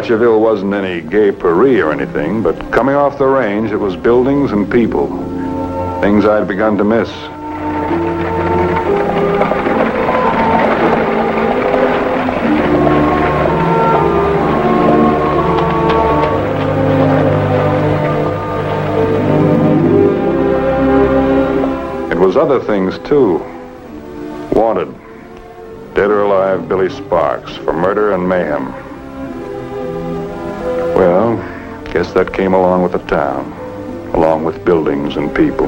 Fletcherville wasn't any gay parade or anything, but coming off the range, it was buildings and people. Things I'd begun to miss. It was other things, too. Wanted. Dead or alive, Billy Sparks, for murder and mayhem. Well, guess that came along with the town, along with buildings and people.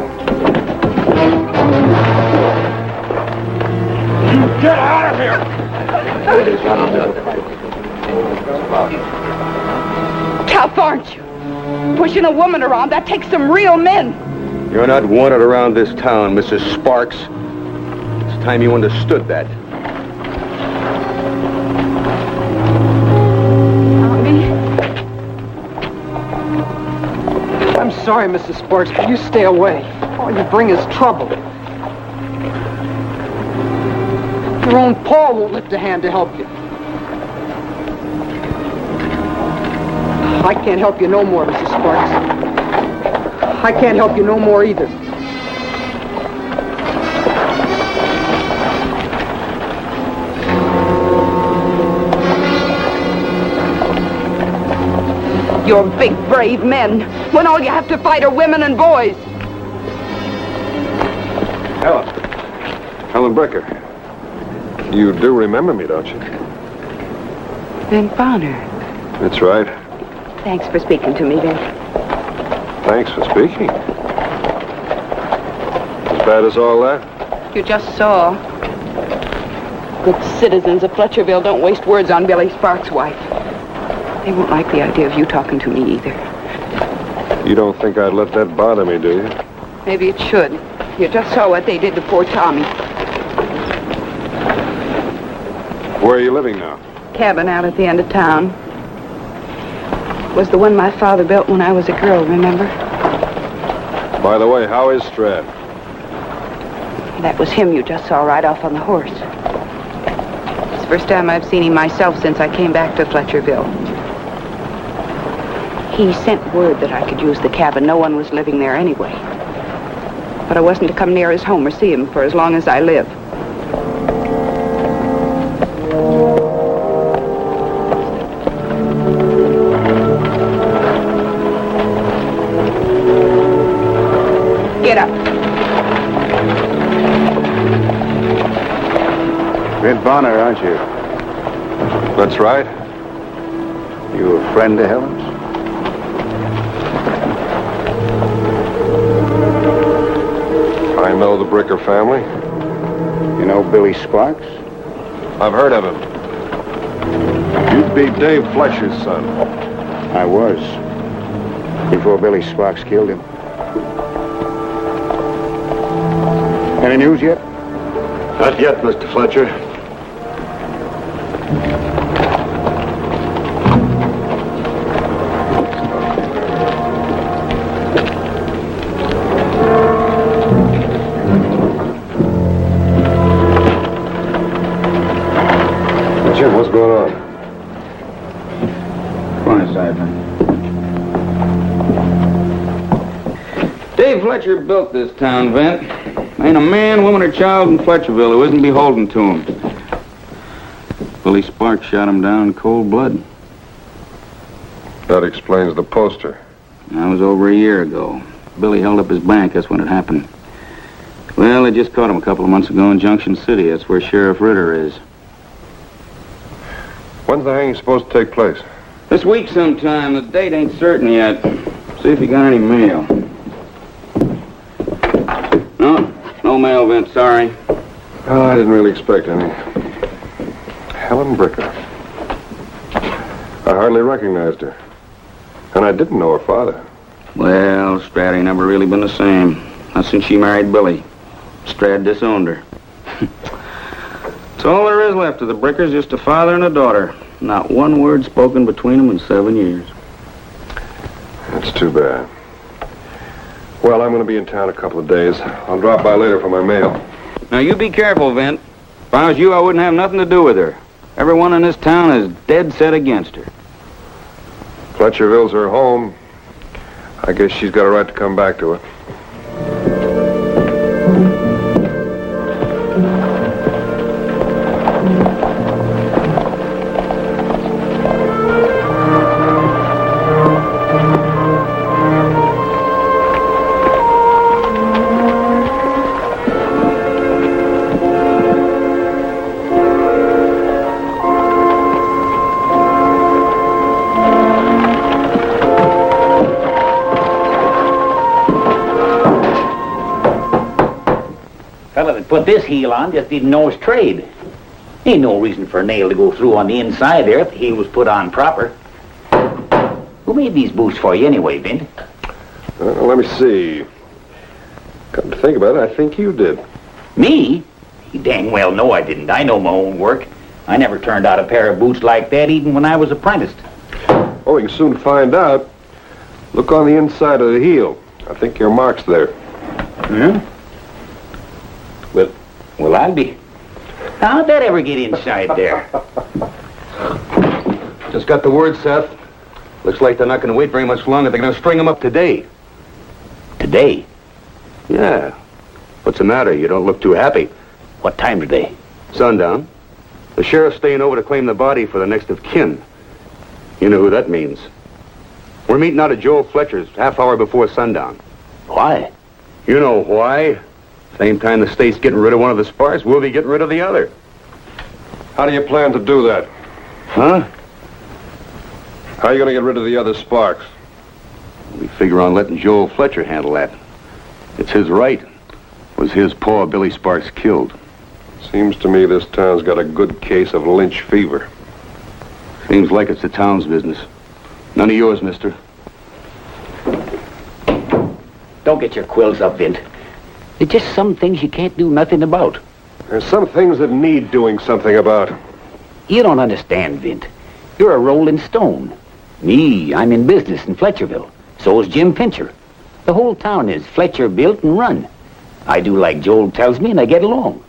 Get out of here! Tough, aren't you? Pushing a woman around, that takes some real men. You're not wanted around this town, Mrs. Sparks. It's time you understood that. I'm sorry, Mrs. Sparks, but you stay away. All you bring is trouble. Your own Paul won't lift a hand to help you. I can't help you no more, Mrs. Sparks. I can't help you no more either. You're big, brave men, when all you have to fight are women and boys. Helen Bricker. You do remember me, don't you? Vent Bonner. That's right. Thanks for speaking to me, Vent. Thanks for speaking. As bad as all that? You just saw. Good citizens of Fletcherville don't waste words on Billy Sparks' wife. They won't like the idea of you talking to me either. You don't think I'd let that bother me, do you? Maybe it should. You just saw what they did to poor Tommy. Where are you living now? Cabin out at the end of town. Was the one my father built when I was a girl, remember? By the way, how is Strad? That was him you just saw ride off on the horse. It's the first time I've seen him myself since I came back to Fletcherville. He sent word that I could use the cabin. No one was living there anyway. But I wasn't to come near his home or see him for as long as I live. Get up. Vent Bonner, aren't you? That's right. You a friend of Helen's? I know the Bricker family. You know Billy Sparks? I've heard of him. You'd be Dave Fletcher's son. I was. Before Billy Sparks killed him. Any news yet? Not yet, Mr. Fletcher. Jim, what's going on? Come on inside, man. Dave Fletcher built this town, Vent. Ain't a man, woman, or child in Fletcherville who isn't beholden to him. Billy Sparks shot him down in cold blood. That explains the poster. That was over a year ago. Billy held up his bank, that's when it happened. Well, they just caught him a couple of months ago in Junction City. That's where Sheriff Ritter is. When's the hanging supposed to take place? This week sometime. The date ain't certain yet. See if you got any mail. No mail, Vent, sorry. Oh, I didn't really expect any. Helen Bricker. I hardly recognized her. And I didn't know her father. Well, Strad ain't never really been the same. Not since she married Billy. Strad disowned her. That's all there is left of the Brickers, just a father and a daughter. Not one word spoken between them in 7 years. That's too bad. Well, I'm going to be in town a couple of days. I'll drop by later for my mail. Now, you be careful, Vent. If I was you, I wouldn't have nothing to do with her. Everyone in this town is dead set against her. Fletcherville's her home. I guess she's got a right to come back to it. Fella that put this heel on just didn't know his trade. Ain't no reason for a nail to go through on the inside there if the heel was put on proper. Who made these boots for you anyway, Vint? Let me see. Come to think about it, I think you did. Me? You dang well know I didn't. I know my own work. I never turned out a pair of boots like that even when I was apprenticed. Oh, we can soon find out. Look on the inside of the heel. I think your mark's there. Hmm? Well, I'll be... How'd that ever get inside there? Just got the word, Seth. Looks like they're not going to wait very much longer. They're going to string him up today. Today? Yeah. What's the matter? You don't look too happy. What time today? Sundown. The sheriff's staying over to claim the body for the next of kin. You know who that means. We're meeting out at Joel Fletcher's half hour before sundown. Why? You know why. Same time the state's getting rid of one of the Sparks, we'll be getting rid of the other. How do you plan to do that? Huh? How are you going to get rid of the other Sparks? We figure on letting Joel Fletcher handle that. It's his right. It was his paw Billy Sparks killed. Seems to me this town's got a good case of lynch fever. Seems like it's the town's business. None of yours, mister. Don't get your quills up, Vint. There's just some things you can't do nothing about. There's some things that need doing something about. You don't understand, Vint. You're a rolling stone. Me, I'm in business in Fletcherville. So is Jim Pincher. The whole town is Fletcher built and run. I do like Joel tells me, and I get along.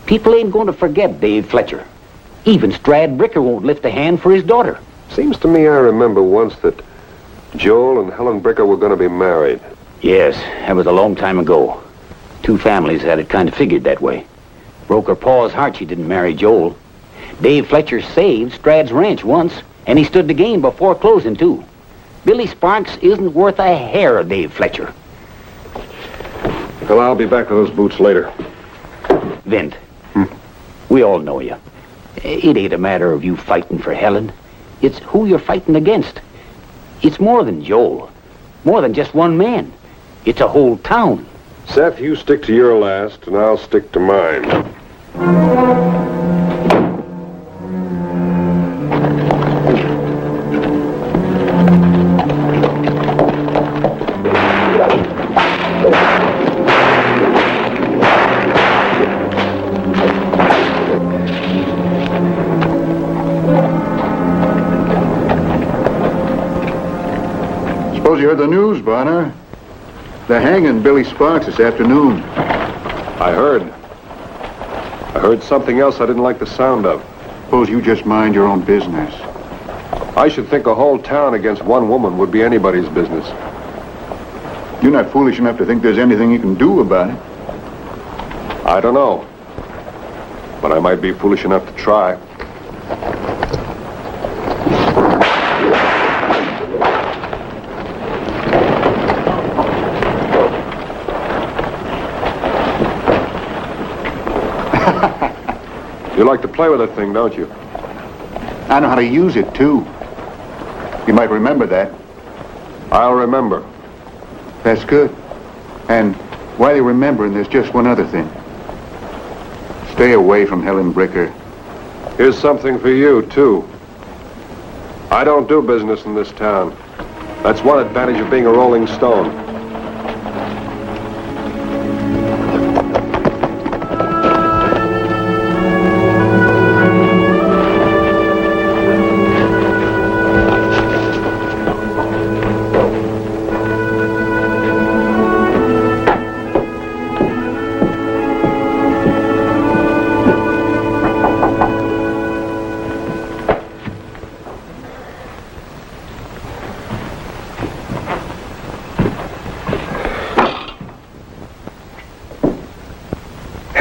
People ain't going to forget Dave Fletcher. Even Strad Bricker won't lift a hand for his daughter. Seems to me I remember once that Joel and Helen Bricker were going to be married. Yes, that was a long time ago. Two families had it kind of figured that way. Broke her paw's heart she didn't marry Joel. Dave Fletcher saved Strad's ranch once, and he stood to gain before closing, too. Billy Sparks isn't worth a hair of Dave Fletcher. Well, I'll be back with those boots later. Vint, we all know you. It ain't a matter of you fighting for Helen. It's who you're fighting against. It's more than Joel. More than just one man. It's a whole town. Seth, you stick to your last, and I'll stick to mine. Suppose you heard the news, Bonner. They're hanging Billy Sparks this afternoon. I heard something else I didn't like the sound of. Suppose you just mind your own business. I should think a whole town against one woman would be anybody's business. You're not foolish enough to think there's anything you can do about it. I don't know. But I might be foolish enough to try. You like to play with that thing, don't you? I know how to use it, too. You might remember that. I'll remember. That's good. And while you're remembering, there's just one other thing. Stay away from Helen Bricker. Here's something for you, too. I don't do business in this town. That's one advantage of being a rolling stone.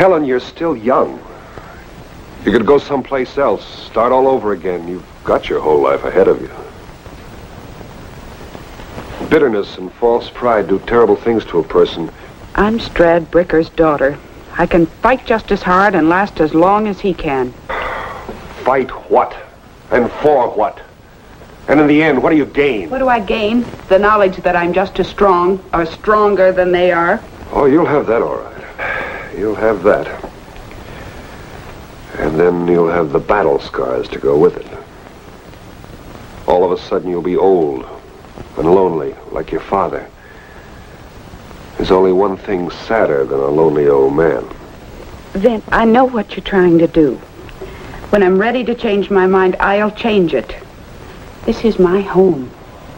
Helen, you're still young. You could go someplace else, start all over again. You've got your whole life ahead of you. Bitterness and false pride do terrible things to a person. I'm Strad Bricker's daughter. I can fight just as hard and last as long as he can. Fight what? And for what? And in the end, what do you gain? What do I gain? The knowledge that I'm just as strong or stronger than they are. Oh, you'll have that all right. You'll have that. And then you'll have the battle scars to go with it. All of a sudden you'll be old and lonely, like your father. There's only one thing sadder than a lonely old man. Then I know what you're trying to do. When I'm ready to change my mind, I'll change it. This is my home.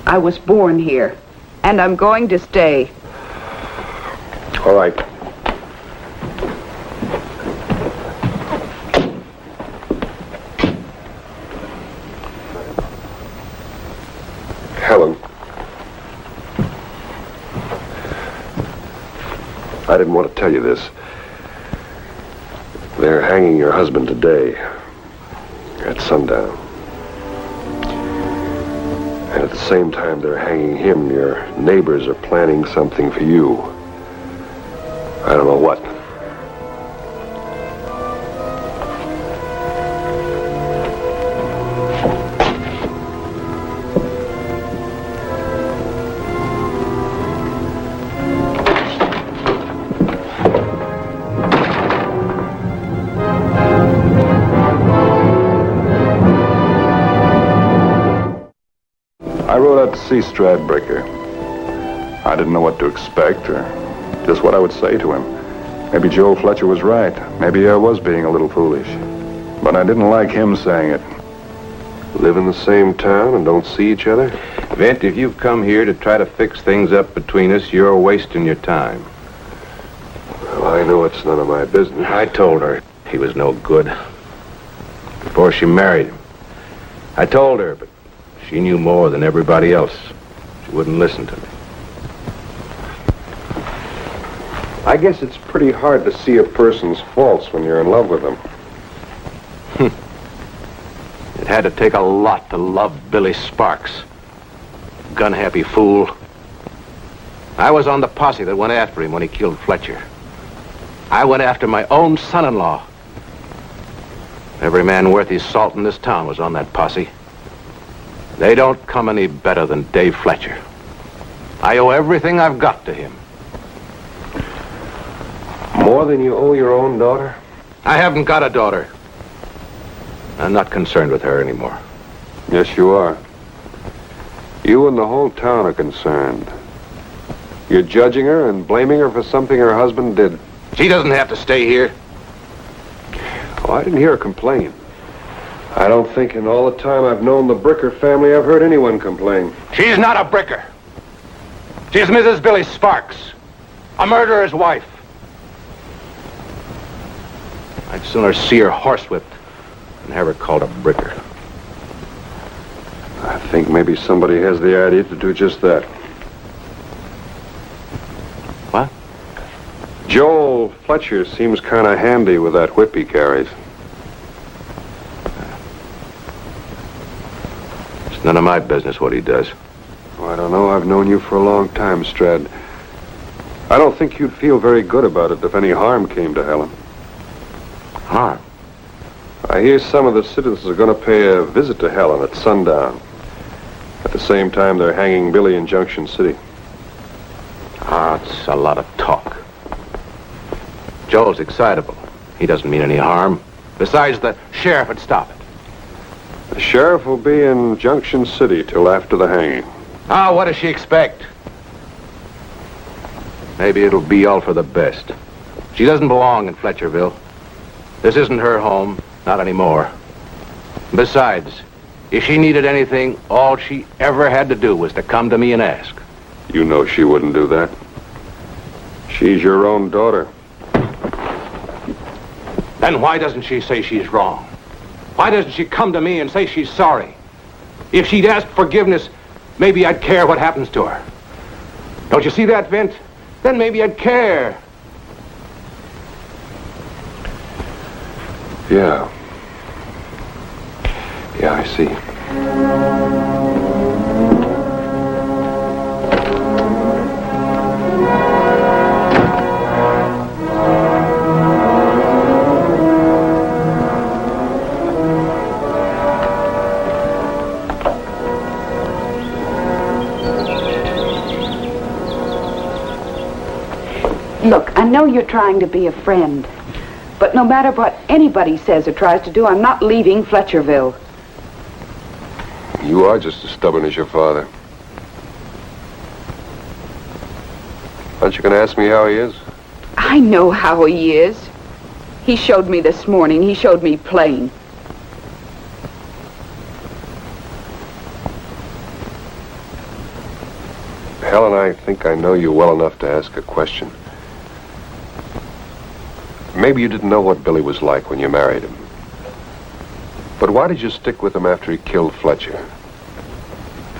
I was born here, and I'm going to stay. All right. Helen. I didn't want to tell you this. They're hanging your husband today at sundown. And at the same time they're hanging him, your neighbors are planning something for you. I don't know what. I rode out to see Strad Bricker. I didn't know what to expect or just what I would say to him. Maybe Joel Fletcher was right. Maybe I was being a little foolish. But I didn't like him saying it. Live in the same town and don't see each other? Vint, if you've come here to try to fix things up between us, you're wasting your time. Well, I know it's none of my business. I told her he was no good before she married him. I told her, but she knew more than everybody else. She wouldn't listen to me. I guess it's pretty hard to see a person's faults when you're in love with them. It had to take a lot to love Billy Sparks. Gun-happy fool. I was on the posse that went after him when he killed Fletcher. I went after my own son-in-law. Every man worth his salt in this town was on that posse. They don't come any better than Dave Fletcher. I owe everything I've got to him. More than you owe your own daughter? I haven't got a daughter. I'm not concerned with her anymore. Yes, you are. You and the whole town are concerned. You're judging her and blaming her for something her husband did. She doesn't have to stay here. Oh, I didn't hear her complain. I don't think in all the time I've known the Bricker family I've heard anyone complain. She's not a Bricker. She's Mrs. Billy Sparks, a murderer's wife. I'd sooner see her horsewhipped than have her called a Bricker. I think maybe somebody has the idea to do just that. What? Joel Fletcher seems kind of handy with that whip he carries. It's none of my business what he does. Oh, I don't know. I've known you for a long time, Strad. I don't think you'd feel very good about it if any harm came to Helen. Harm? I hear some of the citizens are going to pay a visit to Helen at sundown. At the same time, they're hanging Billy in Junction City. Ah, it's a lot of talk. Joel's excitable. He doesn't mean any harm. Besides, the sheriff would stop it. The sheriff will be in Junction City till after the hanging. Ah, what does she expect? Maybe it'll be all for the best. She doesn't belong in Fletcherville. This isn't her home, not anymore. Besides, if she needed anything, all she ever had to do was to come to me and ask. You know she wouldn't do that. She's your own daughter. Then why doesn't she say she's wrong? Why doesn't she come to me and say she's sorry? If she'd ask forgiveness, maybe I'd care what happens to her. Don't you see that, Vint? Then maybe I'd care. Yeah. Yeah, I see. Look, I know you're trying to be a friend, but no matter what anybody says or tries to do, I'm not leaving Fletcherville. You are just as stubborn as your father. Aren't you going to ask me how he is? I know how he is. He showed me this morning. He showed me plain. Helen, I think I know you well enough to ask a question. Maybe you didn't know what Billy was like when you married him. But why did you stick with him after he killed Fletcher?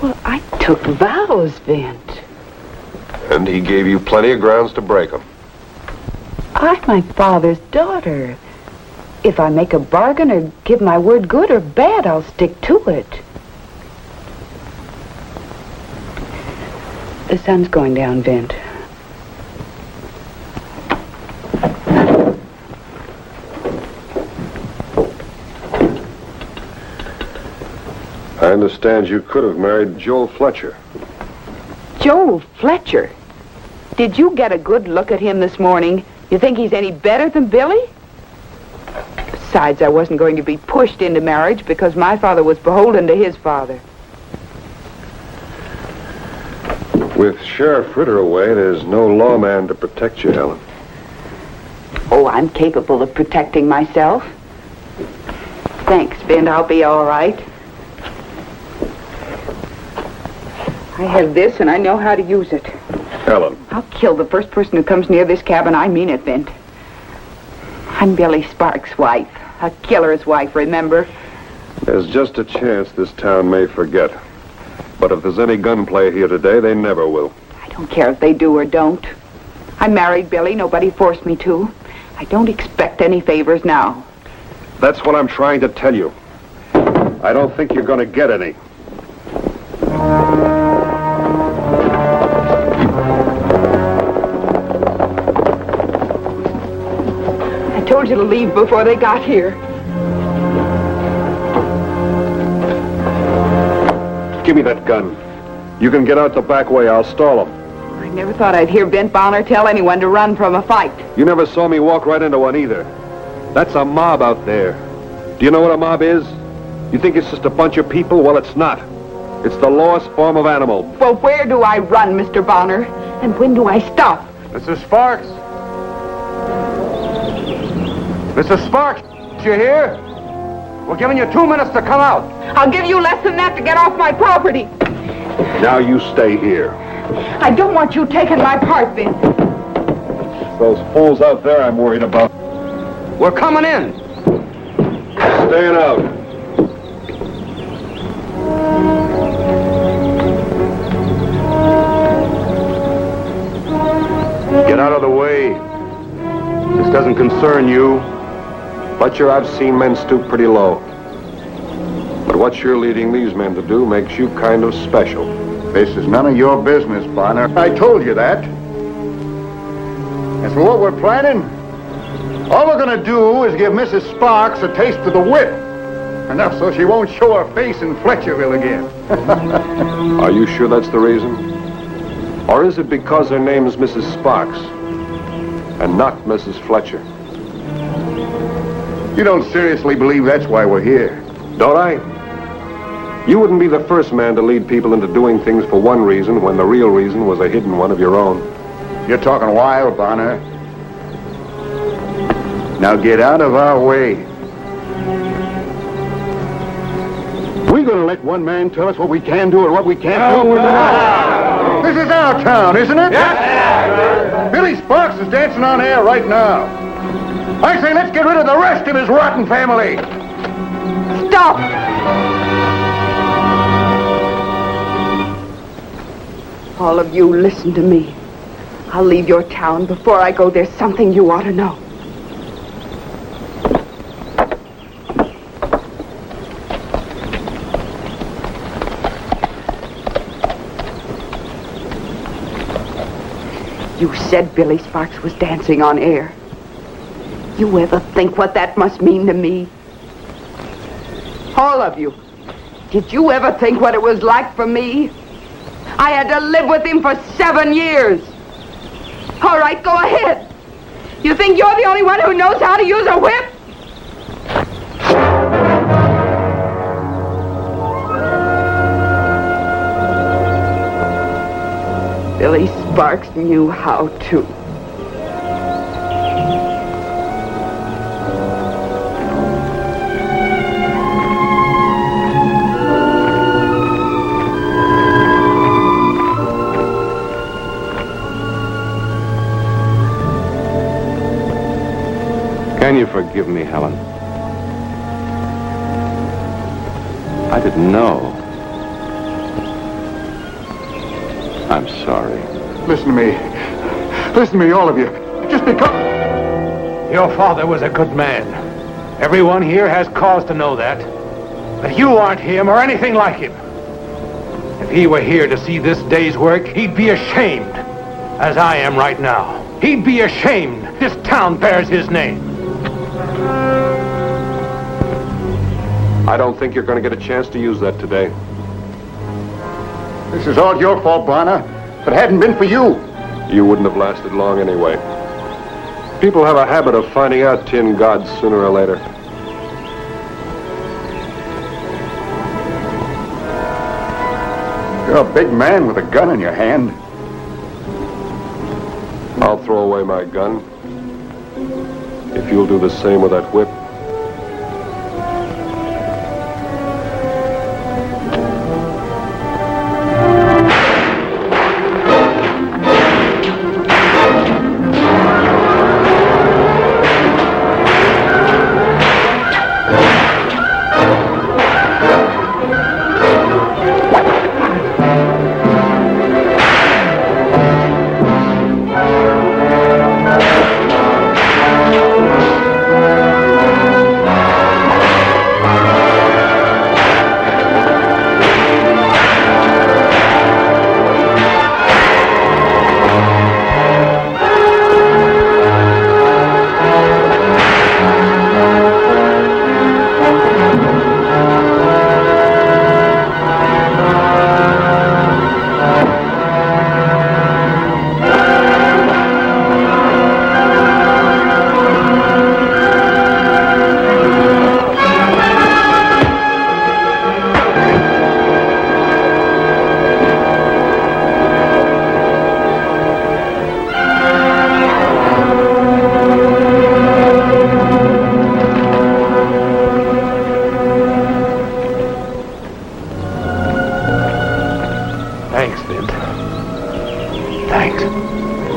Well, I took vows, Vint. And he gave you plenty of grounds to break them. I'm my father's daughter. If I make a bargain or give my word good or bad, I'll stick to it. The sun's going down, Vint. I understand you could have married Joel Fletcher. Joel Fletcher? Did you get a good look at him this morning? You think he's any better than Billy? Besides, I wasn't going to be pushed into marriage because my father was beholden to his father. With Sheriff Ritter away, there's no lawman to protect you, Helen. Oh, I'm capable of protecting myself. Thanks, Vint. I'll be all right. I have this, and I know how to use it. Helen. I'll kill the first person who comes near this cabin. I mean it, Vint. I'm Billy Sparks' wife. A killer's wife, remember? There's just a chance this town may forget. But if there's any gunplay here today, they never will. I don't care if they do or don't. I married Billy. Nobody forced me to. I don't expect any favors now. That's what I'm trying to tell you. I don't think you're going to get any. I told you to leave before they got here. Give me that gun. You can get out the back way. I'll stall them. I never thought I'd hear Vint Bonner tell anyone to run from a fight. You never saw me walk right into one either. That's a mob out there. Do you know what a mob is? You think it's just a bunch of people? Well, it's not. It's the lowest form of animal. Well, where do I run, Mr. Bonner? And when do I stop? Mrs. Sparks? Mrs. Sparks, you here? We're giving you 2 minutes to come out. I'll give you less than that to get off my property. Now you stay here. I don't want you taking my part, Vint. Those fools out there I'm worried about. We're coming in. Staying out. Get out of the way. This doesn't concern you. Fletcher, I've seen men stoop pretty low. But what you're leading these men to do makes you kind of special. This is none of your business, Bonner. I told you that. As for what we're planning, all we're going to do is give Mrs. Sparks a taste of the whip. Enough so she won't show her face in Fletcherville again. Are you sure that's the reason? Or is it because her name is Mrs. Sparks and not Mrs. Fletcher? You don't seriously believe that's why we're here? Don't I? You wouldn't be the first man to lead people into doing things for one reason when the real reason was a hidden one of your own. You're talking wild, Bonner. Now get out of our way. We're going to let one man tell us what we can do and what we can't do. This is our town, isn't it? Yes. Billy Sparks is dancing on air right now. I say let's get rid of the rest of his rotten family. Stop! All of you, listen to me. I'll leave your town. Before I go, there's something you ought to know. You said Billy Sparks was dancing on air. You ever think what that must mean to me? All of you. Did you ever think what it was like for me? I had to live with him for 7 years. All right, go ahead. You think you're the only one who knows how to use a whip? Billy Sparks knew how to. Can you forgive me, Helen? I didn't know. I'm sorry. Listen to me. Listen to me, all of you. Just because... Your father was a good man. Everyone here has cause to know that. But you aren't him or anything like him. If he were here to see this day's work, he'd be ashamed, as I am right now. He'd be ashamed. This town bears his name. I don't think you're going to get a chance to use that today. This is all your fault, Bonner. If it hadn't been for you. You wouldn't have lasted long anyway. People have a habit of finding out tin gods sooner or later. You're a big man with a gun in your hand. I'll throw away my gun if you'll do the same with that whip.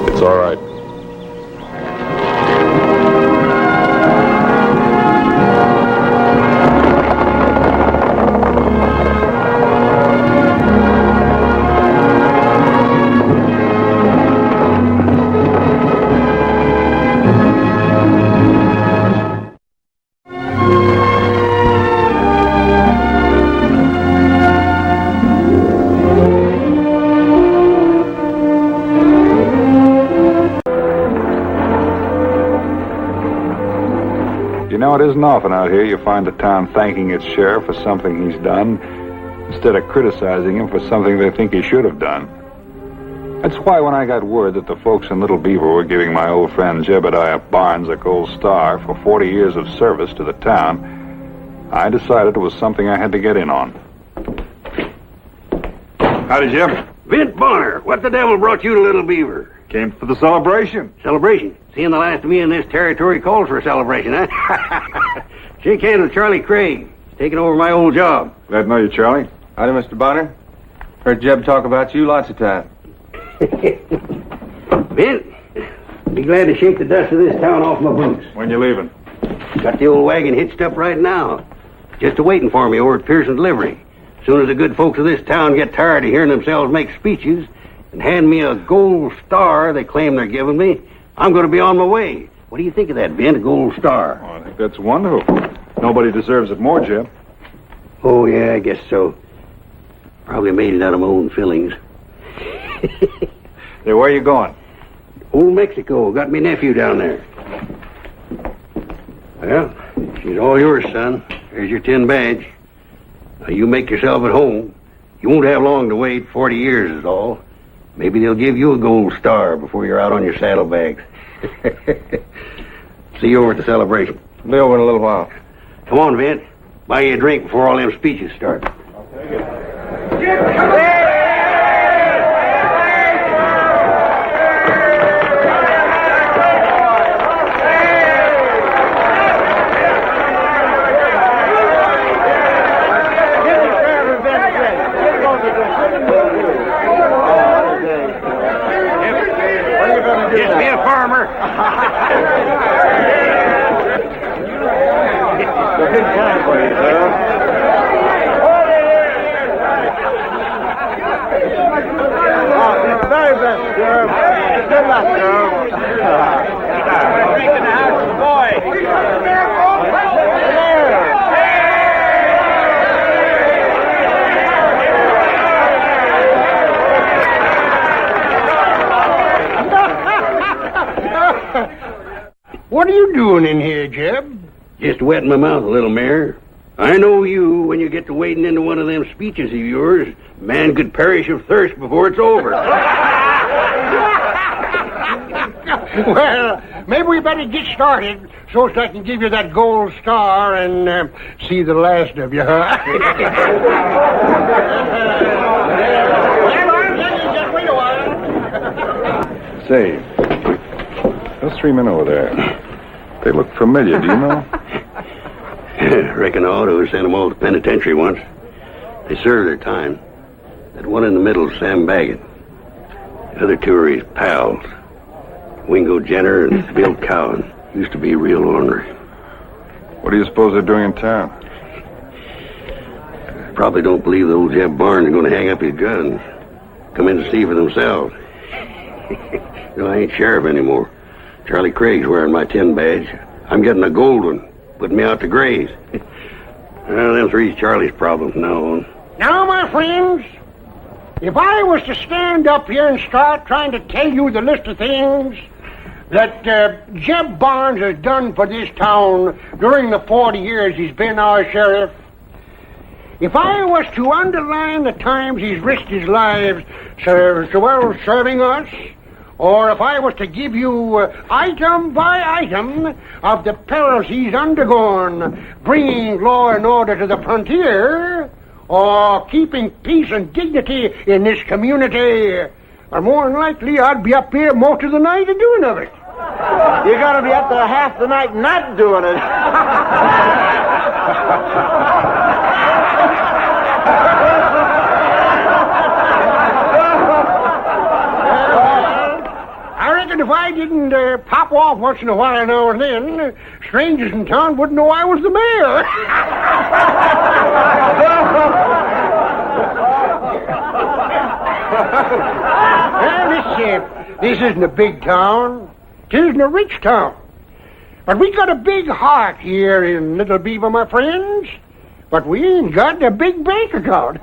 It's all right. You know, it isn't often out here you find a town thanking its sheriff for something he's done instead of criticizing him for something they think he should have done. That's why when I got word that the folks in Little Beaver were giving my old friend Jebediah Barnes a gold star for 40 years of service to the town, I decided it was something I had to get in on. Howdy, Jim. Vint Bonner, what the devil brought you to Little Beaver? Came for the celebration. Celebration? Seeing the last of me in this territory calls for a celebration, huh? Shake hands with Charlie Craig. He's taking over my old job. Glad to know you, Charlie. Howdy, Mr. Bonner. Heard Jeb talk about you lots of time. Vint, be glad to shake the dust of this town off my boots. When you leaving? Got the old wagon hitched up right now. Just a-waiting for me over at Pearson's livery. Soon as the good folks of this town get tired of hearing themselves make speeches and hand me a gold star they claim they're giving me, I'm going to be on my way. What do you think of that, Ben? A gold star? Oh, I think that's wonderful. Nobody deserves it more, Jim. Oh, yeah, I guess so. Probably made it out of my own fillings. Hey, where are you going? Old Mexico. Got me nephew down there. Well, she's all yours, son. There's your tin badge. Now, you make yourself at home. You won't have long to wait. 40 years is all. Maybe they'll give you a gold star before you're out on your saddlebags. See you over at the celebration. Be over in a little while. Come on, Vint. Buy you a drink before all them speeches start. Just be a farmer. Good time for you, sir. Very best, sir. Good luck, sir. Drink in the house, boy. What are you doing in here, Jeb? Just wetting my mouth a little, Mayor. I know you, when you get to wading into one of them speeches of yours, man could perish of thirst before it's over. Well, maybe we better get started so I can give you that gold star and see the last of you, huh? Just wait a while. Say, those three men over there, they look familiar, do you know? Reckon I ought to have sent them all to penitentiary once. They served their time. That one in the middle is Sam Baggett. The other two are his pals. Wingo Jenner and Bill Cowan. Used to be real ornery. What do you suppose they're doing in town? Probably don't believe the old Jeb Barnes is going to hang up his guns. Come in to see for themselves. No, I ain't sheriff anymore. Charlie Craig's wearing my tin badge. I'm getting a gold one. Putting me out to graze. Well, them three's Charlie's problems now on. Now, my friends, if I was to stand up here and start trying to tell you the list of things that Jeb Barnes has done for this town during the 40 years he's been our sheriff, if I was to underline the times he's risked his lives serving us, or if I was to give you item by item of the perils he's undergone, bringing law and order to the frontier, or keeping peace and dignity in this community, or more than likely I'd be up here most of the night doing of it. You're going to be up there half the night not doing it. If I didn't pop off once in a while now and then, strangers in town wouldn't know I was the mayor. Well, this isn't a big town. It isn't a rich town. But we got a big heart here in Little Beaver, my friends. But we ain't got a big bank account.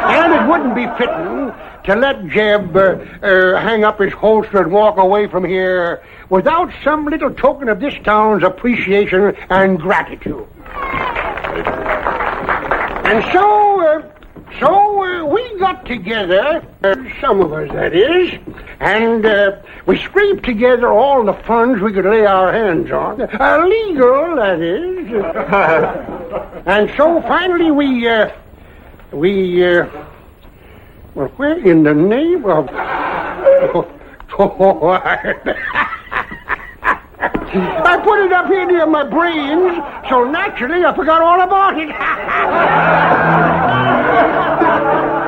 And it wouldn't be fitting to let Jeb hang up his holster and walk away from here without some little token of this town's appreciation and gratitude. And so we got together, some of us that is, and we scraped together all the funds we could lay our hands on, legal that is. And so finally well, where in the name of... I put it up here near my brains, so naturally I forgot all about it.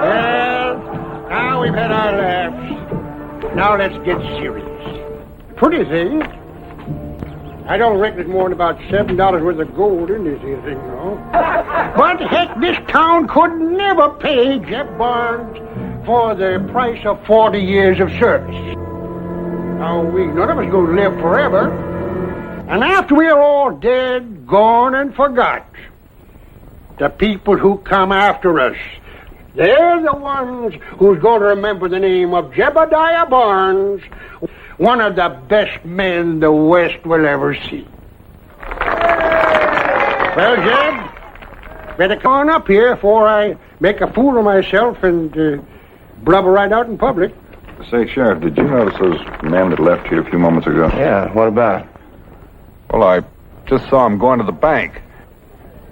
Well, now we've had our laughs. Now let's get serious. Pretty thing. I don't reckon it's more than about $7 worth of gold in this here thing, no. But heck, this town could never pay Jeb Barnes for the price of 40 years of service. Now, none of us going to live forever. And after we're all dead, gone, and forgot, the people who come after us, They're the ones who's going to remember the name of Jebediah Barnes, one of the best men the West will ever see. Well, Jeb, better come on up here before I make a fool of myself and blubber right out in public. Say, Sheriff, did you notice those men that left here a few moments ago? Yeah, what about it? Well, I just saw them going to the bank.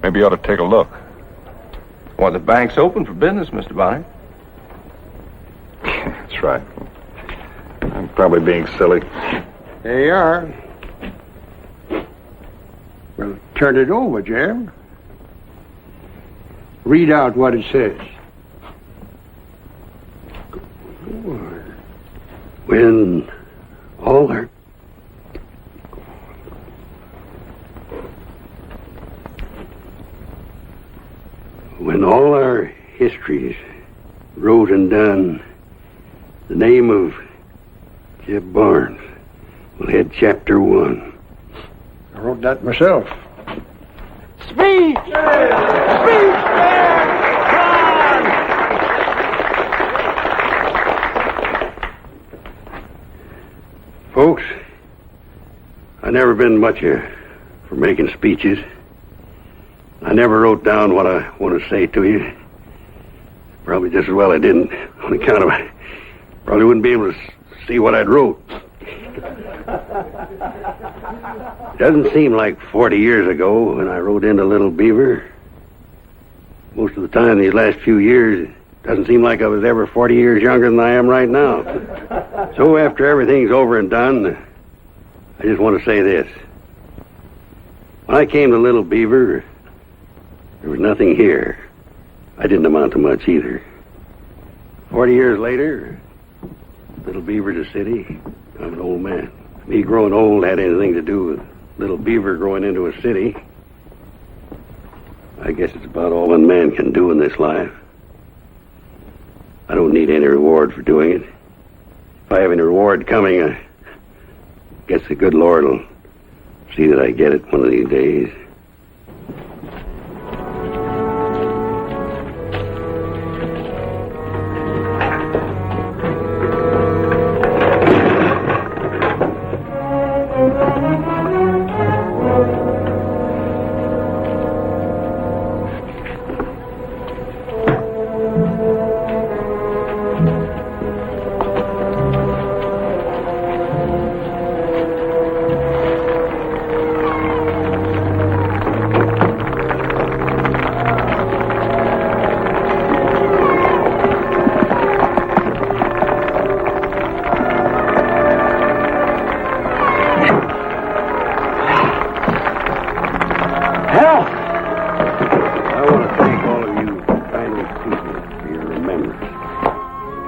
Maybe you ought to take a look. Well, the bank's open for business, Mr. Bonner. That's right. I'm probably being silly. There you are. Well, turn it over, Jeb. Read out what it says. When all our... When all our histories wrote and done, the name of Jeb Barnes will head chapter 1. I wrote that myself. Speech! Speech! Folks, I never been much for making speeches. I never wrote down what I want to say to you. Probably just as well I didn't, on account of I probably wouldn't be able to see what I'd wrote. Doesn't seem like 40 years ago when I rode into Little Beaver. Most of the time these last few years, it doesn't seem like I was ever 40 years younger than I am right now. So after everything's over and done, I just want to say this. When I came to Little Beaver, there was nothing here. I didn't amount to much either. 40 years later, Little Beaver's a city. I'm an old man. Me growing old had anything to do with Little Beaver growing into a city. I guess it's about all one man can do in this life. I don't need any reward for doing it. If I have any reward coming, I guess the good Lord will see that I get it one of these days.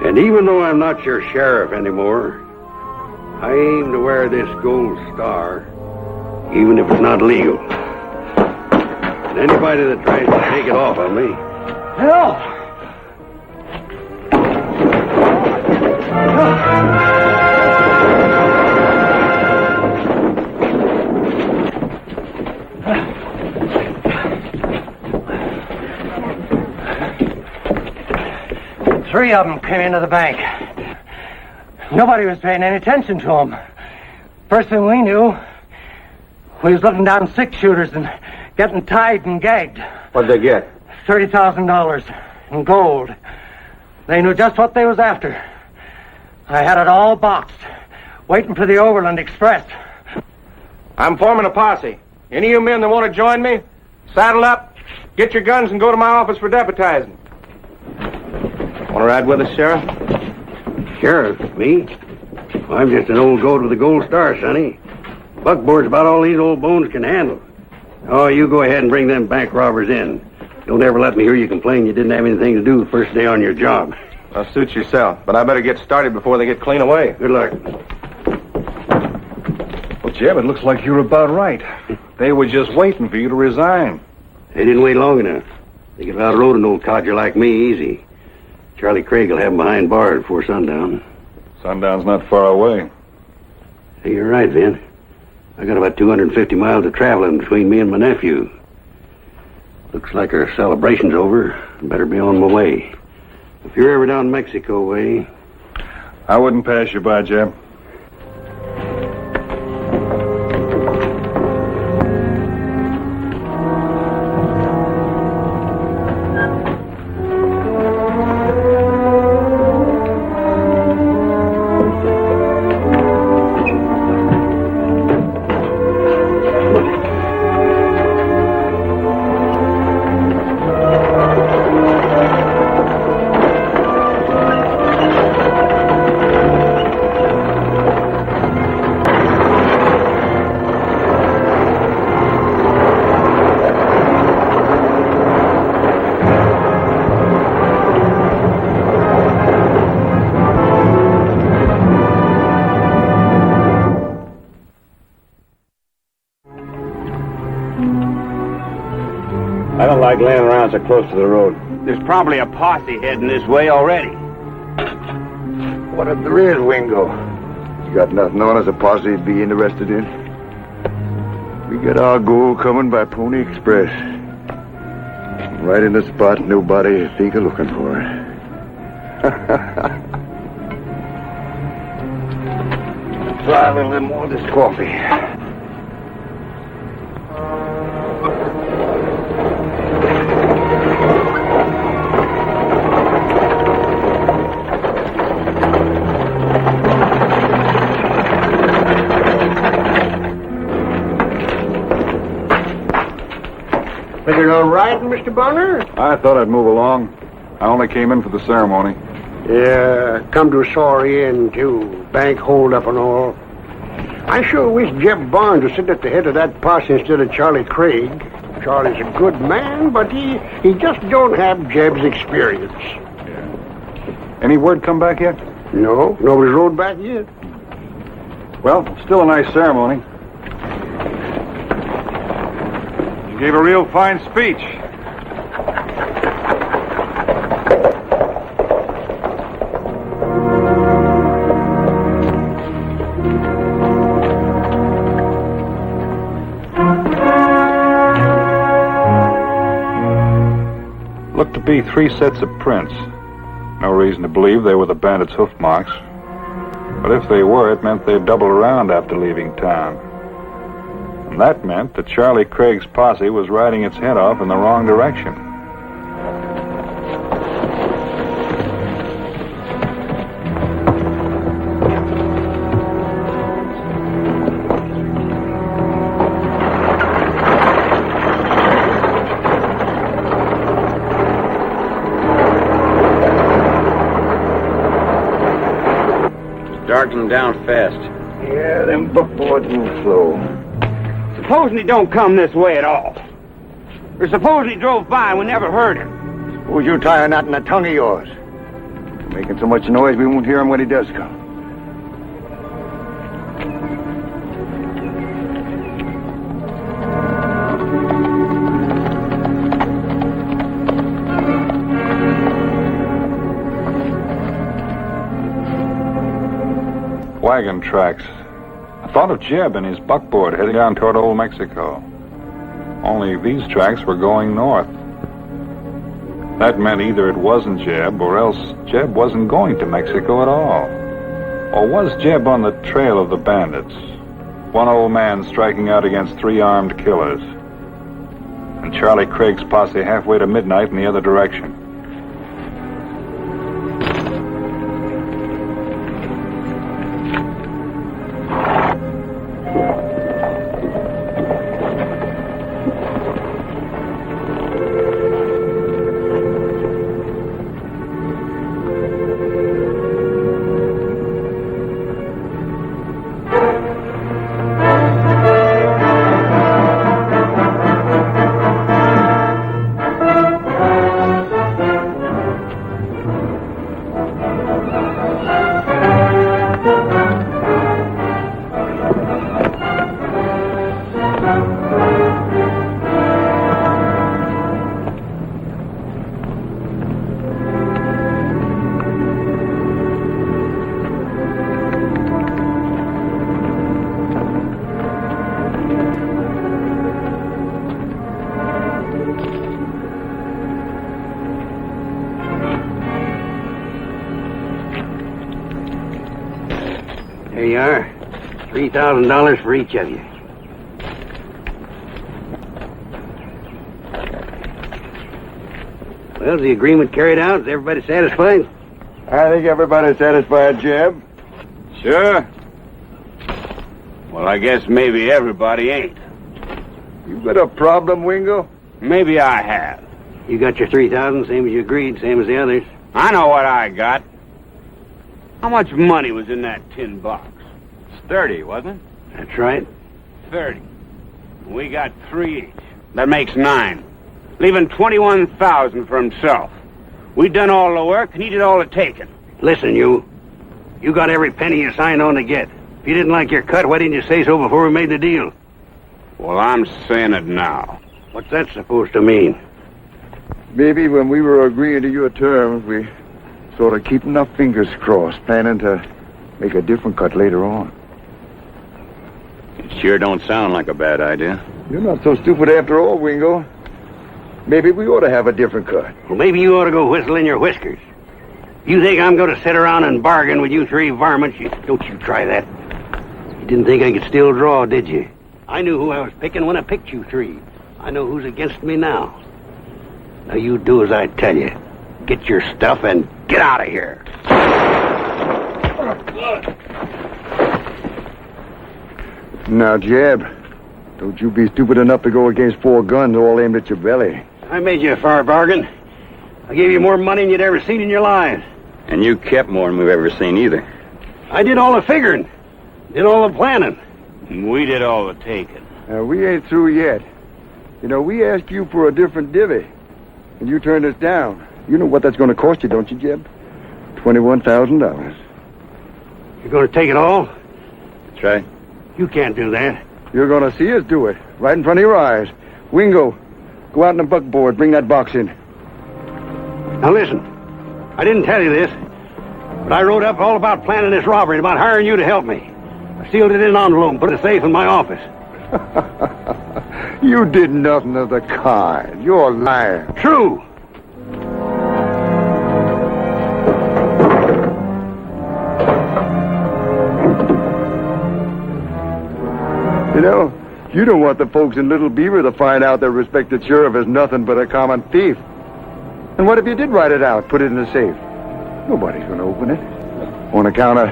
And even though I'm not your sheriff anymore, I aim to wear this gold star, even if it's not legal. And anybody that tries to take it off on me... Help! 3 of them came into the bank. Nobody was paying any attention to them. First thing we knew, we was looking down 6-shooters and getting tied and gagged. What'd they get? $30,000 in gold. They knew just what they was after. I had it all boxed, waiting for the Overland Express. I'm forming a posse. Any of you men that want to join me, saddle up, get your guns, and go to my office for deputizing. Want to ride with us, Sheriff? Sheriff? Me? Well, I'm just an old goat with a gold star, sonny. Buckboard's about all these old bones can handle. Oh, you go ahead and bring them bank robbers in. Don't ever let me hear you complain you didn't have anything to do the first day on your job. Well, suit yourself, but I better get started before they get clean away. Good luck. Well, Jeb, it looks like you're about right. They were just waiting for you to resign. They didn't wait long enough. They could outroad an old codger like me easy. Charlie Craig will have him behind bars before sundown. Sundown's not far away. Hey, you're right, Vin. I got about 250 miles of traveling between me and my nephew. Looks like our celebration's over. Better be on my way. If you're ever down Mexico way, I wouldn't pass you by, Jeb. I don't like laying around so close to the road. there's probably a posse heading this way already. What if there is, Wingo? You got nothing on us a posse would be interested in? We got our gold coming by Pony Express. Right in the spot nobody think of looking for it. Try a little more of this coffee. Figured all right, Mr. Bonner? I thought I'd move along. I only came in for the ceremony. Yeah, come to a sorry end, too. Bank hold up and all. I sure wish Jeb Barnes was sitting at the head of that posse instead of Charlie Craig. Charlie's a good man, but he just don't have Jeb's experience. Yeah. Any word come back yet? No, nobody's rode back yet. Well, still a nice ceremony. You gave a real fine speech. Looked to be 3 sets of prints. No reason to believe they were the bandits' hoof marks. But if they were, it meant they'd double around after leaving town. And that meant that Charlie Craig's posse was riding its head off in the wrong direction. Darkening down fast. Yeah, them buckboards move slow. Supposing he don't come this way at all. Or supposing he drove by and we never heard him. Suppose you tie a knot in that tongue of yours. Making so much noise we won't hear him when he does come. Wagon tracks. I thought of Jeb and his buckboard heading down toward Old Mexico. Only these tracks were going north. That meant either it wasn't Jeb, or else Jeb wasn't going to Mexico at all. Or was Jeb on the trail of the bandits? One old man striking out against 3 armed killers. And Charlie Craig's posse halfway to midnight in the other direction. you are. $3,000 for each of you. Well, is the agreement carried out? Is everybody satisfied? I think everybody's satisfied, Jeb. Sure. Well, I guess maybe everybody ain't. You got a problem, Wingo? Maybe I have. You got your $3,000, same as you agreed, same as the others. I know what I got. How much money was in that tin box? It's 30, wasn't it? That's right. 30. We got 3 each. That makes 9. Leaving 21,000 for himself. We done all the work, and he did all the taking. Listen, you. You got every penny you signed on to get. If you didn't like your cut, why didn't you say so before we made the deal? Well, I'm saying it now. What's that supposed to mean? Maybe when we were agreeing to your terms, we sort of keeping our fingers crossed, planning to make a different cut later on. It sure don't sound like a bad idea. You're not so stupid after all, Wingo. Maybe we ought to have a different cut. Well, maybe you ought to go whistling your whiskers. You think I'm going to sit around and bargain with you 3 varmints? Don't you try that. You didn't think I could still draw, did you? I knew who I was picking when I picked you 3. I know who's against me now. Now you do as I tell you. Get your stuff and get out of here. Now, Jeb, don't you be stupid enough to go against 4 guns all aimed at your belly. I made you a fair bargain. I gave you more money than you'd ever seen in your lives. And you kept more than we've ever seen either. I did all the figuring. Did all the planning. We did all the taking. We ain't through yet. You know, we asked you for a different divvy, and you turned us down. You know what that's going to cost you, don't you, Jeb? $21,000. You're going to take it all? That's right. You can't do that. You're going to see us do it, right in front of your eyes. Wingo, go out on the buckboard, bring that box in. Now listen, I didn't tell you this, but I wrote up all about planning this robbery and about hiring you to help me. I sealed it in an envelope and put it safe in my office. You did nothing of the kind. You're lying. True. You know, you don't want the folks in Little Beaver to find out their respected sheriff is nothing but a common thief. And what if you did write it out, put it in the safe? Nobody's going to open it. On account of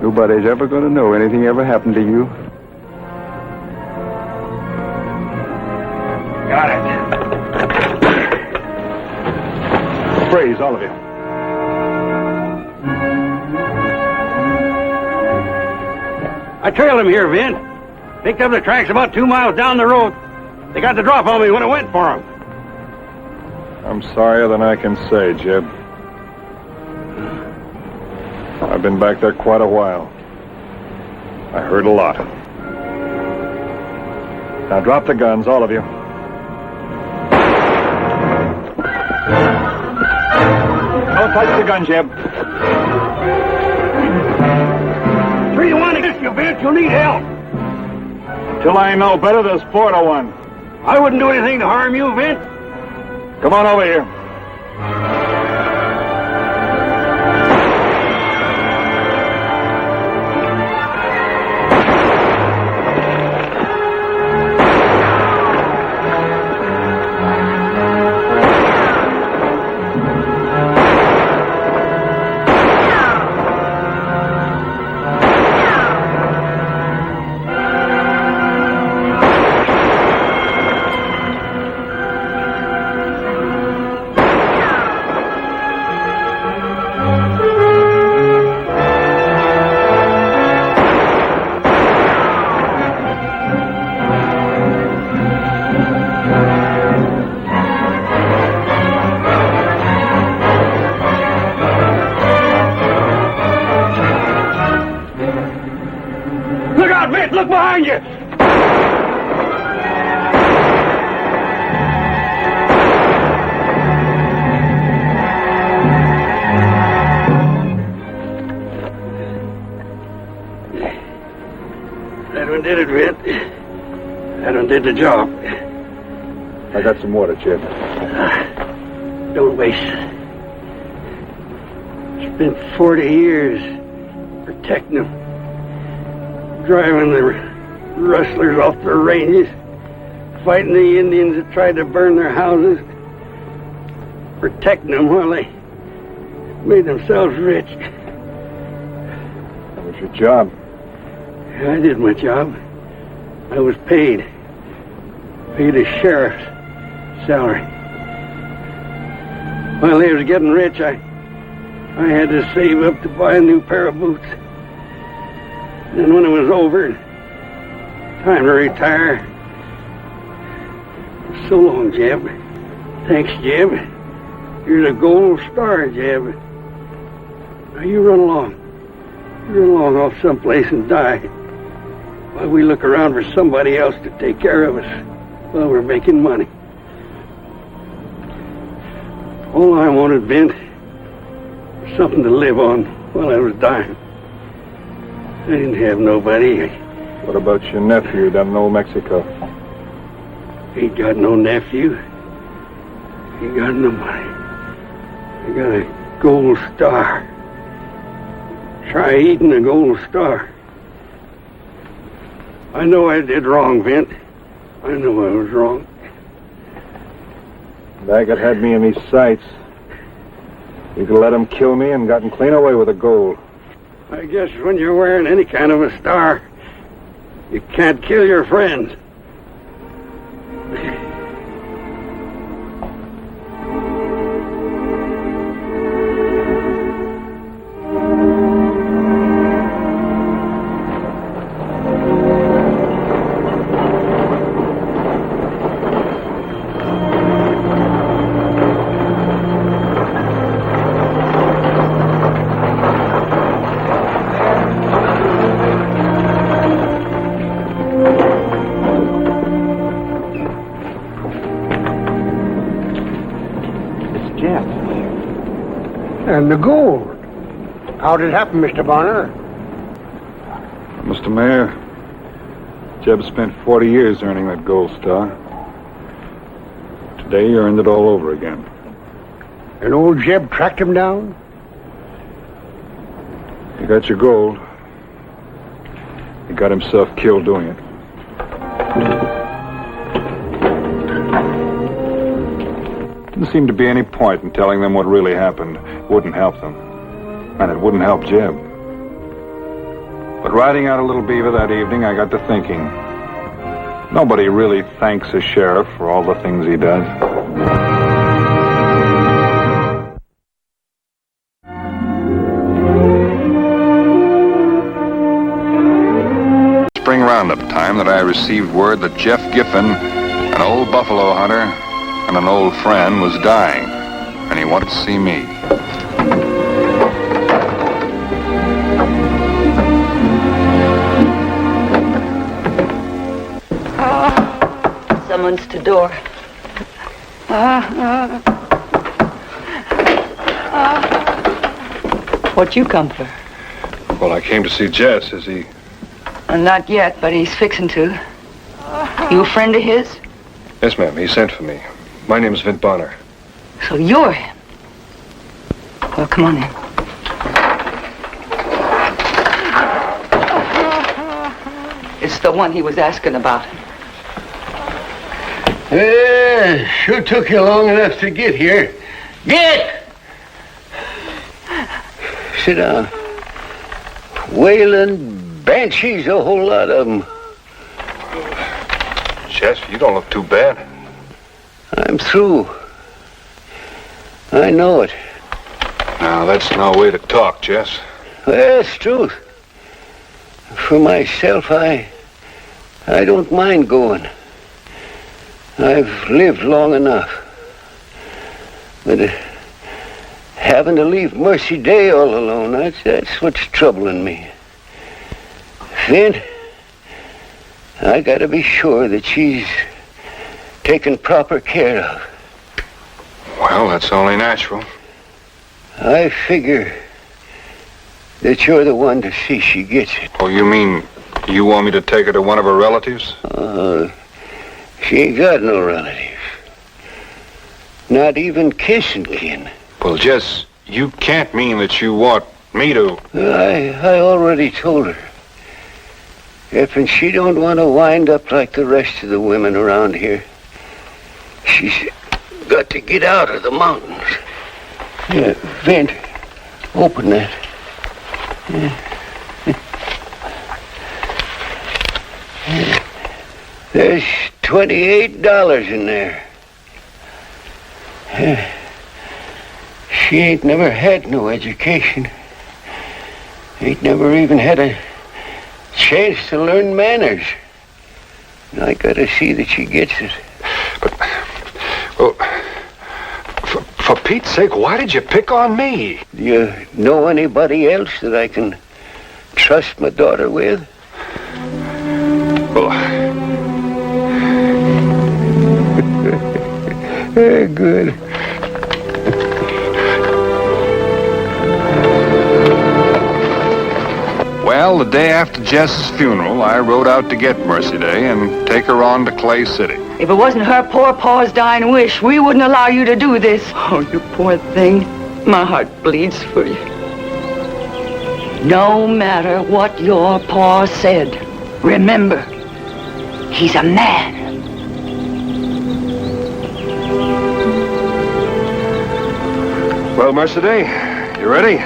nobody's ever going to know anything ever happened to you. Got it. Praise, all of you. I trailed him here, Vin. Picked up the tracks about 2 miles down the road. They got the drop on me when I went for them. I'm sorrier than I can say, Jeb. I've been back there quite a while. I heard a lot. Now drop the guns, all of you. Don't touch the gun, Jeb. 3-1 against you, Vince. You'll need help. Till I know better, there's 4-1. I wouldn't do anything to harm you, Vince. Come on over here. Look behind you! That one did it, Red. That one did the job. I got some water, Jeb. Don't waste it. It's been 40 years protecting them. driving the rustlers off their ranges, fighting the Indians that tried to burn their houses, protecting them while they made themselves rich. That was your job. I did my job. I was paid a sheriff's salary. While they was getting rich, I had to save up to buy a new pair of boots. Then when it was over, time to retire. So long, Jeb. Thanks, Jeb. You're the gold star, Jeb. Now you run along. You run along off someplace and die, while we look around for somebody else to take care of us while we're making money. All I wanted, Vint, was something to live on while I was dying. I didn't have nobody. What about your nephew down in Old Mexico? Ain't got no nephew. Ain't got no money. I got a gold star. Try eating a gold star. I know I did wrong, Vint. I know I was wrong. Daggett had me in these sights. You could let him kill me and gotten clean away with the gold. I guess when you're wearing any kind of a star, you can't kill your friends. And the gold. How did it happen, Mr. Bonner? Mr. Mayor, Jeb spent 40 years earning that gold star. Today he earned it all over again. And old Jeb tracked him down? You got your gold. He got himself killed doing it. Didn't seem to be any point in telling them what really happened. It wouldn't help them. And it wouldn't help Jeb. But riding out a Little Beaver that evening, I got to thinking. Nobody really thanks a sheriff for all the things he does. Spring roundup time that I received word that Jeff Giffen, an old buffalo hunter and an old friend, was dying, and he wanted to see me. Someone's to door. What you come for? Well, I came to see Jess. Is he... Not yet, but he's fixing to. You a friend of his? Yes, ma'am. He sent for me. My name is Vint Bonner. So you're him. Well, come on in. It's the one he was asking about. Sure took you long enough to get here. Get! Sit down. Wailing banshees, a whole lot of them. Jess, you don't look too bad. I'm through. I know it. Now, that's no way to talk, Jess. Well, it's truth. For myself, I don't mind going. I've lived long enough. But having to leave Mercy Day all alone, that's what's troubling me. Vint, I gotta be sure that she's taken proper care of. Well, that's only natural. I figure that you're the one to see she gets it. Oh, you mean you want me to take her to one of her relatives? She ain't got no relatives. Not even kissing kin. Well, Jess, you can't mean that you want me to... I already told her. If she don't want to wind up like the rest of the women around here, she's got to get out of the mountains. Yeah, Vint, open that. There's $28 in there. She ain't never had no education. Ain't never even had a chance to learn manners. And I gotta see that she gets it. But, well, for Pete's sake, why did you pick on me? Do you know anybody else that I can trust my daughter with? Well, good. Well, the day after Jess's funeral, I rode out to get Mercy Day and take her on to Clay City. If it wasn't her poor pa's dying wish, we wouldn't allow you to do this. Oh, you poor thing. My heart bleeds for you. No matter what your pa said, remember, he's a man. Well, Mercy Day, you ready?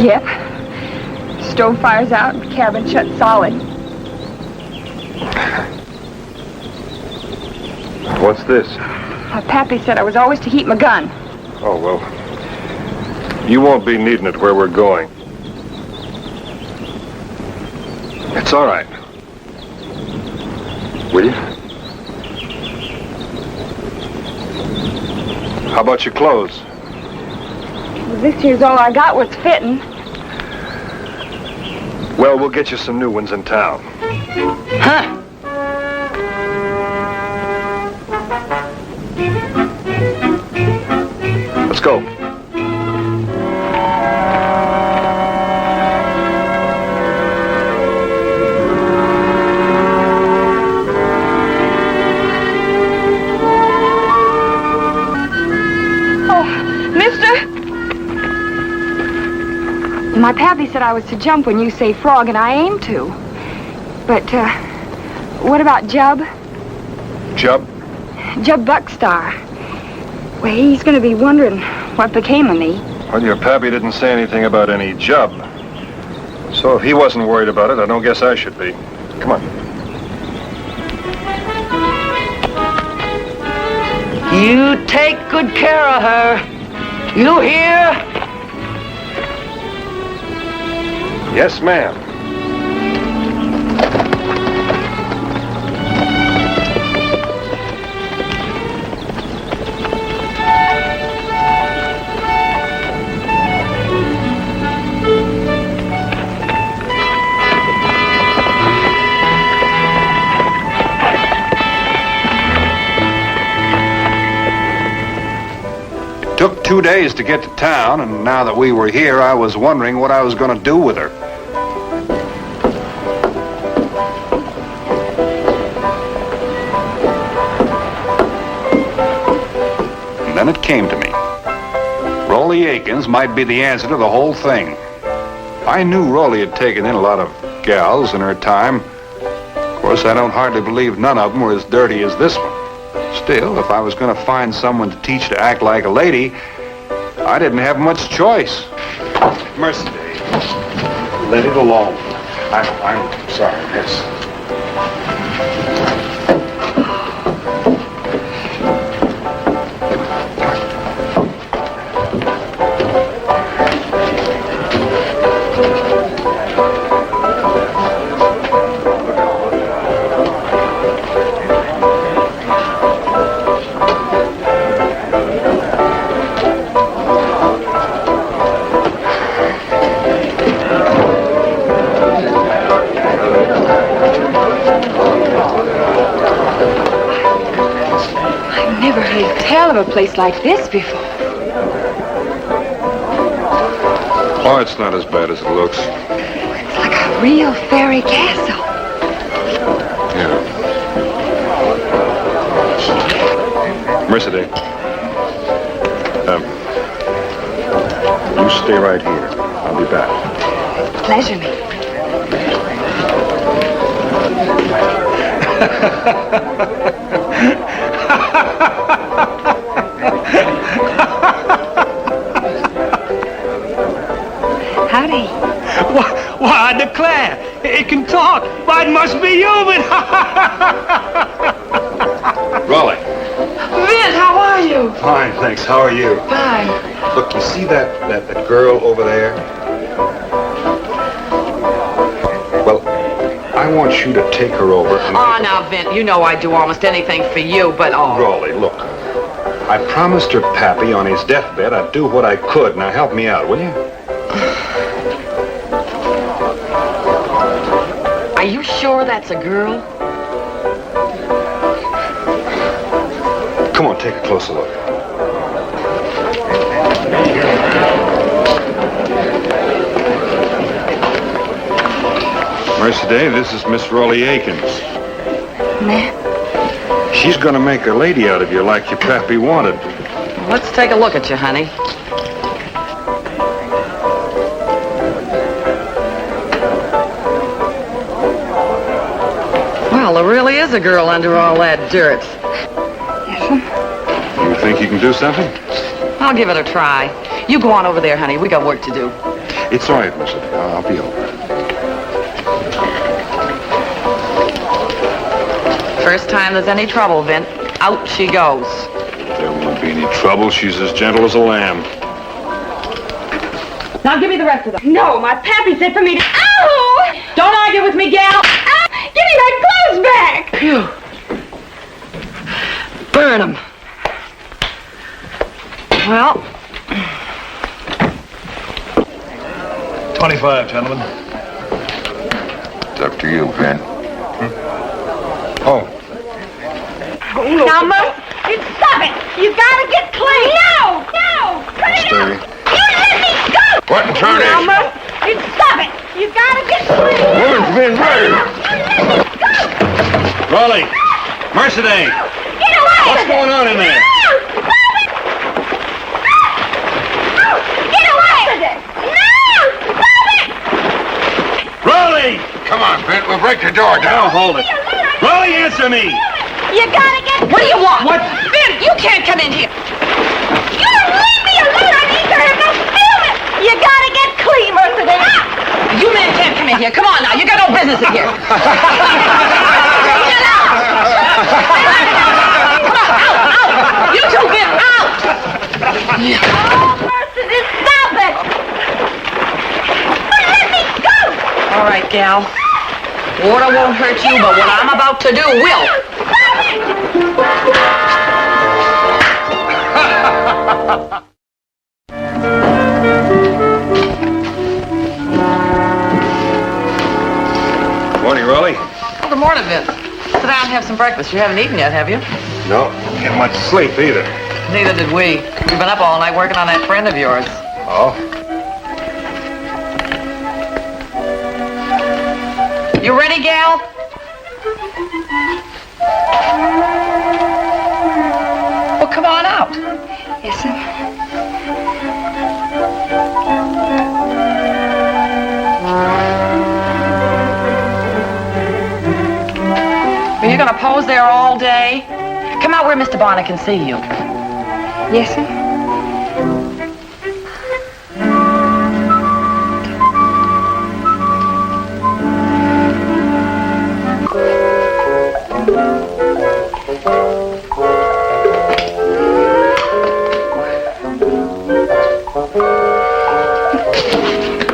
Yep. Stove fire's out, cabin shut solid. What's this? Pappy said I was always to heat my gun. Oh, well, you won't be needing it where we're going. It's all right. Will you? How about your clothes? This here's all I got was fitting. Well, we'll get you some new ones in town. Huh? Let's go. My pappy said I was to jump when you say frog, and I aim to. But, what about Jub? Jub? Jub Buckstar. Well, he's going to be wondering what became of me. Well, your pappy didn't say anything about any Jub. So if he wasn't worried about it, I don't guess I should be. Come on. You take good care of her. You hear? Yes, ma'am. It took 2 days to get to town, and now that we were here, I was wondering what I was going to do with her. Then it came to me. Rolly Akins might be the answer to the whole thing. I knew Rolly had taken in a lot of gals in her time. Of course, I don't hardly believe none of them were as dirty as this one. Still, if I was going to find someone to teach to act like a lady, I didn't have much choice. Mercy Day, let it alone. I'm sorry, miss. Of a place like this before. Oh, it's not as bad as it looks. It's like a A real fairy castle. Yeah. Mercedes. You stay right here. I'll be back. Pleasure me. Howdy. Why, I declare, it can talk. Why, it must be human. Raleigh. Vin, how are you? Fine, thanks. How are you? Fine. Look, you see that girl over there? Well, I want you to take her over and... Oh, now, Vin, you know I'd do almost anything for you, but Raleigh, look. I promised her pappy on his deathbed I'd do what I could. Now help me out, will you? Are you sure that's a girl? Come on, take a closer look. Mercedes, this is Miss Raleigh Akins. Ma'am? She's gonna make a lady out of you like your pappy wanted. Let's take a look at you, honey. Well, there really is a girl under all that dirt. You think you can do something? I'll give it a try. You go on over there, honey. We got work to do. It's all right, Mercedes. I'll be over. First time there's any trouble, Vin, out she goes. There won't be any trouble. She's as gentle as a lamb. Now give me the rest of them. No, my pappy said for me to... Ow! Don't argue with me, gal. Give me my clothes back! Phew. Burn them. Well... 25, gentlemen. It's up to you, Vin. Oh. Now, Mo, you stop it! You gotta get clean! No! No! Cut it out! You let me go! What in turn Now, Mo, you stop it! You gotta get clean! Woman's been murdered! Raleigh! Mercedes! Get away! What's going on in there? No! Stop it! No! Get away with it! No! Stop it! Raleigh! Come on, Vin. We'll break the door down. Hold it. Raleigh, answer me! You gotta get... What do you want? What? Vin, you can't come in here. You leave me alone! I need to have no feeling! You gotta get clean, Mercedes! You men can't come in here. Come on now. You got no business in here. Get out! Come on, out! You two, Vin, out! Oh, Mercedes, stop it! Let me go! All right, gal. Water won't hurt you, but what I'm about to do will. Morning, Raleigh. Oh, good morning, Vin. Sit down and have some breakfast. You haven't eaten yet, have you? No, didn't get much sleep either. Neither did we. We've been up all night working on that friend of yours. Oh? You ready, gal? Well, come on out. Yes, sir. Are you going to pose there all day? Come out where Mr. Bonner can see you. Yes, sir.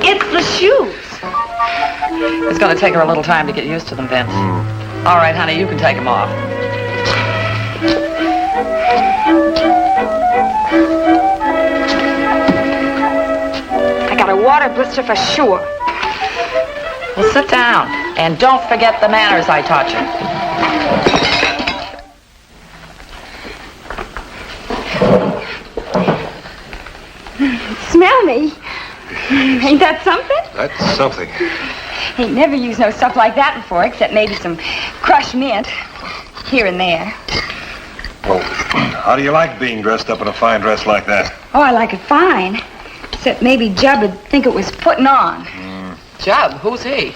It's the shoes. It's going to take her a little time to get used to them, Vince. All right, honey, you can take them off. I got a water blister for sure. Well, sit down. And don't forget the manners I taught you. Smell me. Ain't that something? That's something. Ain't never used no stuff like that before, except maybe some crushed mint here and there. Well, how do you like being dressed up in a fine dress like that? Oh, I like it fine. Except maybe Jub would think it was putting on. Jub, who's he?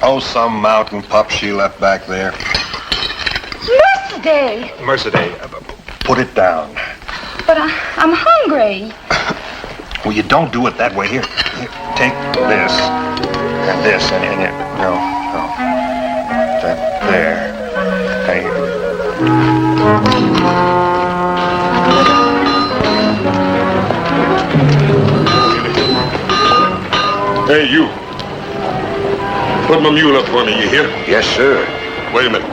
Oh, some mountain pup she left back there. Mercedes! Mercedes, put it down. But I'm hungry. Well, you don't do it that way. Here, take this and this and it. No. That there. Hey, you. Put my mule up for me, you hear? Yes, sir. Wait a minute.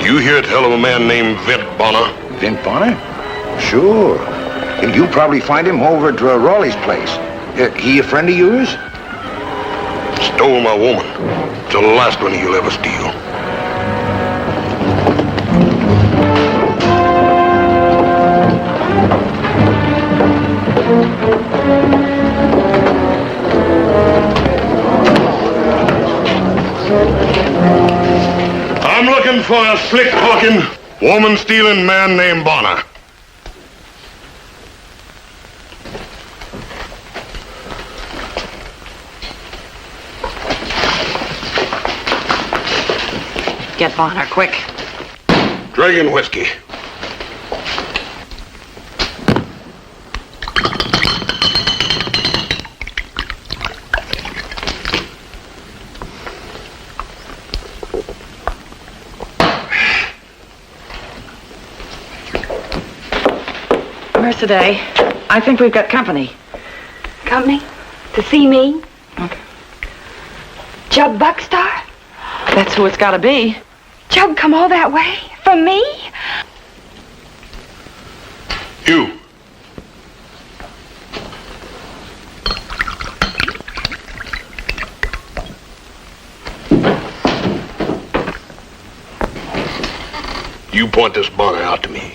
You hear tell of a man named Vint Bonner? Vint Bonner? Sure. You probably find him over at Raleigh's place. He a friend of yours? Stole my woman. It's the last one he'll ever steal. I'm looking for a slick-talking, woman-stealing man named Bonner. Get Bonner, quick. Dragon whiskey. Mercedes, I think we've got company. Company? To see me? Jub Buckstar? That's who it's got to be. Jub come all that way? For me? You. You point this Bonner out to me.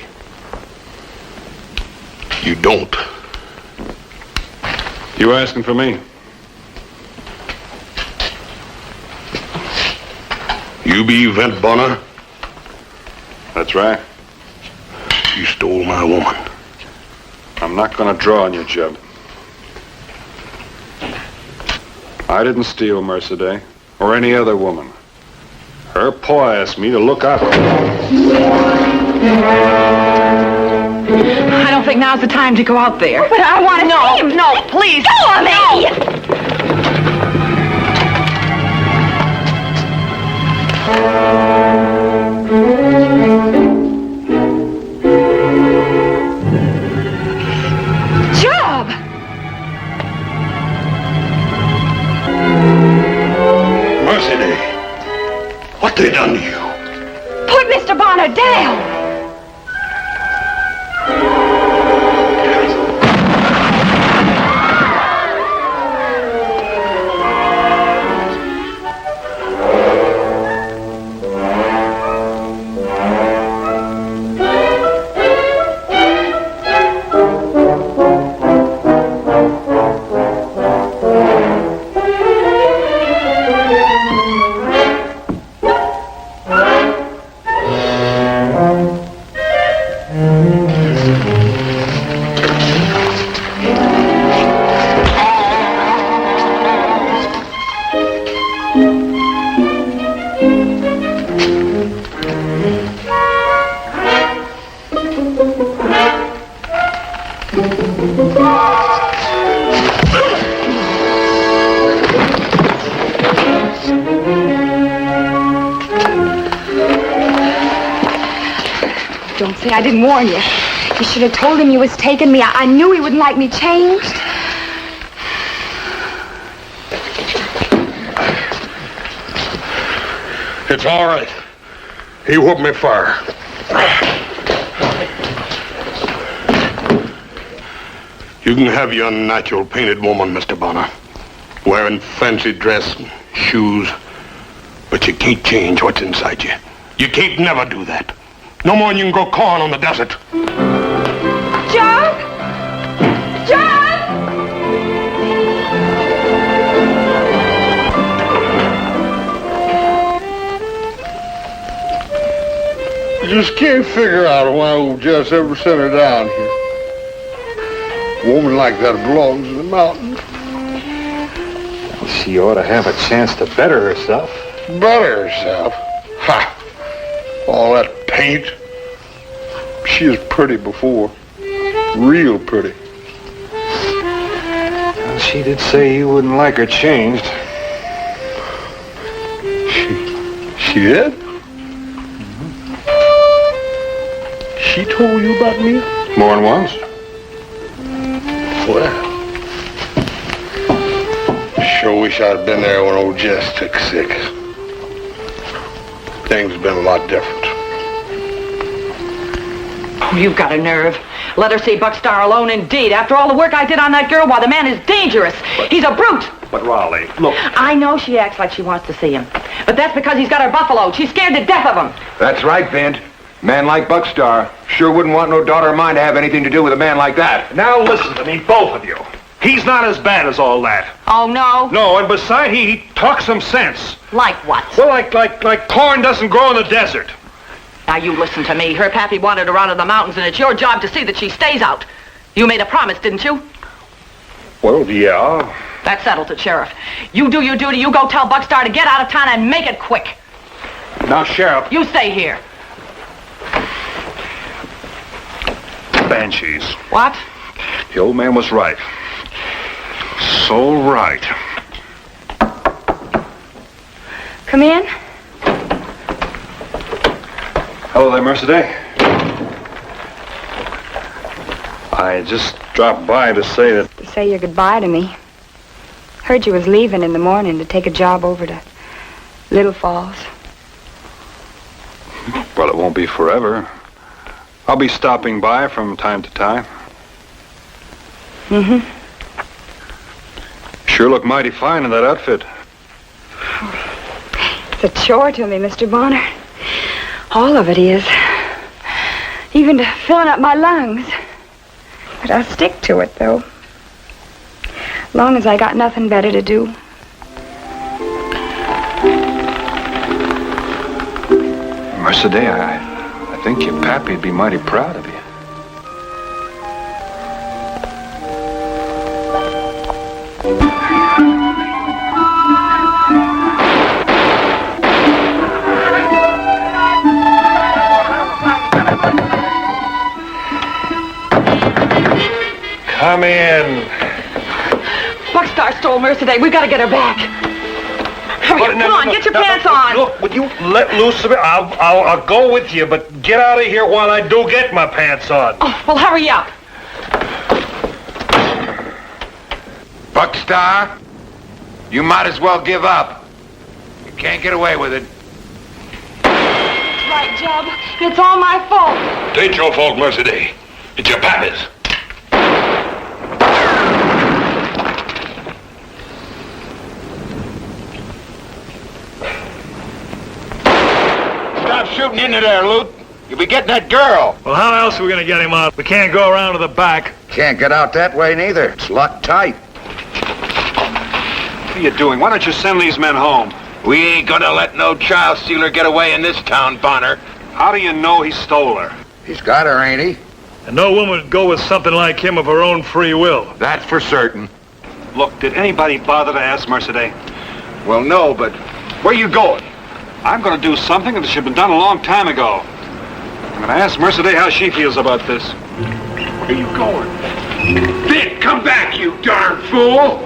You don't. You asking for me? You be Vint Bonner? That's right. You stole my woman. I'm not gonna draw on you, Jeb. I didn't steal Mercedes or any other woman. Her paw asked me to look out for her. I don't think now's the time to go out there. But I want to see him. No, please. Go on me! Jub! Mercedes, what they done to you? Put Mr. Bonner down! Don't say I didn't warn you. You should have told him you was taking me. I knew he wouldn't like me changed. It's all right. He whooped me fire. You can have your unnatural painted woman, Mr. Bonner, wearing fancy dress and shoes, but you can't change what's inside you. You can't never do that. No more than you can grow corn on the desert. John? John? I just can't figure out why old Jess ever sent her down here. A woman like that belongs in the mountains. She ought to have a chance to better herself. Better herself? Ha! All that paint. She was pretty before. Real pretty. Well, she did say you wouldn't like her changed. She did? She told you about me? More than once. Well, sure wish I'd been there when old Jess took sick. Things have been a lot different. Oh, you've got a nerve. Let her see Buckstar alone indeed. After all the work I did on that girl, why, the man is dangerous. He's a brute. But Raleigh, look. I know she acts like she wants to see him. But that's because he's got her buffaloed. She's scared to death of him. That's right, Vint. Man like Buckstar sure wouldn't want no daughter of mine to have anything to do with a man like that. Now listen to me, both of you. He's not as bad as all that. Oh, no? No, and besides, he talks some sense. Like what? Well, like corn doesn't grow in the desert. Now, you listen to me. Her pappy wanted her out of the mountains, and it's your job to see that she stays out. You made a promise, didn't you? Well, yeah. That settles it, Sheriff. You do your duty. You go tell Buckstar to get out of town and make it quick. Now, Sheriff. You stay here. Banshees. What? The old man was right. So right. Come in. Hello there, Mercedes. I just dropped by to say that... To say your goodbye to me. Heard you was leaving in the morning to take a job over to Little Falls. Well, it won't be forever. I'll be stopping by from time to time. Mm-hmm. Sure look mighty fine in that outfit. It's a chore to me, Mr. Bonner. All of it is. Even to filling up my lungs. But I'll stick to it, though. Long as I got nothing better to do. Mercedes, I think your pappy'd be mighty proud of you. Come in. Buckstar stole Mercedes. We've got to get her back. Hurry up, come on, get your pants on. Look, would you let loose of it? I'll go with you, but get out of here while I do get my pants on. Oh, well, hurry up. Buckstar, you might as well give up. You can't get away with it. Right, Jub. It's all my fault. It ain't your fault, Mercedes. It's your pappy's. Stop shooting into there, Luke. You'll be getting that girl. Well, how else are we going to get him out? We can't go around to the back. Can't get out that way neither. It's locked tight. What are you doing? Why don't you send these men home? We ain't gonna let no child stealer get away in this town, Bonner. How do you know he stole her? He's got her, ain't he? And no woman would go with something like him of her own free will. That's for certain. Look, did anybody bother to ask Mercedes? Well, no, but where you going? I'm going to do something that should have been done a long time ago. I'm going to ask Mercedes how she feels about this. Where you going? Vic, come back, you darn fool!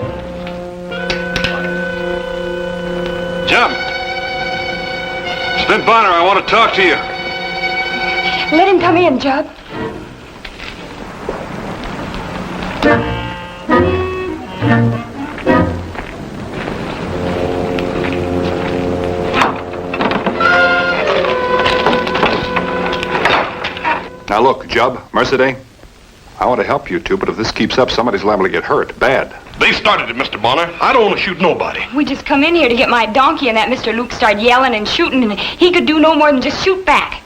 Jim. Spit Bonner, I want to talk to you. Let him come in, Jub. Now look, Jub, Mercedes, I want to help you two, but if this keeps up, somebody's liable to get hurt, bad. They started it, Mr. Bonner. I don't want to shoot nobody. We just come in here to get my donkey, and that Mr. Luke started yelling and shooting, and he could do no more than just shoot back.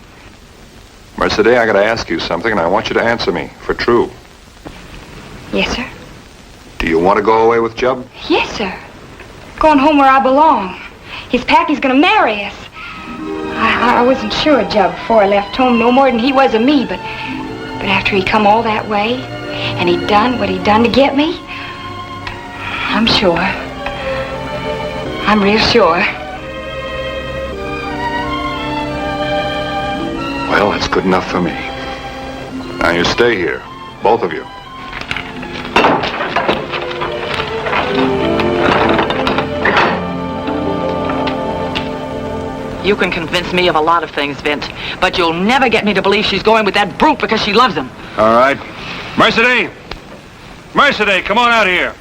Mercedes, I got to ask you something, and I want you to answer me for true. Yes, sir. Do you want to go away with Jub? Yes, sir. Going home where I belong. His pappy's gonna marry us. I wasn't sure of Jub before I left home, no more than he was of me, but after he come all that way, and he'd done what he'd done to get me, I'm sure. I'm real sure. Well, that's good enough for me. Now you stay here, both of you. You can convince me of a lot of things, Vint, but you'll never get me to believe she's going with that brute because she loves him. All right. Mercedes! Mercedes, come on out here.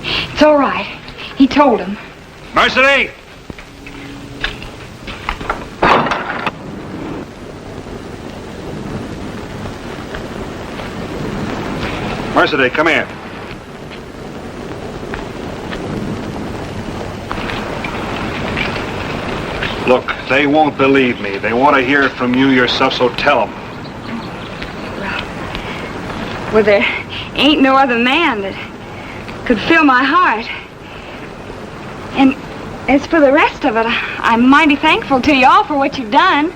It's all right. He told him. Mercedes! Mercedes, come here. Look, they won't believe me. They want to hear it from you yourself, so tell them. Well, there ain't no other man that could fill my heart. And as for the rest of it, I'm mighty thankful to y'all for what you've done.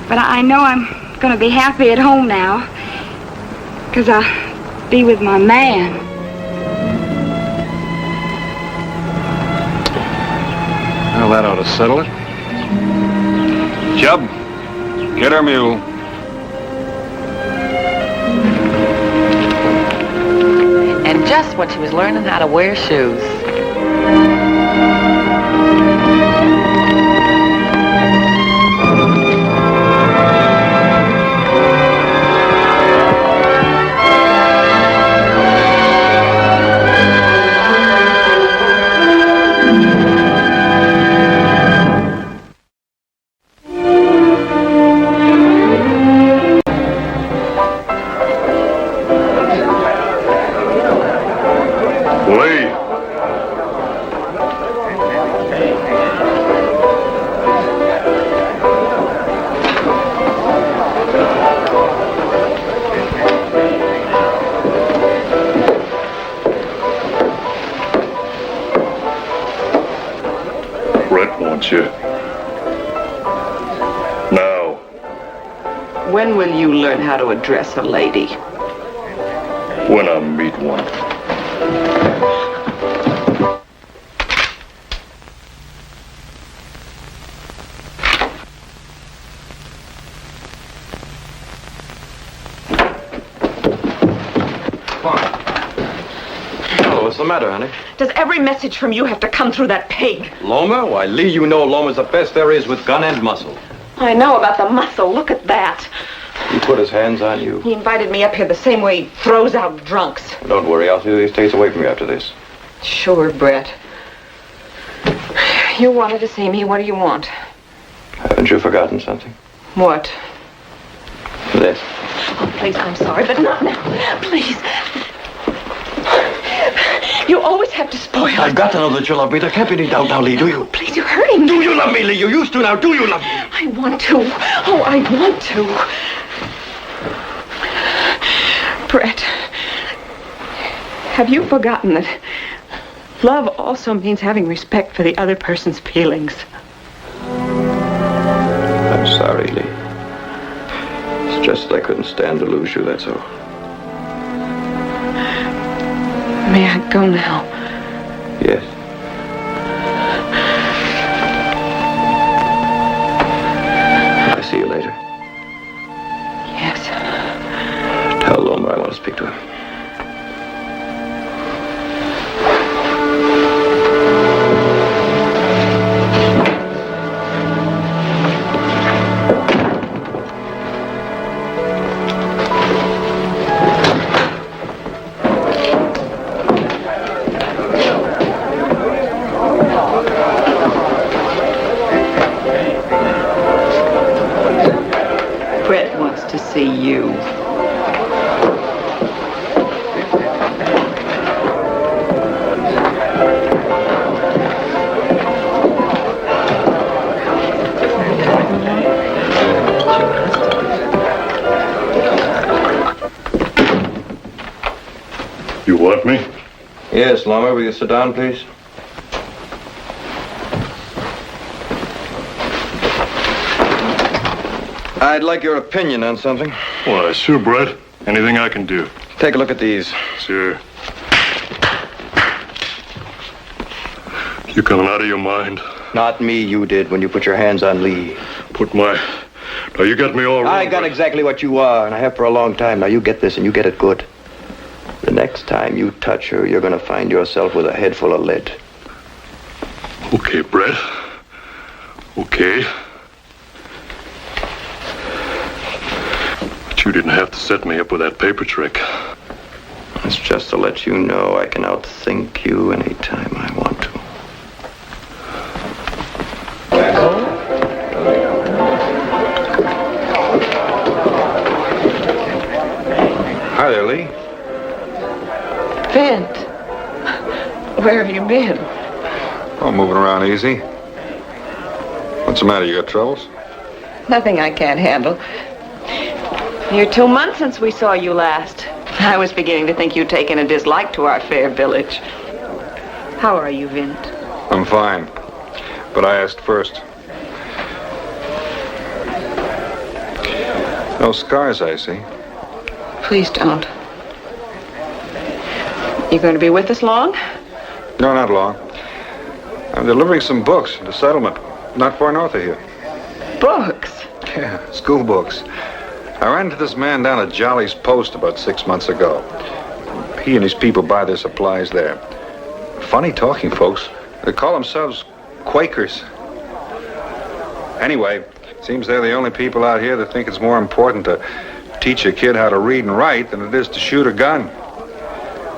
But I know I'm going to be happy at home now, because I'll be with my man. Well, that ought to settle it. Jub, get her mule. And just when she was learning how to wear shoes. Now. When will you learn how to address a lady? When I meet one. What's the matter, honey? Does every message from you have to come through that pig? Loma? Why, Lee, you know Loma's the best there is with gun and muscle. I know about the muscle. Look at that. He put his hands on you. He invited me up here the same way he throws out drunks. Don't worry, I'll see that he stays away from you after this. Sure, Brett. You wanted to see me. What do you want? Haven't you forgotten something? What? This. Oh, please, I'm sorry, but not now. Please. You always have to spoil it. I've got to know that you love me. There can't be any doubt now, Lee, do you? Please, you're hurting me. Do you love me, Lee? You used to now. Do you love me? I want to. Oh, I want to. Brett, have you forgotten that love also means having respect for the other person's feelings? I'm sorry, Lee. It's just that I couldn't stand to lose you, that's all. May I go now? Yes. I'll see you later. Yes. Tell Loma I want to speak to him. Brett wants to see you. You want me? Yes, Loma, will you sit down, please? I'd like your opinion on something. Why, sure, Brett. Anything I can do. Take a look at these. Sure. You coming out of your mind? Not me, you did when you put your hands on Lee. Now, you got me all wrong. I got exactly what you are, and I have for a long time. Now, you get this, and you get it good. The next time you touch her, you're going to find yourself with a head full of lead. Okay, Brett. Okay. But you didn't have to set me up with that paper trick. It's just to let you know I can outthink you anytime I want to. Hi there, Lee. Vint, where have you been? Oh, moving around easy. What's the matter? You got troubles? Nothing I can't handle. You're 2 months since we saw you last. I was beginning to think you'd taken a dislike to our fair village. How are you, Vint? I'm fine. But I asked first. No scars, I see. Please don't. You going to be with us long? No, not long. I'm delivering some books to settlement, not far north of here. Books? Yeah, school books. I ran into this man down at Jolly's Post about 6 months ago. He and his people buy their supplies there. Funny talking folks. They call themselves Quakers. Anyway, seems they're the only people out here that think it's more important to teach a kid how to read and write than it is to shoot a gun.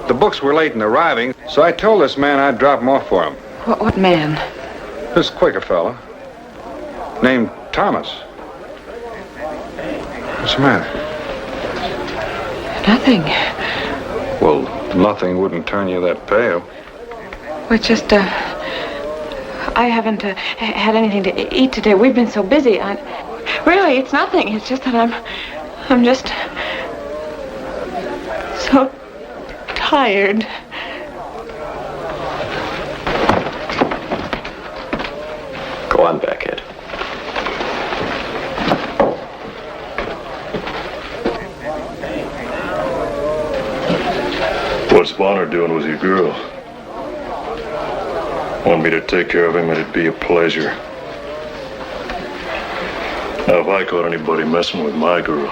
The books were late in arriving, so I told this man I'd drop them off for him. What man? This Quaker fella, named Thomas. What's the matter? Nothing. Well, nothing wouldn't turn you that pale. We're just, I haven't had anything to eat today. We've been so busy. Really, it's nothing. It's just that I'm just so tired. Go on back, Ed. What's Bonner doing with your girl? Want me to take care of him, it'd be a pleasure. Now, if I caught anybody messing with my girl...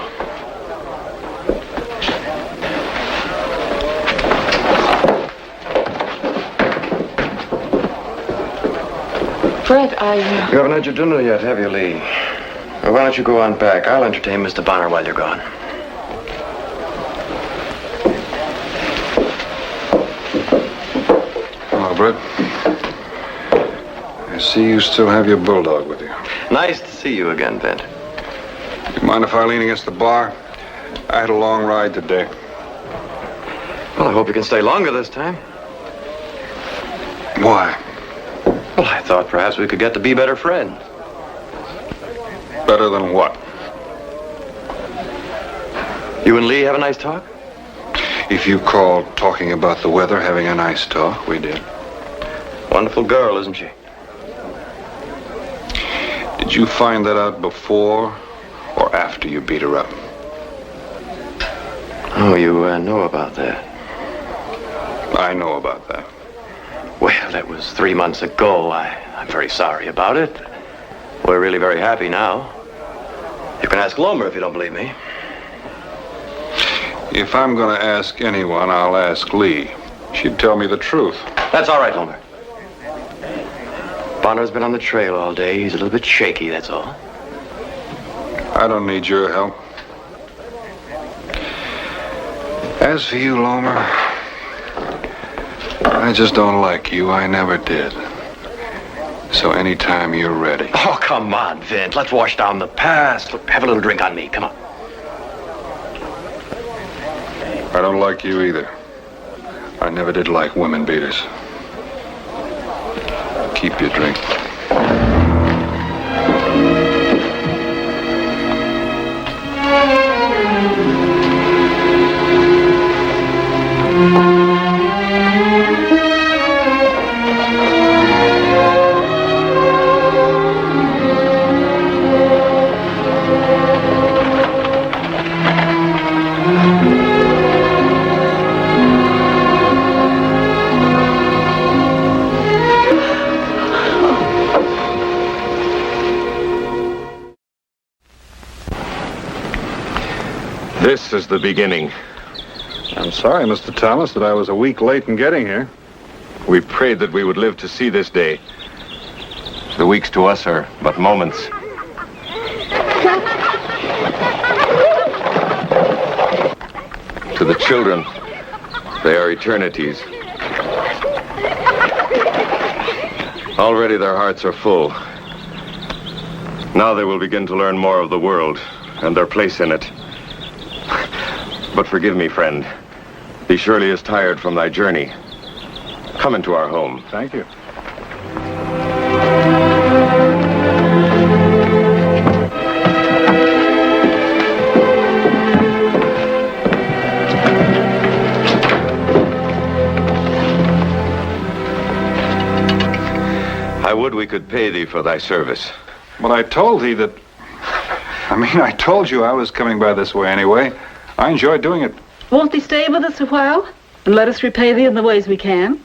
Fred, You haven't had your dinner yet, have you, Lee? Well, why don't you go on back? I'll entertain Mr. Bonner while you're gone. Hello, Brett. I see you still have your bulldog with you. Nice to see you again, Vint. You mind if I lean against the bar? I had a long ride today. Well, I hope you can stay longer this time. Why? Well, I thought perhaps we could get to be better friends. Better than what? You and Lee have a nice talk? If you call talking about the weather having a nice talk, we did. Wonderful girl, isn't she? Did you find that out before or after you beat her up? Oh, you know about that? I know about that. Well, that was 3 months ago. I'm very sorry about it. We're really very happy now. You can ask Lomer if you don't believe me. If I'm going to ask anyone, I'll ask Lee. She'd tell me the truth. That's all right, Lomer. Bonner's been on the trail all day. He's a little bit shaky, that's all. I don't need your help. As for you, Lomer, I just don't like you. I never did. So anytime you're ready. Oh, come on, Vint. Let's wash down the past. Look, have a little drink on me. Come on. I don't like you either. I never did like women beaters. Keep your drink. This is the beginning. I'm sorry, Mr. Thomas, that I was a week late in getting here. We prayed that we would live to see this day. The weeks to us are but moments. To the children, they are eternities. Already their hearts are full. Now they will begin to learn more of the world and their place in it. But forgive me, friend. Thee surely is tired from thy journey. Come into our home. Thank you. I would we could pay thee for thy service. Well, I told thee that... I told you I was coming by this way anyway. I enjoy doing it. Won't thee stay with us a while and let us repay thee in the ways we can?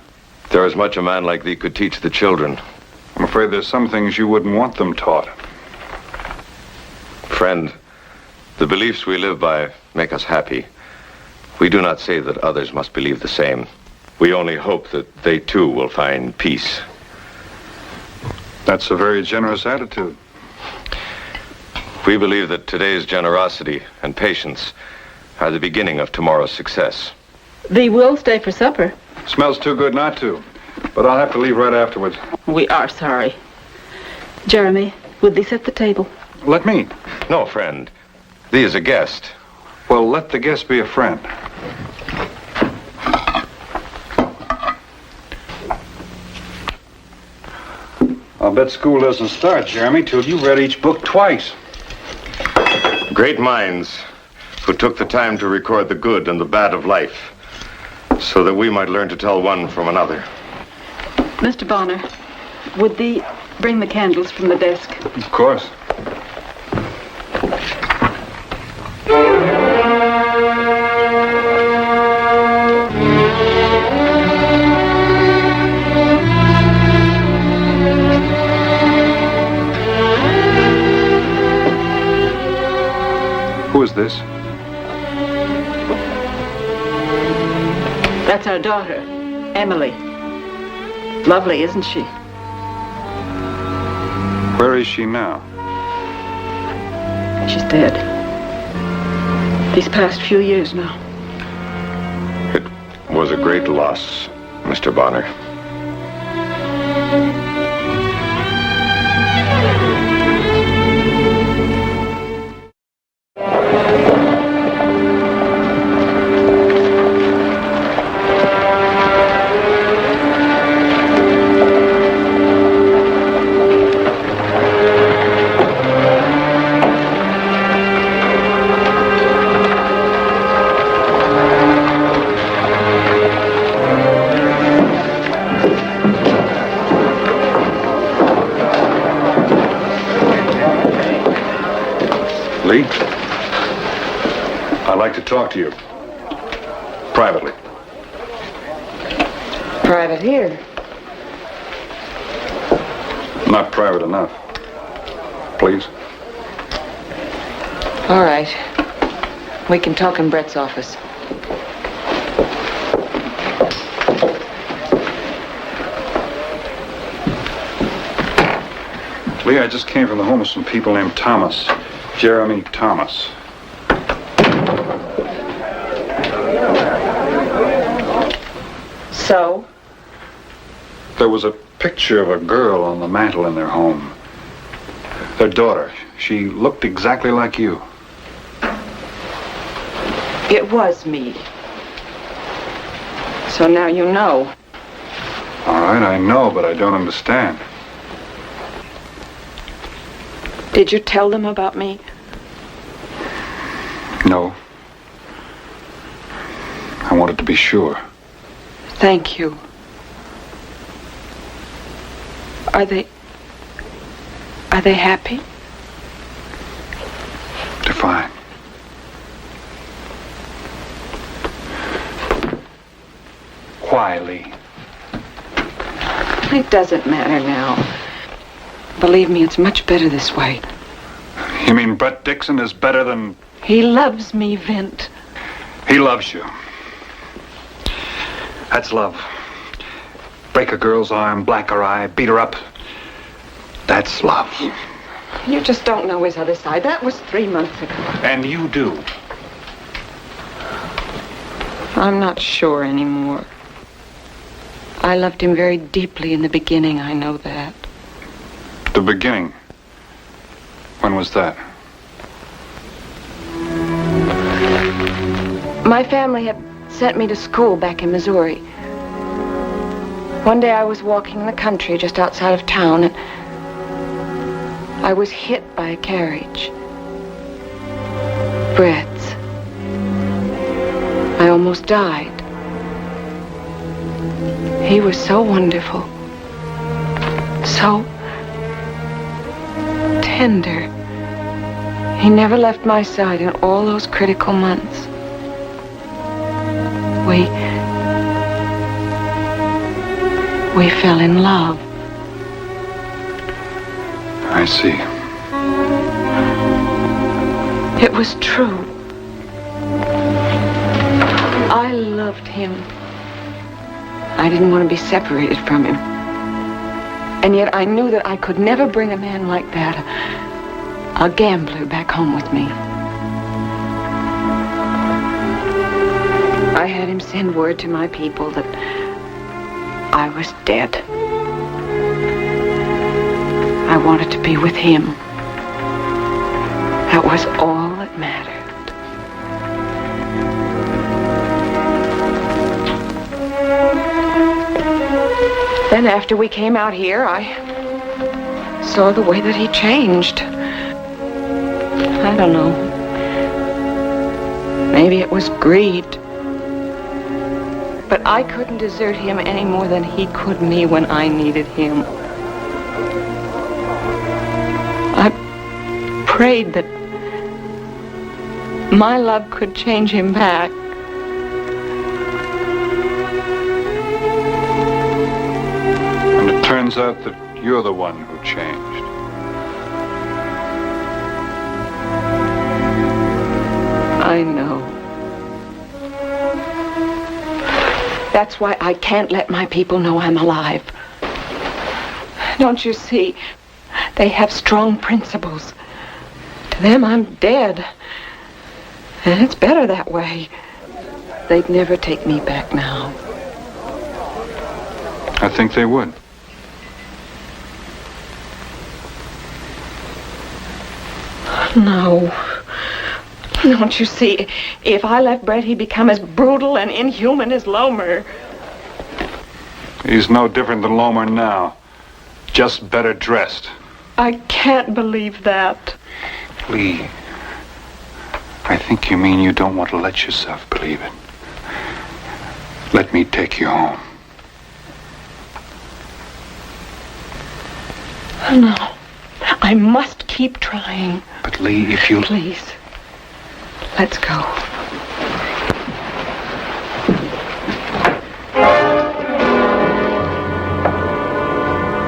There is much a man like thee could teach the children. I'm afraid there's some things you wouldn't want them taught. Friend, the beliefs we live by make us happy. We do not say that others must believe the same. We only hope that they too will find peace. That's a very generous attitude. We believe that today's generosity and patience are the beginning of tomorrow's success. Thee will stay for supper. Smells too good not to, but I'll have to leave right afterwards. We are sorry. Jeremy, would thee set the table? Let me. No, friend. Thee is a guest. Well, let the guest be a friend. I'll bet school doesn't start, Jeremy, till you've read each book twice. Great minds who took the time to record the good and the bad of life so that we might learn to tell one from another. Mr. Bonner, would thee bring the candles from the desk? Of course. Who is this? That's our daughter, Emily. Lovely, isn't she? Where is she now? She's dead. These past few years now. It was a great loss, Mr. Bonner. Lee, I'd like to talk to you. Privately. Private here. Not private enough. Please. All right. We can talk in Brett's office. Lee, I just came from the home of some people named Thomas. Jeremy Thomas. So? There was a picture of a girl on the mantel in their home. Their daughter. She looked exactly like you. It was me. So now you know. All right, I know, but I don't understand. Did you tell them about me? No. I wanted to be sure. Thank you. Are they happy? They're fine. Why, Lee? It doesn't matter now. Believe me, it's much better this way. You mean Brett Dixon is better than... He loves me, Vint. He loves you. That's love. Break a girl's arm, black her eye, beat her up. That's love. You just don't know his other side. That was 3 months ago. And you do. I'm not sure anymore. I loved him very deeply in the beginning, I know that. The beginning? When was that? My family had sent me to school back in Missouri. One day I was walking in the country just outside of town, and I was hit by a carriage. Brett's. I almost died. He was so wonderful. So tender. He never left my side in all those critical months. We fell in love. I see. It was true. I loved him. I didn't want to be separated from him. And yet I knew that I could never bring a man like that, a gambler, back home with me. I had him send word to my people that I was dead. I wanted to be with him. That was all that mattered. Then after we came out here, I saw the way that he changed. I don't know. Maybe it was greed. But I couldn't desert him any more than he could me when I needed him. I prayed that my love could change him back. And it turns out that you're the one who changed. I know. That's why I can't let my people know I'm alive. Don't you see? They have strong principles. To them, I'm dead. And it's better that way. They'd never take me back now. I think they would. No. Don't you see? If I left Brett, he'd become as brutal and inhuman as Lomer. He's no different than Lomer now. Just better dressed. I can't believe that. Lee, I think you mean you don't want to let yourself believe it. Let me take you home. No. I must keep trying. But Lee, if you... Please. Let's go.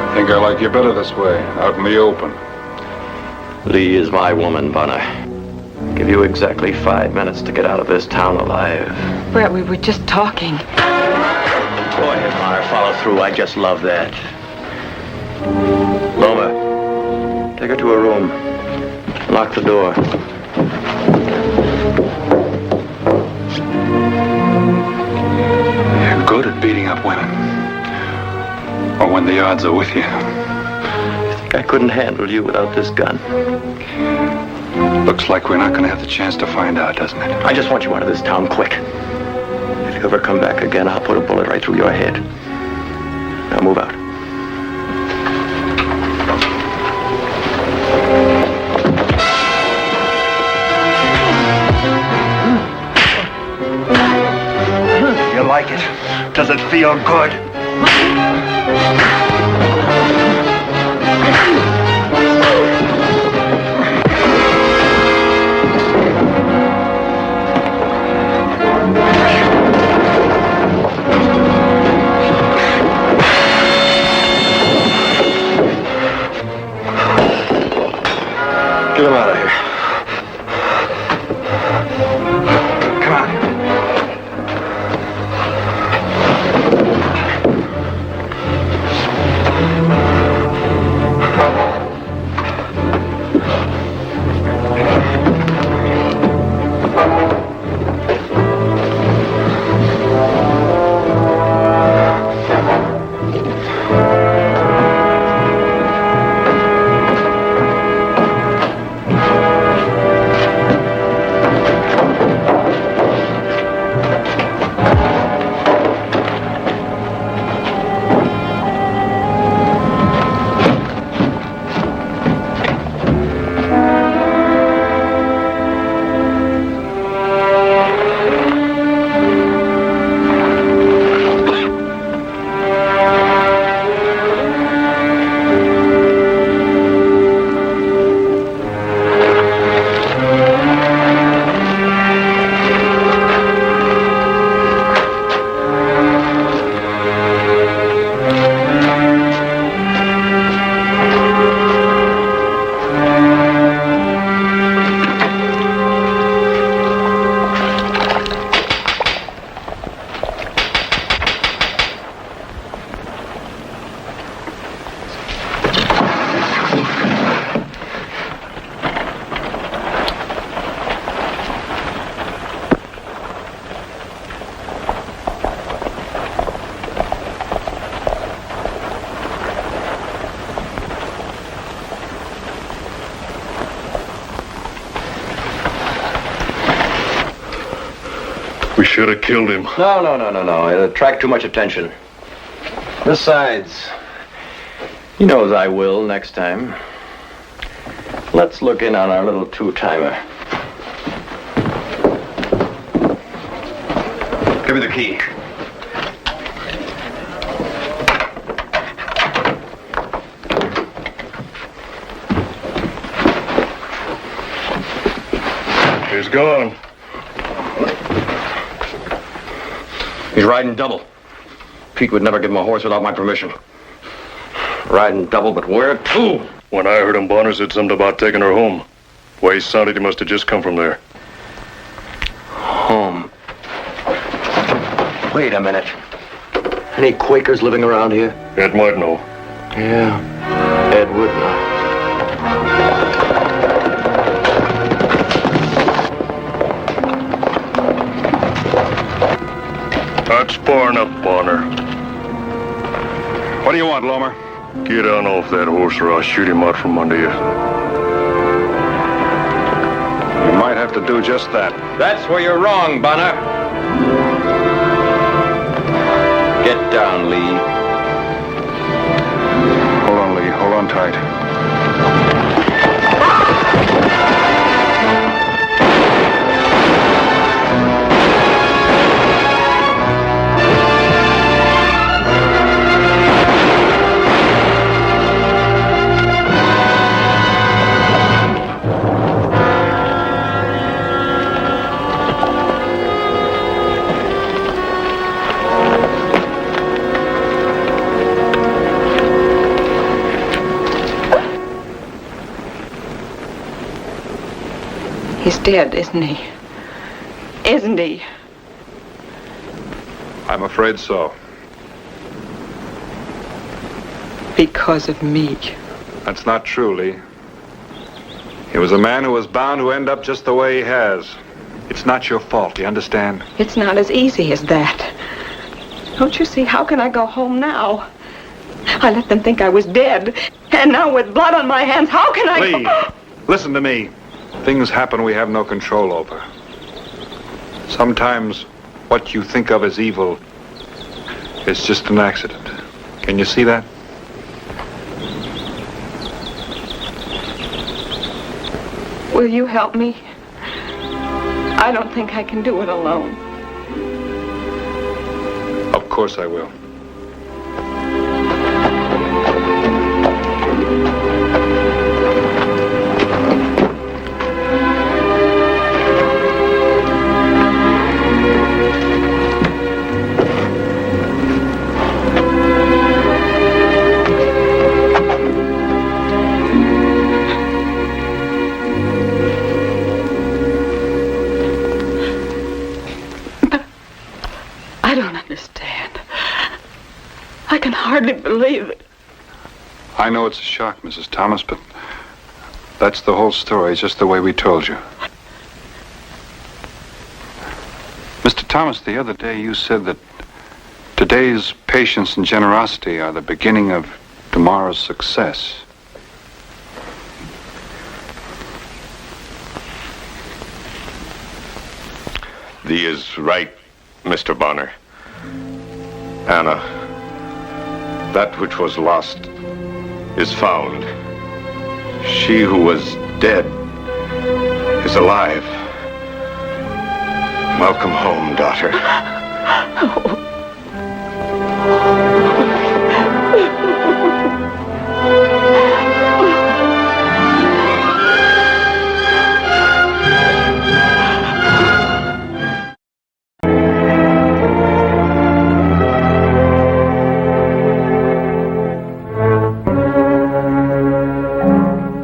I think I like you better this way, out in the open. Lee is my woman, Bonner. Give you exactly 5 minutes to get out of this town alive. Brett, we were just talking. Go ahead, Bonner. Follow through. I just love that. Lomer, take her to her room. Lock the door. You're good at beating up women. Or when the odds are with you. You think I couldn't handle you without this gun? Looks like we're not going to have the chance to find out, doesn't it? I just want you out of this town quick. If you ever come back again, I'll put a bullet right through your head. Now move out. You like it? Does it feel good? Get him out of here. should have killed him. No. It'd attract too much attention. Besides, he knows I will next time. Let's look in on our little two-timer. Give me the key. He's gone. He's riding double. Pete would never give him a horse without my permission. Riding double, but where to? When I heard him, Bonner said something about taking her home. The way he sounded, he must have just come from there. Home. Wait a minute. Any Quakers living around here? Ed might know. Yeah, Ed would know. That's far enough, Bonner. What do you want, Lomer? Get on off that horse or I'll shoot him out from under you. You might have to do just that. That's where you're wrong, Bonner. Get down, Lee. Hold on, Lee. Hold on tight. He's dead, isn't he? Isn't he? I'm afraid so. Because of me. That's not true, Lee. He was a man who was bound to end up just the way he has. It's not your fault, you understand? It's not as easy as that. Don't you see? How can I go home now? I let them think I was dead. And now with blood on my hands, how can I... Lee, listen to me. Things happen we have no control over. Sometimes what you think of as evil is just an accident. Can you see that? Will you help me? I don't think I can do it alone. Of course I will. I don't understand. I can hardly believe it. I know it's a shock, Mrs. Thomas, but that's the whole story, just the way we told you. Mr. Thomas, the other day you said that today's patience and generosity are the beginning of tomorrow's success. Thee is right, Mr. Bonner. Anna, that which was lost is found. She who was dead is alive. Welcome home, daughter.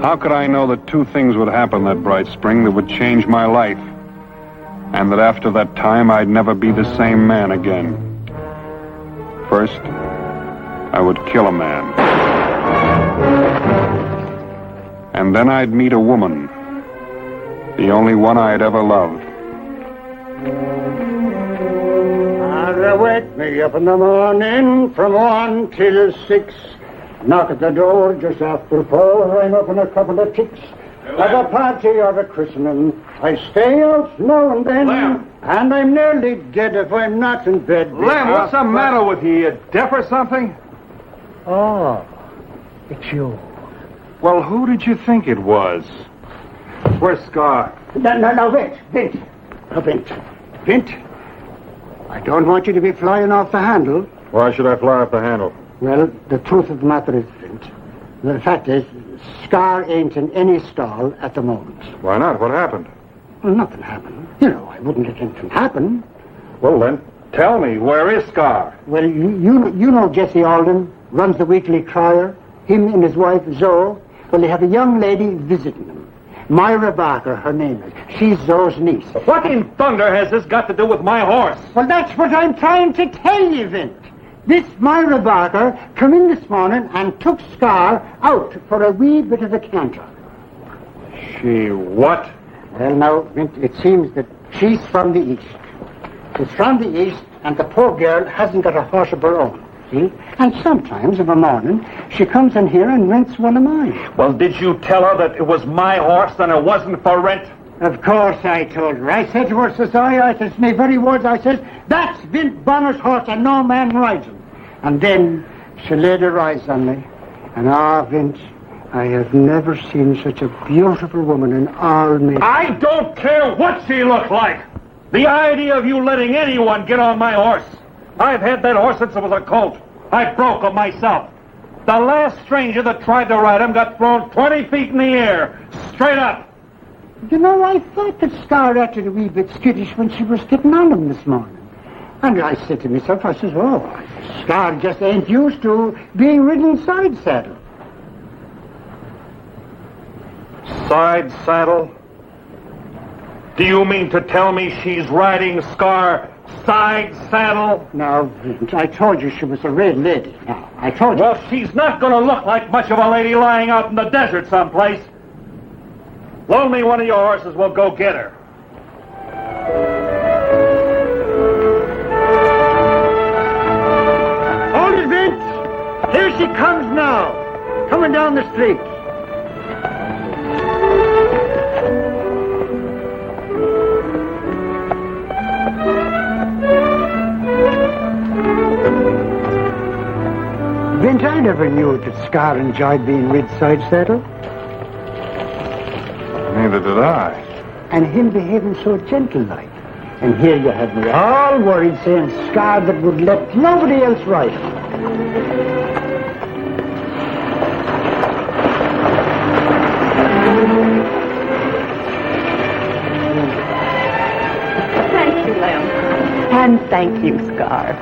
How could I know that two things would happen that bright spring that would change my life? And that after that time, I'd never be the same man again. First, I would kill a man. And then I'd meet a woman. The only one I'd ever loved. I'll wake me up in the morning from 1 till 6. Knock at the door just after 4, I'm up in a couple of ticks. At a party or a christening, I stay out now and then, and I'm nearly dead if I'm not in bed. Lem, what's the matter with you? You deaf or something? Oh, it's you. Well, who did you think it was? Where's Scar? No, Vint. Vint, I don't want you to be flying off the handle. Why should I fly off the handle? Well, the truth of the matter is, Vint, the fact is, Scar ain't in any stall at the moment. Why not? What happened? Well, nothing happened. You know, I wouldn't let anything happen. Well, then, tell me, where is Scar? Well, you know Jesse Alden, runs the Weekly Crier. Him and his wife, Zoe. Well, they have a young lady visiting them. Myra Barker, her name is. She's Zoe's niece. What in thunder has this got to do with my horse? Well, that's what I'm trying to tell you, Vint. This Myra Barker come in this morning and took Scar out for a wee bit of a canter. She what? Well, now, Vint, it seems that she's from the East. She's from the East, and the poor girl hasn't got a horse of her own, see? And sometimes, of a morning, she comes in here and rents one of mine. Well, did you tell her that it was my horse and it wasn't for rent? Of course I told her. I said to her, says I says, my very words, I says, that's Vint Bonner's horse and no man rides him. And then she laid her eyes on me. And Vint, I have never seen such a beautiful woman in all me. I don't care what she looked like. The idea of you letting anyone get on my horse. I've had that horse since it was a colt. I broke him myself. The last stranger that tried to ride him got thrown 20 feet in the air. Straight up. You know, I thought that Scar acted a wee bit skittish when she was getting on him this morning. And I said to myself, I says, Scar just ain't used to being ridden side saddle. Side saddle? Do you mean to tell me she's riding Scar side saddle? Now, Vint, I told you she was a red lady. Now, I told you. Well, she's not going to look like much of a lady lying out in the desert someplace. Loan me one of your horses, we'll go get her. Hold it, Vint! Here she comes now, coming down the street. Vint, I never knew that Scar enjoyed being rid side saddle. Neither did I. And him behaving so gentle-like. And here you have me all worried saying Scar that would let nobody else ride him. Thank you, Lem. And thank you, Scar.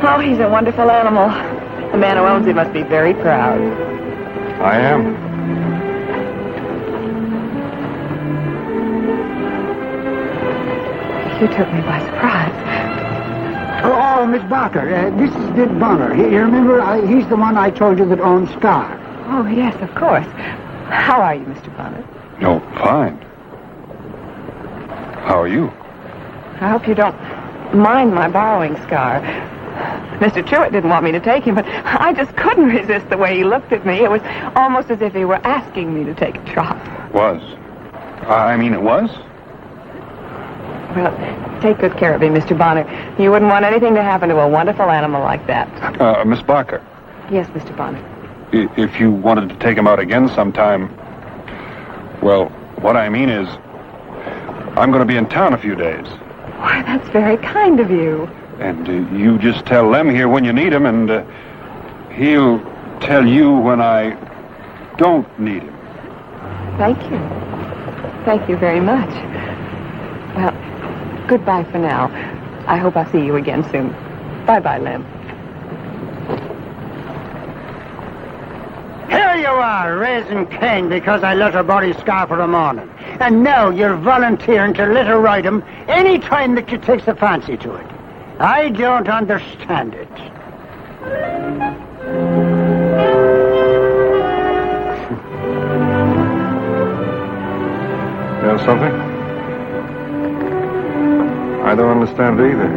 Oh, he's a wonderful animal. The man who owns him must be very proud. I am. You took me by surprise. Oh, Miss Barker, this is Vint Bonner. You remember, he's the one I told you that owns Scar. Oh, yes, of course. How are you, Mr. Bonner? Oh, fine. How are you? I hope you don't mind my borrowing Scar. Mr. Truitt didn't want me to take him, but I just couldn't resist the way he looked at me. It was almost as if he were asking me to take a trot. Was? It was? Well, take good care of him, Mr. Bonner. You wouldn't want anything to happen to a wonderful animal like that. Miss Barker. Yes, Mr. Bonner. If you wanted to take him out again sometime, well, what I mean is, I'm going to be in town a few days. Why, that's very kind of you. And you just tell Lem here when you need him, and he'll tell you when I don't need him. Thank you. Thank you very much. Well, goodbye for now. I hope I'll see you again soon. Bye-bye, Lem. Here you are, raising Cain because I let her borrow Scar for a morning. And now you're volunteering to let her ride him any time that she takes a fancy to it. I don't understand it. You know something? I don't understand it either.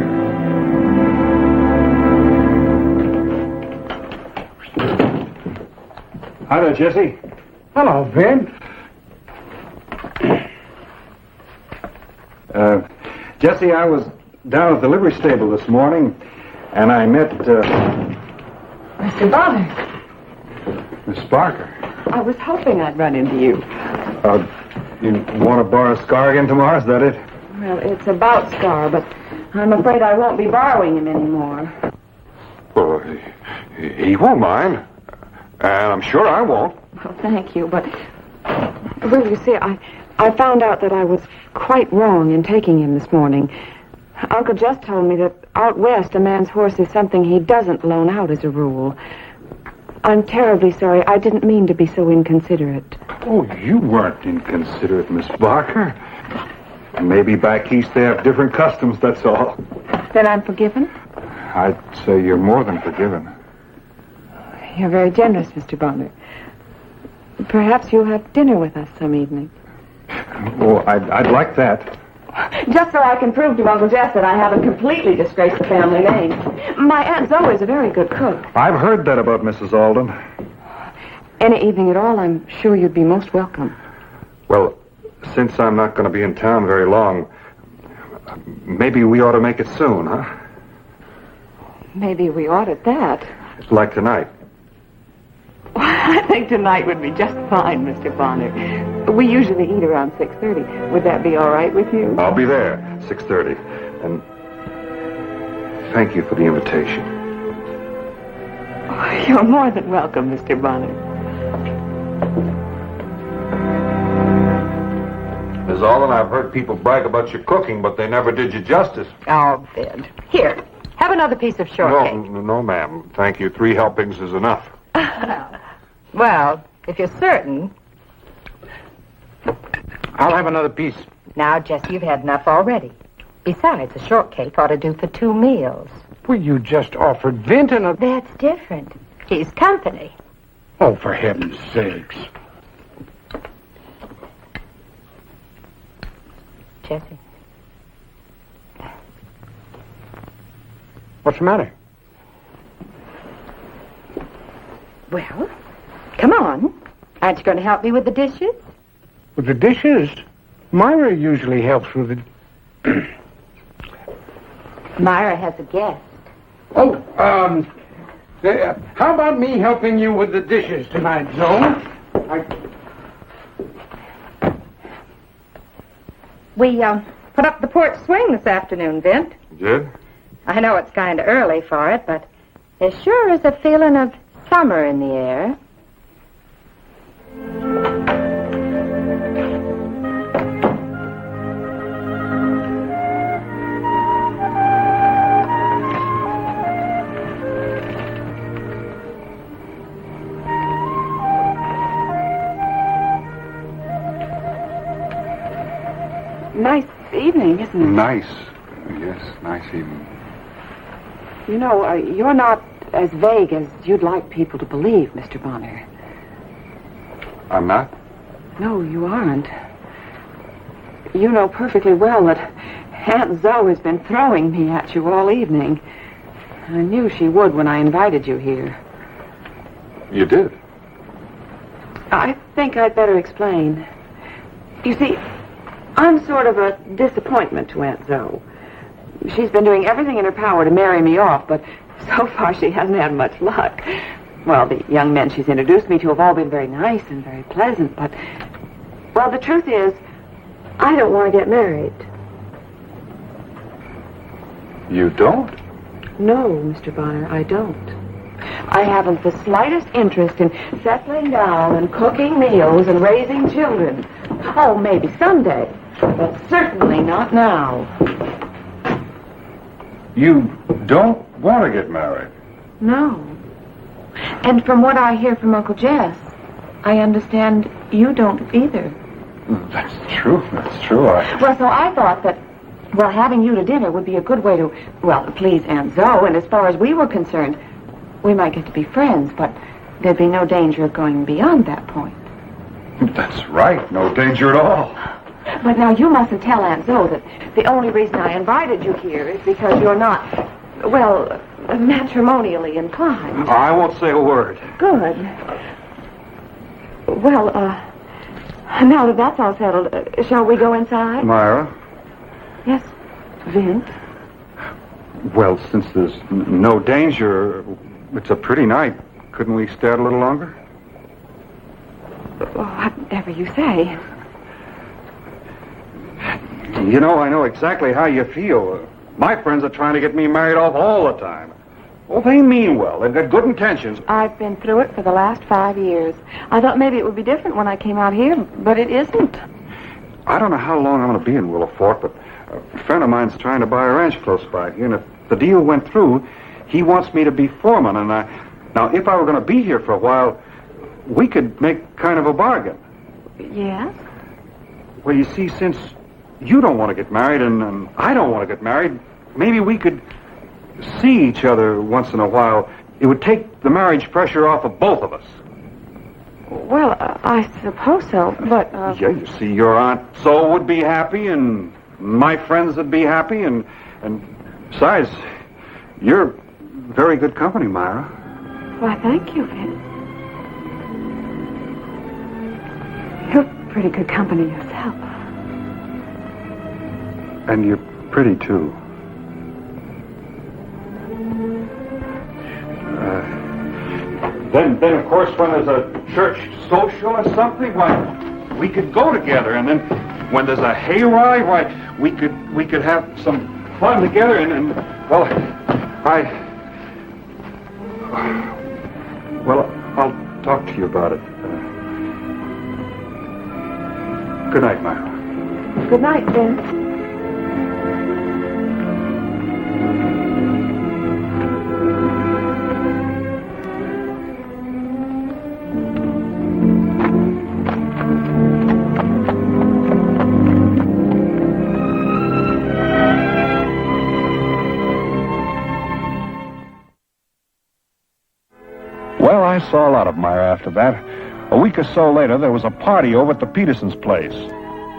Hi there, Jesse. Hello, Vint. Jesse, I was down at the livery stable this morning, and I met, Mr. Bonner, Miss Barker. I was hoping I'd run into you. You want to borrow Scar again tomorrow? Is that it? Well, it's about Scar, but I'm afraid I won't be borrowing him anymore. Well, he won't mind. And I'm sure I won't. Well, thank you, but... Well, you see, I found out that I was quite wrong in taking him this morning. Uncle just told me that out west a man's horse is something he doesn't loan out as a rule. I'm terribly sorry. I didn't mean to be so inconsiderate. Oh, you weren't inconsiderate, Miss Barker. Maybe back east they have different customs, that's all. Then I'm forgiven? I'd say you're more than forgiven. You're very generous, Mr. Bonner. Perhaps you'll have dinner with us some evening. Oh, I'd like that. Just so I can prove to Uncle Jess that I haven't completely disgraced the family name. My Aunt Zoe is a very good cook. I've heard that about Mrs. Alden. Any evening at all, I'm sure you'd be most welcome. Well, since I'm not going to be in town very long, maybe we ought to make it soon, huh? Maybe we ought at that. Like tonight. I think tonight would be just fine, Mr. Bonner. We usually eat around 6:30. Would that be all right with you? I'll be there, 6:30. And thank you for the invitation. Oh, you're more than welcome, Mr. Bonner. Miss Alden, I've heard people brag about your cooking, but they never did you justice. Oh, Sid. Here, have another piece of shortcake. No, ma'am. Thank you. 3 helpings is enough. Well, if you're certain. I'll have another piece. Now, Jesse, you've had enough already. Besides, a shortcake ought to do for 2 meals. Well, you just offered Vinton a... That's different. He's company. Oh, for heaven's sakes. Jesse. What's the matter? Well, come on. Aren't you going to help me with the dishes? With the dishes? Myra usually helps with it. Myra has a guest. Oh, how about me helping you with the dishes tonight, Zoe? We, put up the porch swing this afternoon, Vint. Did? I know it's kind of early for it, but there sure is a feeling of summer in the air. Nice evening, isn't it? Nice. Yes, nice evening. You know, you're not as vague as you'd like people to believe, Mr. Bonner. I'm not? No, you aren't. You know perfectly well that Aunt Zoe has been throwing me at you all evening. I knew she would when I invited you here. You did? I think I'd better explain. You see, I'm sort of a disappointment to Aunt Zoe. She's been doing everything in her power to marry me off, but so far she hasn't had much luck. Well, the young men she's introduced me to have all been very nice and very pleasant, but... Well, the truth is, I don't want to get married. You don't? No, Mr. Bonner, I don't. I haven't the slightest interest in settling down and cooking meals and raising children. Oh, maybe someday, but certainly not now. You don't want to get married? No. And from what I hear from Uncle Jess, I understand you don't either. That's true. Well, so I thought that, well, having you to dinner would be a good way to, well, please Aunt Zoe, and as far as we were concerned, we might get to be friends, but there'd be no danger of going beyond that point. That's right. No danger at all. But now you mustn't tell Aunt Zoe that the only reason I invited you here is because you're not, well, matrimonially inclined. I won't say a word. Good. Well, now that that's all settled, shall we go inside? Myra, Yes, Vince. Well, since there's no danger, it's a pretty night. Couldn't we stay out a little longer? Whatever you say. You know, I know exactly how you feel. My friends are trying to get me married off all the time. Well, they mean well. They've got good intentions. I've been through it for the last 5 years. I thought maybe it would be different when I came out here, but it isn't. I don't know how long I'm going to be in Willow Fort, but a friend of mine's trying to buy a ranch close by here, and if the deal went through, he wants me to be foreman, and now, if I were going to be here for a while, we could make kind of a bargain. Yes? Well, you see, since you don't want to get married and I don't want to get married, maybe we could see each other once in a while. It would take the marriage pressure off of both of us. Well, I suppose so, but... Yeah, you see, your Aunt So would be happy, and my friends would be happy, and besides, you're very good company, Myra. Why, thank you, Vince. You're pretty good company yourself. And you're pretty, too. Then, of course, when there's a church social or something, why, we could go together. And then when there's a hayride, why, we could have some fun together. And well, I'll talk to you about it. Good night, Myra. Good night, Vince. Well, I saw a lot of Myra after that. A week or so later, there was a party over at the Petersons' place.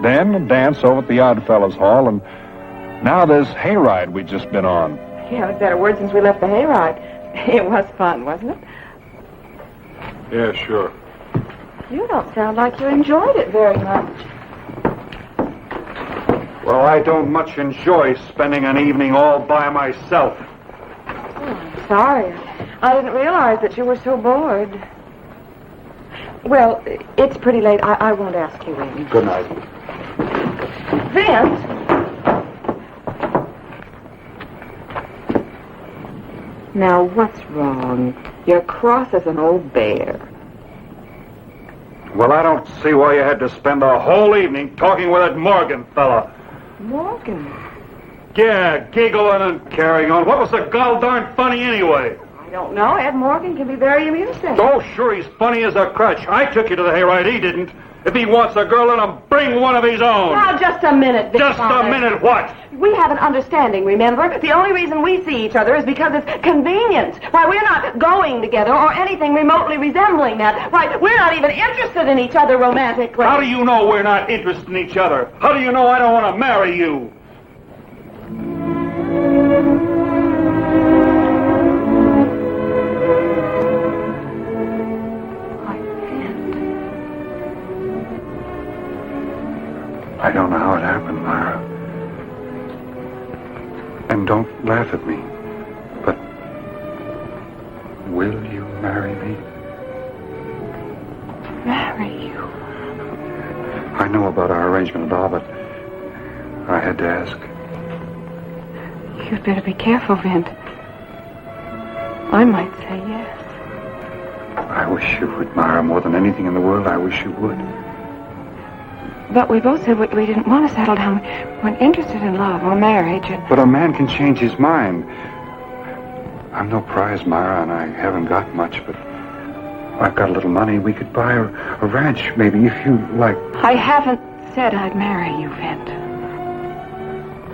Then a dance over at the Oddfellows Hall, and now there's hayride we've just been on. Yeah, haven't said a word since we left the hayride. It was fun, wasn't it? Yeah, sure. You don't sound like you enjoyed it very much. Well, I don't much enjoy spending an evening all by myself. Oh, I'm sorry. I didn't realize that you were so bored. Well, it's pretty late. I won't ask you in. Good night. Vince! Now, what's wrong? You're cross as an old bear. Well, I don't see why you had to spend the whole evening talking with that Morgan fella. Morgan? Yeah, giggling and carrying on. What was so gol darn funny anyway? I don't know. Ed Morgan can be very amusing. Oh, sure, he's funny as a crutch. I took you to the hayride. He didn't. If he wants a girl, let him bring one of his own. Now, just a minute, Vic Just Bonner. a minute, what? We have an understanding, remember? The only reason we see each other is because it's convenient. Why, we're not going together or anything remotely resembling that. Why, we're not even interested in each other romantically. How do you know we're not interested in each other? How do you know I don't want to marry you? I don't know how it happened, Myra. And don't laugh at me. But will you marry me? Marry you? I know about our arrangement and all, but I had to ask. You'd better be careful, Vint. I might say yes. I wish you would, Myra, more than anything in the world. I wish you would. But we both said we didn't want to settle down. We weren't interested in love or marriage. But a man can change his mind. I'm no prize, Myra, and I haven't got much, but I've got a little money. We could buy a ranch, maybe, if you like. I haven't said I'd marry you, Vint.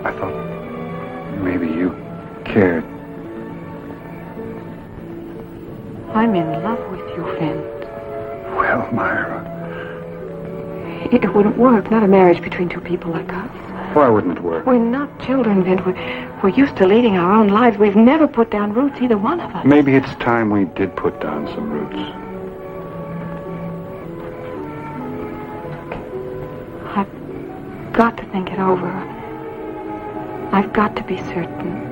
I thought maybe you cared. I'm in love with you, Vint. Well, Myra. It wouldn't work, not a marriage between two people like us. Why wouldn't it work? We're not children, Vint. We're used to leading our own lives. We've never put down roots, either one of us. Maybe it's time we did put down some roots. I've got to think it over. I've got to be certain.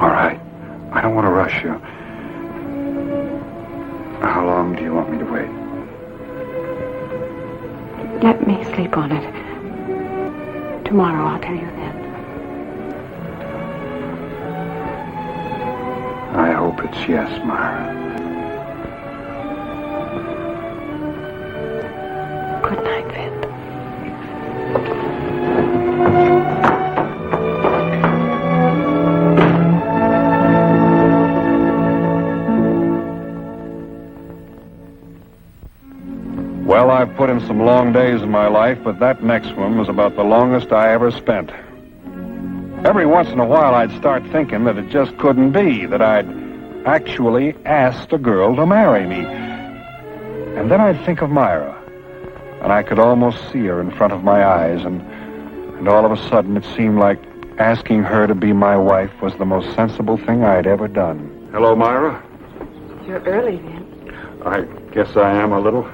All right. I don't want to rush you. How long do you want me to wait? Let me sleep on it. Tomorrow I'll tell you then. I hope it's yes, Myra. Good night, Vint. Well, I've put in some long days in my life, but that next one was about the longest I ever spent. Every once in a while, I'd start thinking that it just couldn't be, that I'd actually asked a girl to marry me. And then I'd think of Myra, and I could almost see her in front of my eyes, and all of a sudden it seemed like asking her to be my wife was the most sensible thing I'd ever done. Hello, Myra. You're early, Vint. I guess I am a little.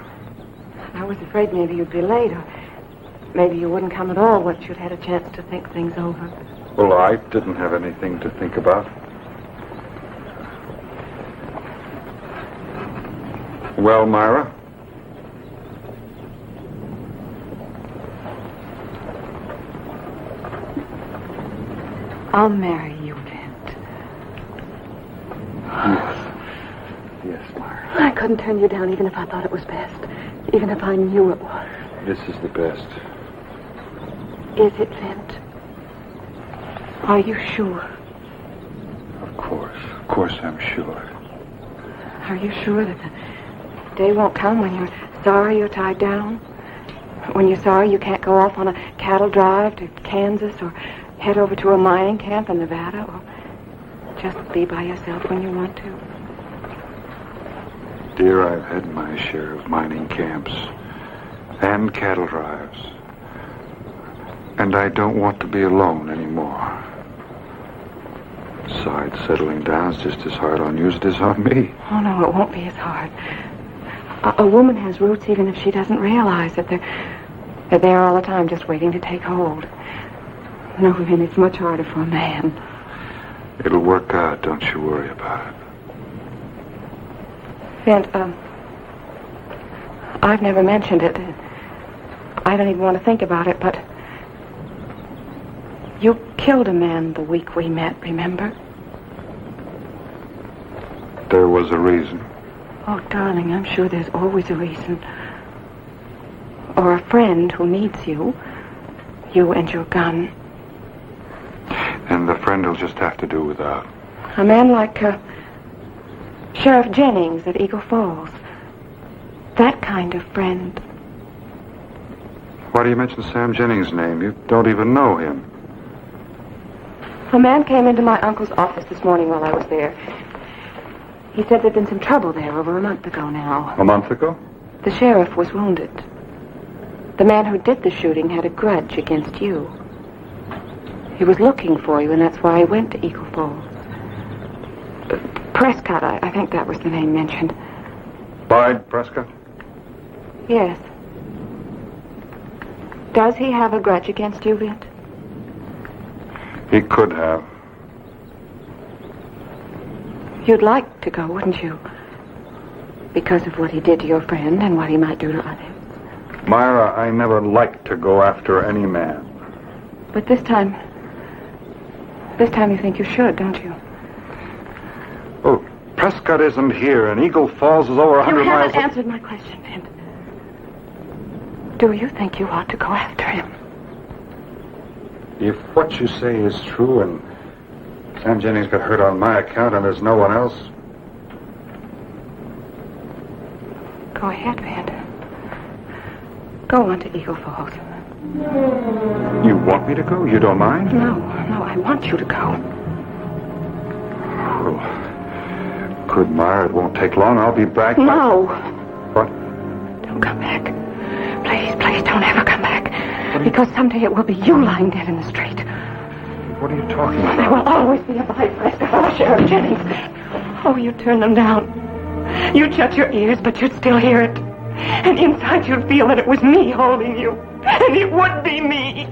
I was afraid maybe you'd be late, or maybe you wouldn't come at all once you'd had a chance to think things over. Well, I didn't have anything to think about. Well, Myra? I'll marry you, Vint. Yes, Myra. I couldn't turn you down even if I thought it was best. Even if I knew it was. This is the best. Is it, Vint? Are you sure? Of course I'm sure. Are you sure that the day won't come when you're sorry you're tied down? When you're sorry you can't go off on a cattle drive to Kansas or head over to a mining camp in Nevada or just be by yourself when you want to? Dear, I've had my share of mining camps and cattle drives. And I don't want to be alone anymore. Besides, settling down is just as hard on you as it is on me. Oh, no, it won't be as hard. A woman has roots even if she doesn't realize that they're there all the time just waiting to take hold. No, Vin, it's much harder for a man. It'll work out, don't you worry about it. Vint, I've never mentioned it. I don't even want to think about it, but you killed a man the week we met, remember? There was a reason. Oh, darling, I'm sure there's always a reason. Or a friend who needs you. You and your gun. And the friend will just have to do without. A man like Sheriff Jennings at Eagle Falls. That kind of friend. Why do you mention Sam Jennings' name? You don't even know him. A man came into my uncle's office this morning while I was there. He said there'd been some trouble there over a month ago now. A month ago? The sheriff was wounded. The man who did the shooting had a grudge against you. He was looking for you, and that's why he went to Eagle Falls. Prescott, I think that was the name mentioned. Boyd Prescott? Yes. Does he have a grudge against you, Vint? He could have. You'd like to go, wouldn't you? Because of what he did to your friend and what he might do to others. Myra, I never liked to go after any man. But this time you think you should, don't you? Oh, Prescott isn't here, and Eagle Falls is over 100 miles... You haven't answered my question, Vint. Do you think you ought to go after him? If what you say is true, and Sam Jennings got hurt on my account, and there's no one else... Go ahead, Vint. Go on to Eagle Falls. You want me to go? You don't mind? No, I want you to go. Well, good, Myra. It won't take long. I'll be back. No. What? Don't come back. Please don't ever come back. Because someday it will be you lying dead in the street. What are you talking about? There will always be a fight, Prescott. Sheriff Jennings. Oh, you turn them down. You'd shut your ears, but you'd still hear it. And inside you'd feel that it was me holding you. And it would be me.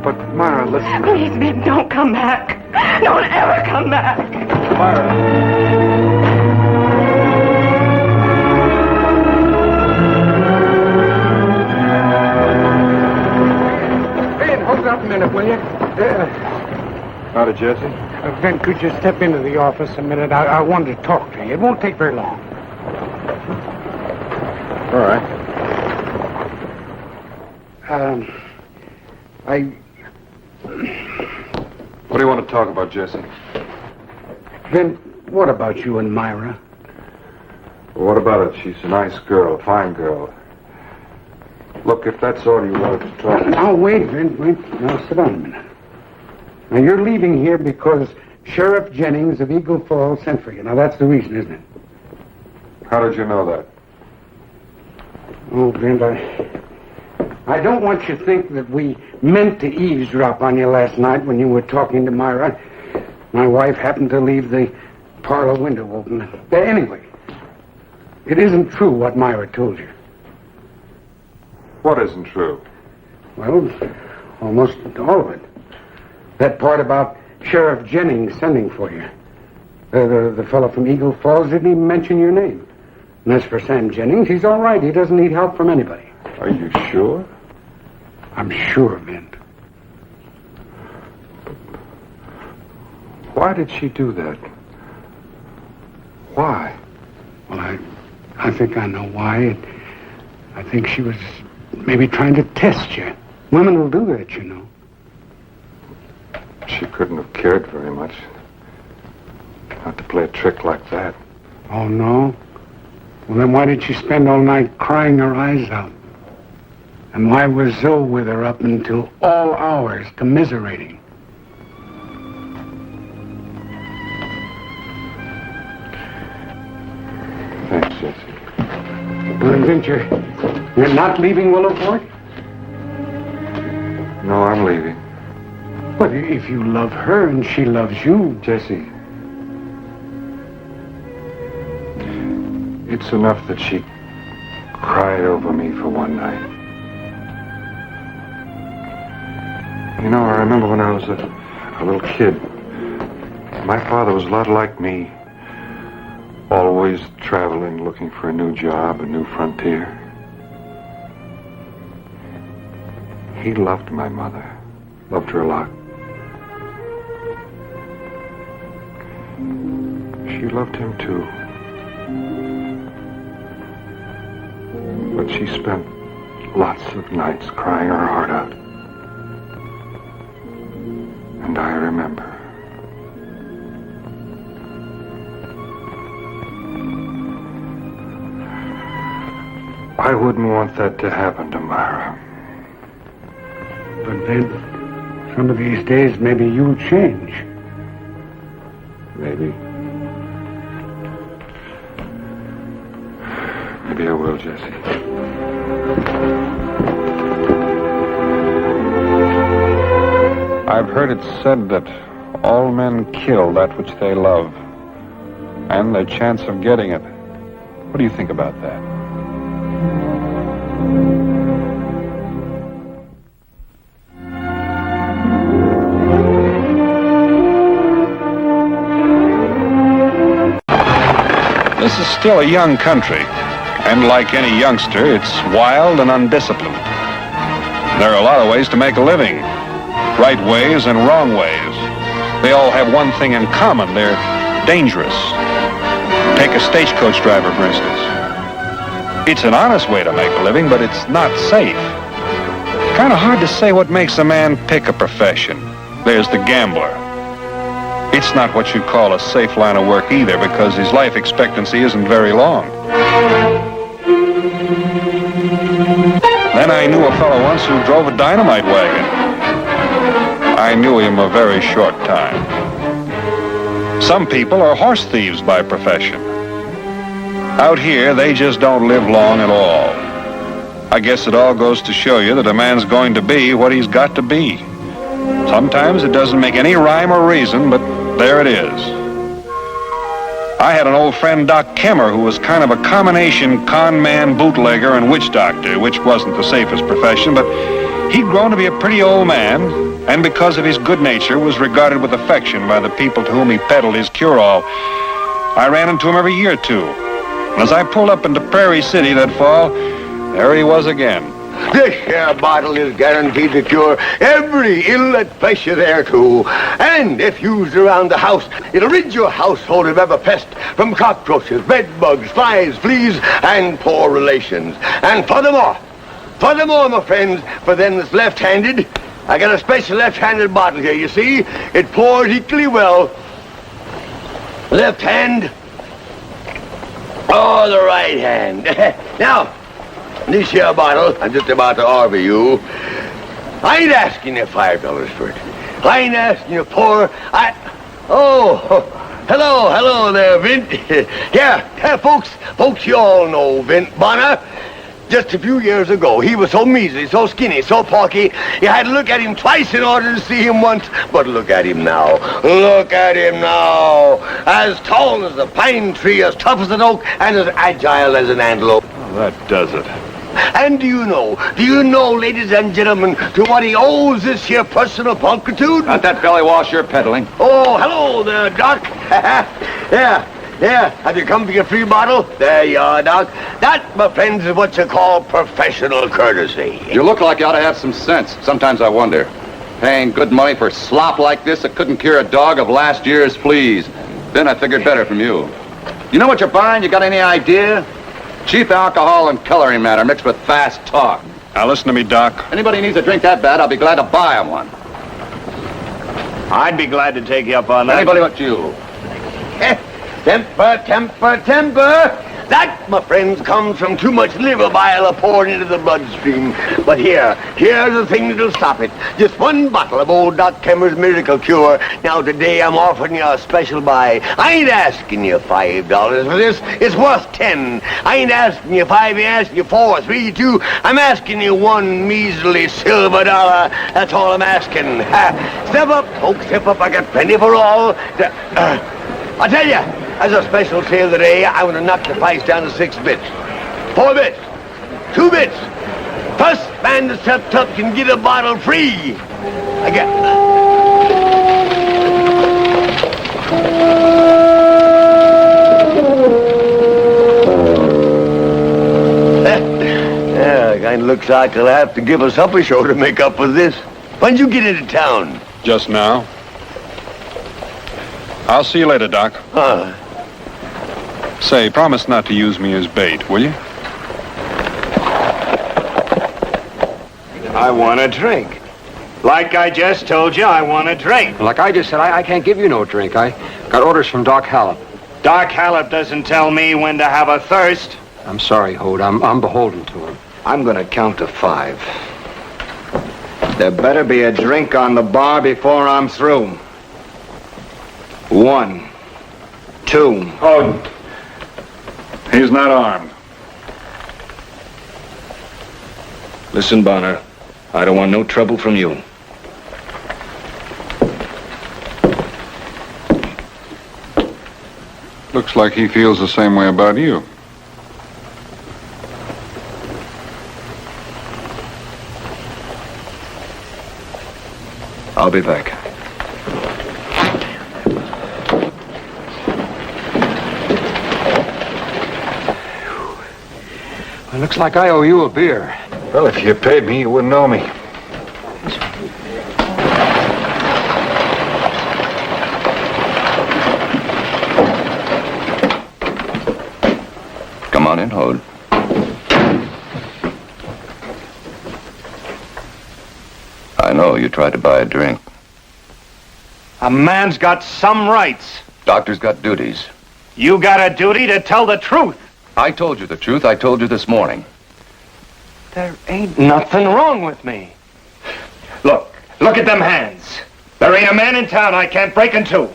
But, Myra, listen. Please, Ben, don't come back. Don't ever come back. Myra. Ben, hold up a minute, will you? Howdy, Jesse. Ben, could you step into the office a minute? I wanted to talk to you. It won't take very long. All right. What do you want to talk about, Jesse? Ben, what about you and Myra? Well, what about it? She's a nice girl, a fine girl. Look, if that's all you wanted to talk about... Now, wait, Ben, wait. Now, sit down a minute. Now, you're leaving here because Sheriff Jennings of Eagle Falls sent for you. Now, that's the reason, isn't it? How did you know that? Oh, Ben, I don't want you to think that we meant to eavesdrop on you last night when you were talking to Myra. My wife happened to leave the parlor window open. Anyway, it isn't true what Myra told you. What isn't true? Well, almost all of it. That part about Sheriff Jennings sending for you. The fellow from Eagle Falls didn't even mention your name. And as for Sam Jennings, he's all right. He doesn't need help from anybody. Are you sure? I'm sure, Vint. Why did she do that? Why? Well, I think I know why. I think she was maybe trying to test you. Women will do that, you know. She couldn't have cared very much. Not to play a trick like that. Oh, no? Well, then why did she spend all night crying her eyes out? And why was Zoe with her up until all hours, commiserating? Thanks, Jesse. Well, didn't you're not leaving Willowport? No, I'm leaving. But if you love her and she loves you... Jesse, it's enough that she cried over me for one night. You know, I remember when I was a little kid. My father was a lot like me. Always traveling, looking for a new job, a new frontier. He loved my mother. Loved her a lot. She loved him too. But she spent lots of nights crying her heart out. And I remember. I wouldn't want that to happen to Myra. But then, some of these days, maybe you'll change. Maybe. Maybe I will, Jesse. I've heard it said that all men kill that which they love, and their chance of getting it. What do you think about that? This is still a young country, and like any youngster, it's wild and undisciplined. There are a lot of ways to make a living. Right ways and wrong ways. They all have one thing in common. They're dangerous. Take a stagecoach driver, for instance. It's an honest way to make a living, but it's not safe. Kind of hard to say what makes a man pick a profession. There's the gambler. It's not what you'd call a safe line of work either, because his life expectancy isn't very long. Then I knew a fellow once who drove a dynamite wagon. I knew him a very short time. Some people are horse thieves by profession. Out here, they just don't live long at all. I guess it all goes to show you that a man's going to be what he's got to be. Sometimes it doesn't make any rhyme or reason, but there it is. I had an old friend, Doc Kemmer, who was kind of a combination con man, bootlegger, and witch doctor, which wasn't the safest profession, but He'd grown to be a pretty old man, and because of his good nature, was regarded with affection by the people to whom he peddled his cure-all. I ran into him every year or two. And as I pulled up into Prairie City that fall, there he was again. This here bottle is guaranteed to cure every ill that flesh you there too. And if used around the house, it'll rid your household of every pest from cockroaches, bed bugs, flies, fleas, and poor relations. And furthermore, my friends, for them that's left-handed, I got a special left-handed bottle here, you see? It pours equally well. Left hand, or the right hand. Now, this here bottle, I'm just about to offer you. I ain't asking you $5 for it. I ain't asking you for... hello there, Vint. yeah, folks, you all know Vint Bonner. Just a few years ago, he was so measly, so skinny, so porky, you had to look at him twice in order to see him once. But look at him now. Look at him now. As tall as a pine tree, as tough as an oak, and as agile as an antelope. Oh, that does it. And do you know, ladies and gentlemen, to what he owes this here personal pulchritude? Not that belly wash you're peddling. Oh, hello there, Doc. Yeah, have you come for your free bottle? There you are, Doc. That, my friends, is what you call professional courtesy. You look like you ought to have some sense. Sometimes I wonder. Paying good money for slop like this that couldn't cure a dog of last year's fleas. Then I figured better from you. You know what you're buying? You got any idea? Cheap alcohol and coloring matter mixed with fast talk. Now listen to me, Doc. Anybody needs a drink that bad, I'll be glad to buy him one. I'd be glad to take you up on that. Anybody but you. Temper. That, my friends, comes from too much liver bile poured into the bloodstream. But here's the thing that'll stop it. Just one bottle of old Doc Kemmer's miracle cure. Now, today I'm offering you a special buy. I ain't asking you $5 for this. It's worth 10. I ain't asking you 5, I ain't asking you 4, 3, 2. I'm asking you one measly silver dollar. That's all I'm asking. Step up, folks, step up. I got plenty for all. I tell you, as a special sale today, I'm going to knock the price down to 6 bits. 4 bits. 2 bits. First man that steps up can get a bottle free. I got... Kind of looks like I'll have to give a supper show to make up for this. When'd you get into town? Just now. I'll see you later, Doc. Say, promise not to use me as bait, will you? I want a drink. Like I just told you, I want a drink. Like I just said, I can't give you no drink. I got orders from Doc Hallop. Doc Hallop doesn't tell me when to have a thirst. I'm sorry, Hode. I'm beholden to him. I'm going to count to 5. There better be a drink on the bar before I'm through. 1, 2. Oh, he's not armed. Listen, Bonner, I don't want no trouble from you. Looks like he feels the same way about you. I'll be back. Well, looks like I owe you a beer. Well, if you paid me, you wouldn't know me. Come on in, Hode. I know you tried to buy a drink. A man's got some rights. Doctor's got duties. You got a duty to tell the truth. I told you the truth. I told you this morning. There ain't nothing wrong with me. Look at them hands. There ain't a man in town I can't break in two.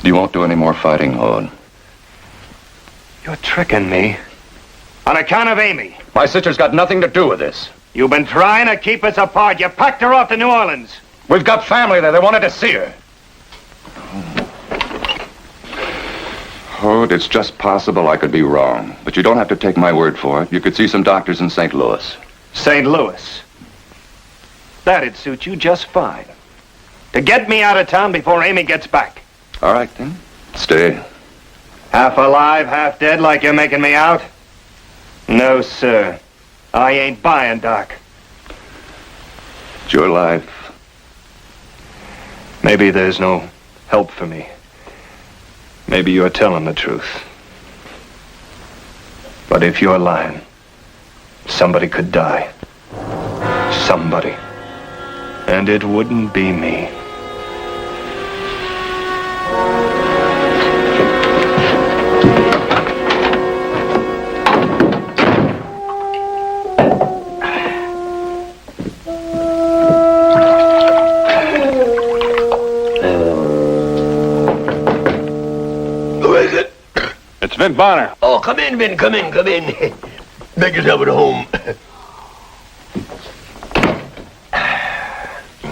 You won't do any more fighting, Hode. You're tricking me. On account of Amy. My sister's got nothing to do with this. You've been trying to keep us apart. You packed her off to New Orleans. We've got family there. They wanted to see her. Hode, it's just possible I could be wrong. But you don't have to take my word for it. You could see some doctors in St. Louis. St. Louis? that'd suit you just fine. To get me out of town before Amy gets back. All right, then. Stay. Half alive, half dead like you're making me out? No, sir. I ain't buying, Doc. It's your life. Maybe there's no help for me. Maybe you're telling the truth. But if you're lying, somebody could die. Somebody. And it wouldn't be me. Who is it? It's Vin Bonner. Oh, come in, Vin. Come in. Make yourself at home.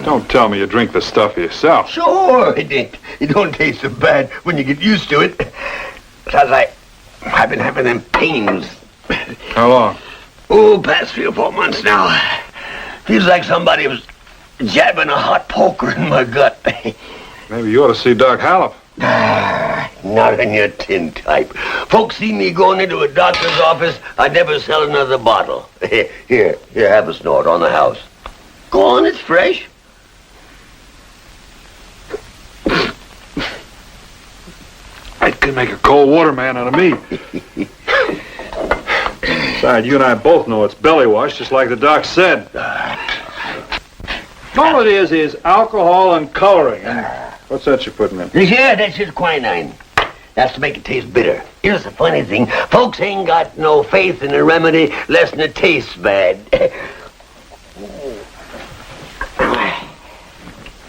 Don't tell me you drink the stuff yourself. Sure, it don't taste so bad when you get used to it. Besides, I've been having them pains. How long? Oh, past 3 or 4 months now. Feels like somebody was jabbing a hot poker in my gut. Maybe you ought to see Doc Hallop. Not in your tintype. Folks see me going into a doctor's office, I'd never sell another bottle. Here, have a snort on the house. Go on, it's fresh. I could make a cold water man out of me. Besides, you and I both know it's belly wash, just like the doc said. All it is alcohol and coloring. And what's that you're putting in? Yeah, that's just quinine. That's to make it taste bitter. Here's the funny thing. Folks ain't got no faith in a remedy less than it tastes bad.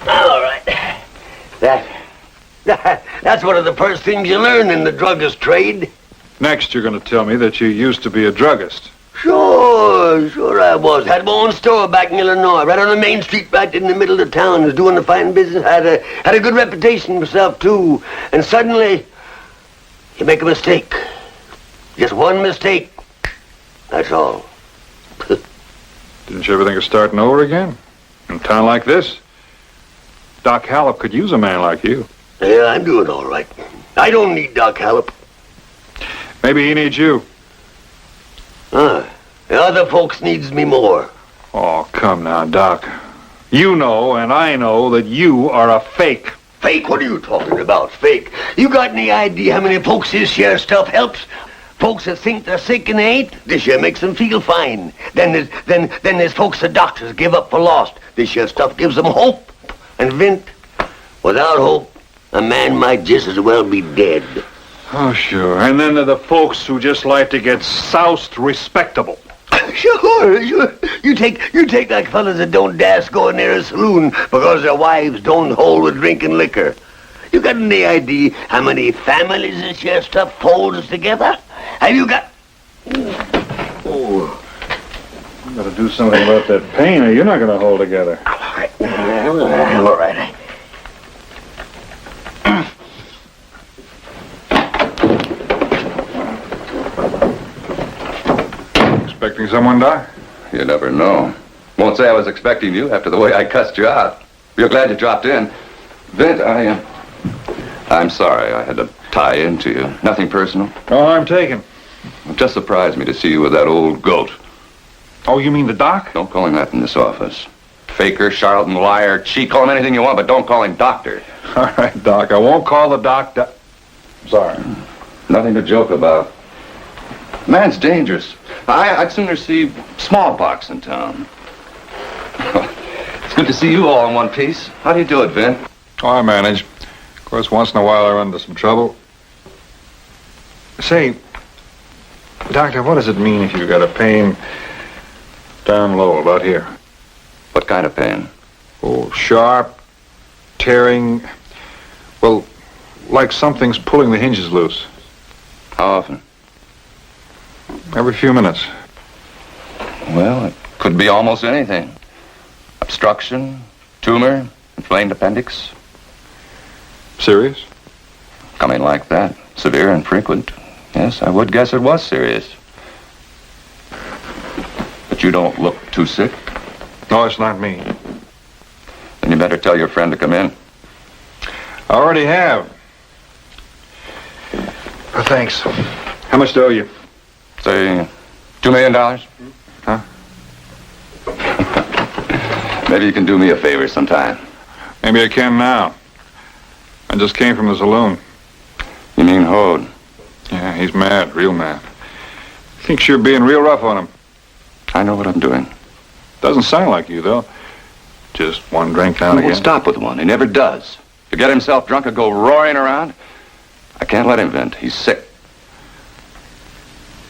All right. That's one of the first things you learn in the druggist trade. Next, you're going to tell me that you used to be a druggist. Sure I was. Had my own store back in Illinois, right on the main street, right in the middle of town. Was doing the fine business. Had a good reputation myself, too. And suddenly, you make a mistake. Just one mistake. That's all. Didn't you ever think of starting over again? In a town like this? Doc Hallop could use a man like you. Yeah, I'm doing all right. I don't need Doc Hallop. Maybe he needs you. The other folks needs me more. Oh, come now, Doc. You know and I know that you are a fake. Fake? What are you talking about, fake? You got any idea how many folks this here stuff helps? Folks that think they're sick and they ain't, this here makes them feel fine. Then there's folks that doctors give up for lost. This here stuff gives them hope. And Vint, without hope, a man might just as well be dead. Oh, sure. And then there are the folks who just like to get soused respectable. Sure. You take like fellas that don't dast go near a saloon because their wives don't hold with drinking liquor. You got any idea how many families this here stuff holds together? Have you got... Oh. You gotta do something about that pain or you're not gonna hold together. All right. Expecting someone, Doc? You never know. Won't say I was expecting you after the way I cussed you out. You're glad you dropped in. Vint, I'm sorry I had to tie into you. Nothing personal. Oh, I'm taken. It just surprised me to see you with that old goat. Oh, you mean the doc? Don't call him that in this office. Faker, charlatan, liar, cheat. Call him anything you want, but don't call him doctor. All right, Doc. I won't call the doc. Sorry. Nothing to joke about. Man's dangerous. I'd sooner see smallpox in town. It's good to see you all in one piece. How do you do it, Vin? Oh, I manage. Of course, once in a while I run into some trouble. Say, Doctor, what does it mean if you've got a pain down low, about here? What kind of pain? Oh, sharp, tearing. Well, like something's pulling the hinges loose. How often? Every few minutes. Well, it could be almost anything. Obstruction, tumor, inflamed appendix. Serious? Coming like that. Severe and frequent. Yes, I would guess it was serious. But you don't look too sick. No, it's not me. better tell your friend to come in. I already have. Oh, thanks. How much do I owe you? Say, $2 million? Huh? Maybe you can do me a favor sometime. Maybe I can now. I just came from the saloon. You mean Hode? Yeah, he's mad, real mad. Thinks you're being real rough on him. I know what I'm doing. Doesn't sound like you, though. Just one drink now He and won't again. stop with one. He never does. To get himself drunk and go roaring around, I can't let him vent. He's sick.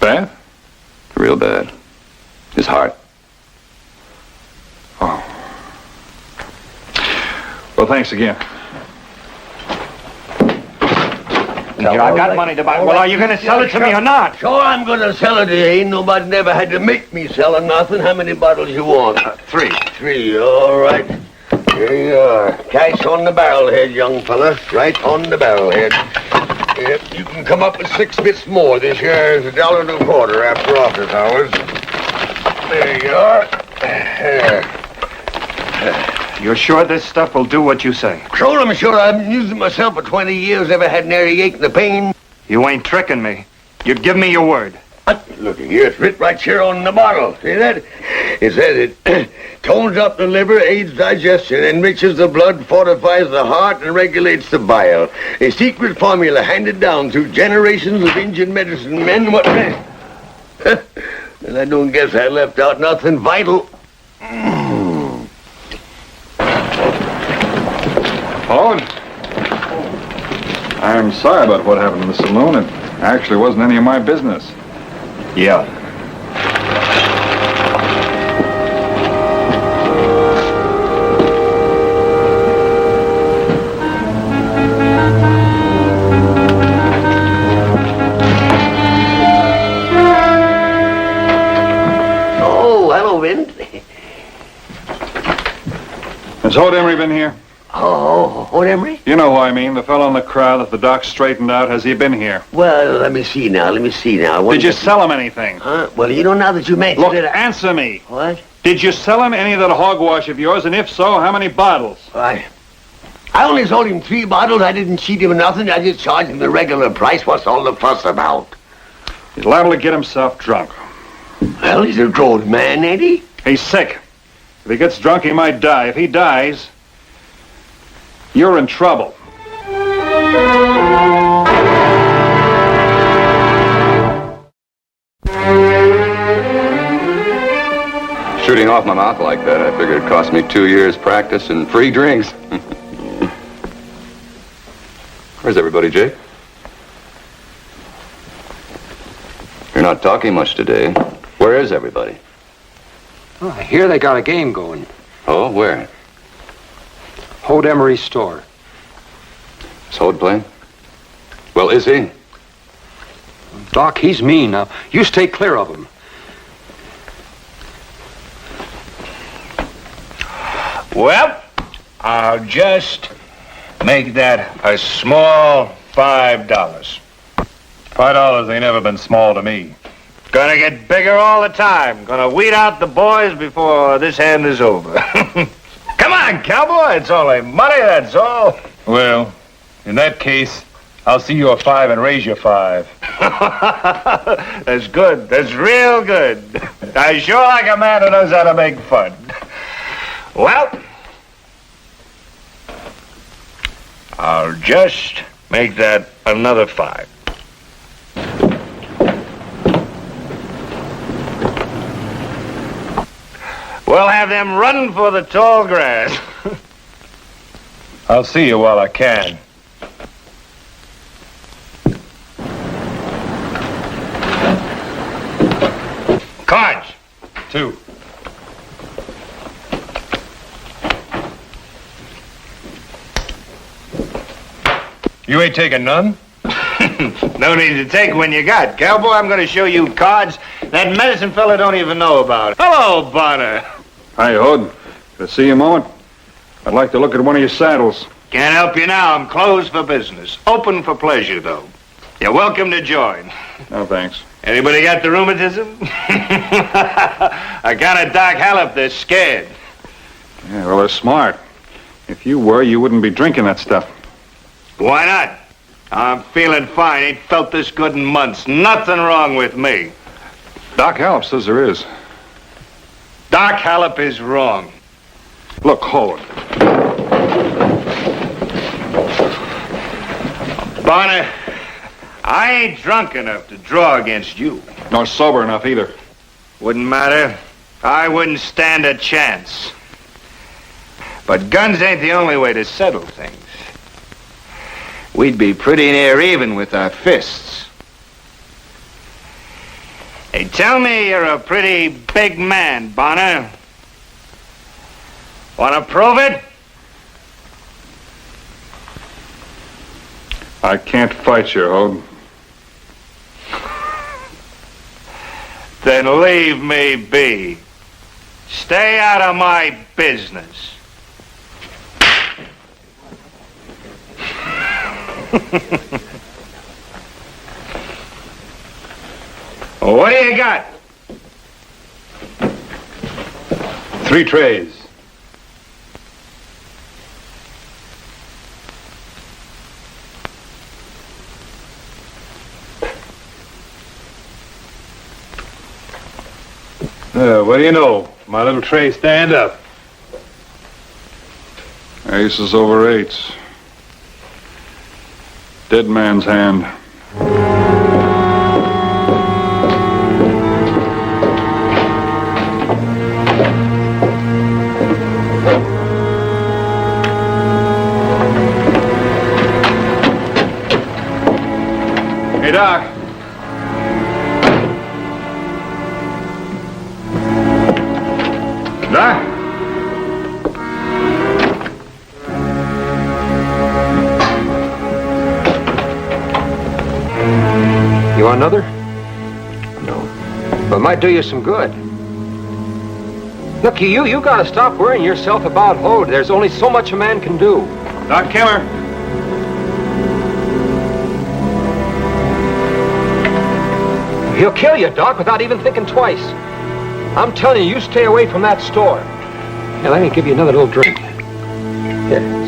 Bad? Real bad. His heart. Oh. Well, thanks again. Here, I've got money to buy. Well, are you going to sell it to me or not? Sure, I'm going to sell it to you. Ain't nobody never had to make me sell nothing. How many bottles you want? 3. 3, all right. Here you are. Cash on the barrelhead, young fella. Right on the barrelhead. Yep, you can come up with 6 bits more. This here is $1.25 after office hours. There you are. There. You're sure this stuff will do what you say? Sure, I'm sure. I've been using it myself for 20 years. Never had nary ache nor pain. You ain't tricking me. You give me your word. Look here, it's written right here on the bottle. See that? It says it tones up the liver, aids digestion, enriches the blood, fortifies the heart, and regulates the bile. A secret formula handed down through generations of Indian medicine men. What? And I don't guess I left out nothing vital. Hode? I'm sorry about what happened in the saloon. It actually wasn't any of my business. Yeah. Oh, hello, Vin. Has Hode Emery been here? Oh, Hode Emery? You know who I mean, the fellow in the crowd that the doc straightened out. Has he been here? Well, let me see now. Did you sell him anything? Huh? Well, you know, now that you mentioned Look, it... answer me. What? Did you sell him any of that hogwash of yours, and if so, how many bottles? I only sold him 3 bottles. I didn't cheat him or nothing. I just charged him the regular price. What's all the fuss about? He's liable to get himself drunk. Well, he's a grown man, ain't he? He's sick. If he gets drunk, he might die. If he dies, you're in trouble. Shooting off my mouth like that, I figured it cost me 2 years practice and free drinks. Where's everybody, Jake? You're not talking much today. Where is everybody? Oh, I hear they got a game going. Oh, where? Hode Emery's store. Is Hode playing? Well, is he? Doc, he's mean. Now, you stay clear of him. Well, I'll just make that a small $5. $5 ain't never been small to me. Gonna get bigger all the time. Gonna weed out the boys before this hand is over. Come on, cowboy. It's only money, that's all. Well, in that case, I'll see you a 5 and raise you 5. That's good. That's real good. I sure like a man who knows how to make fun. Well, I'll just make that another 5. We'll have them run for the tall grass. I'll see you while I can. Cards. 2. You ain't taking none? No need to take when you got. Cowboy, I'm going to show you cards that medicine fella don't even know about. Hello, Bonner. Hi, Hode. Can I see you a moment? I'd like to look at one of your saddles. Can't help you now. I'm closed for business. Open for pleasure, though. You're welcome to join. No, thanks. Anybody got the rheumatism? I got a Doc Hallop. They're scared. Yeah, well, they're smart. If you were, you wouldn't be drinking that stuff. Why not? I'm feeling fine. Ain't felt this good in months. Nothing wrong with me. Doc Hallop says there is. Doc Hallop is wrong. Look, hold. Bonner, I ain't drunk enough to draw against you. Nor sober enough either. Wouldn't matter. I wouldn't stand a chance. But guns ain't the only way to settle things. We'd be pretty near even with our fists. Hey, tell me you're a pretty big man, Bonner. Want to prove it? I can't fight you, Hode. Then leave me be. Stay out of my business. What do you got? 3 trays. What do you know? My little tray, stand up. Aces over 8s. Dead man's hand. Hey, Doc. Doc? You want another? No. But it might do you some good. Look, you gotta stop worrying yourself about Hode. There's only so much a man can do. Doc Keller. He'll kill you, Doc, without even thinking twice. I'm telling you, you stay away from that store. Now, let me give you another little drink. Here.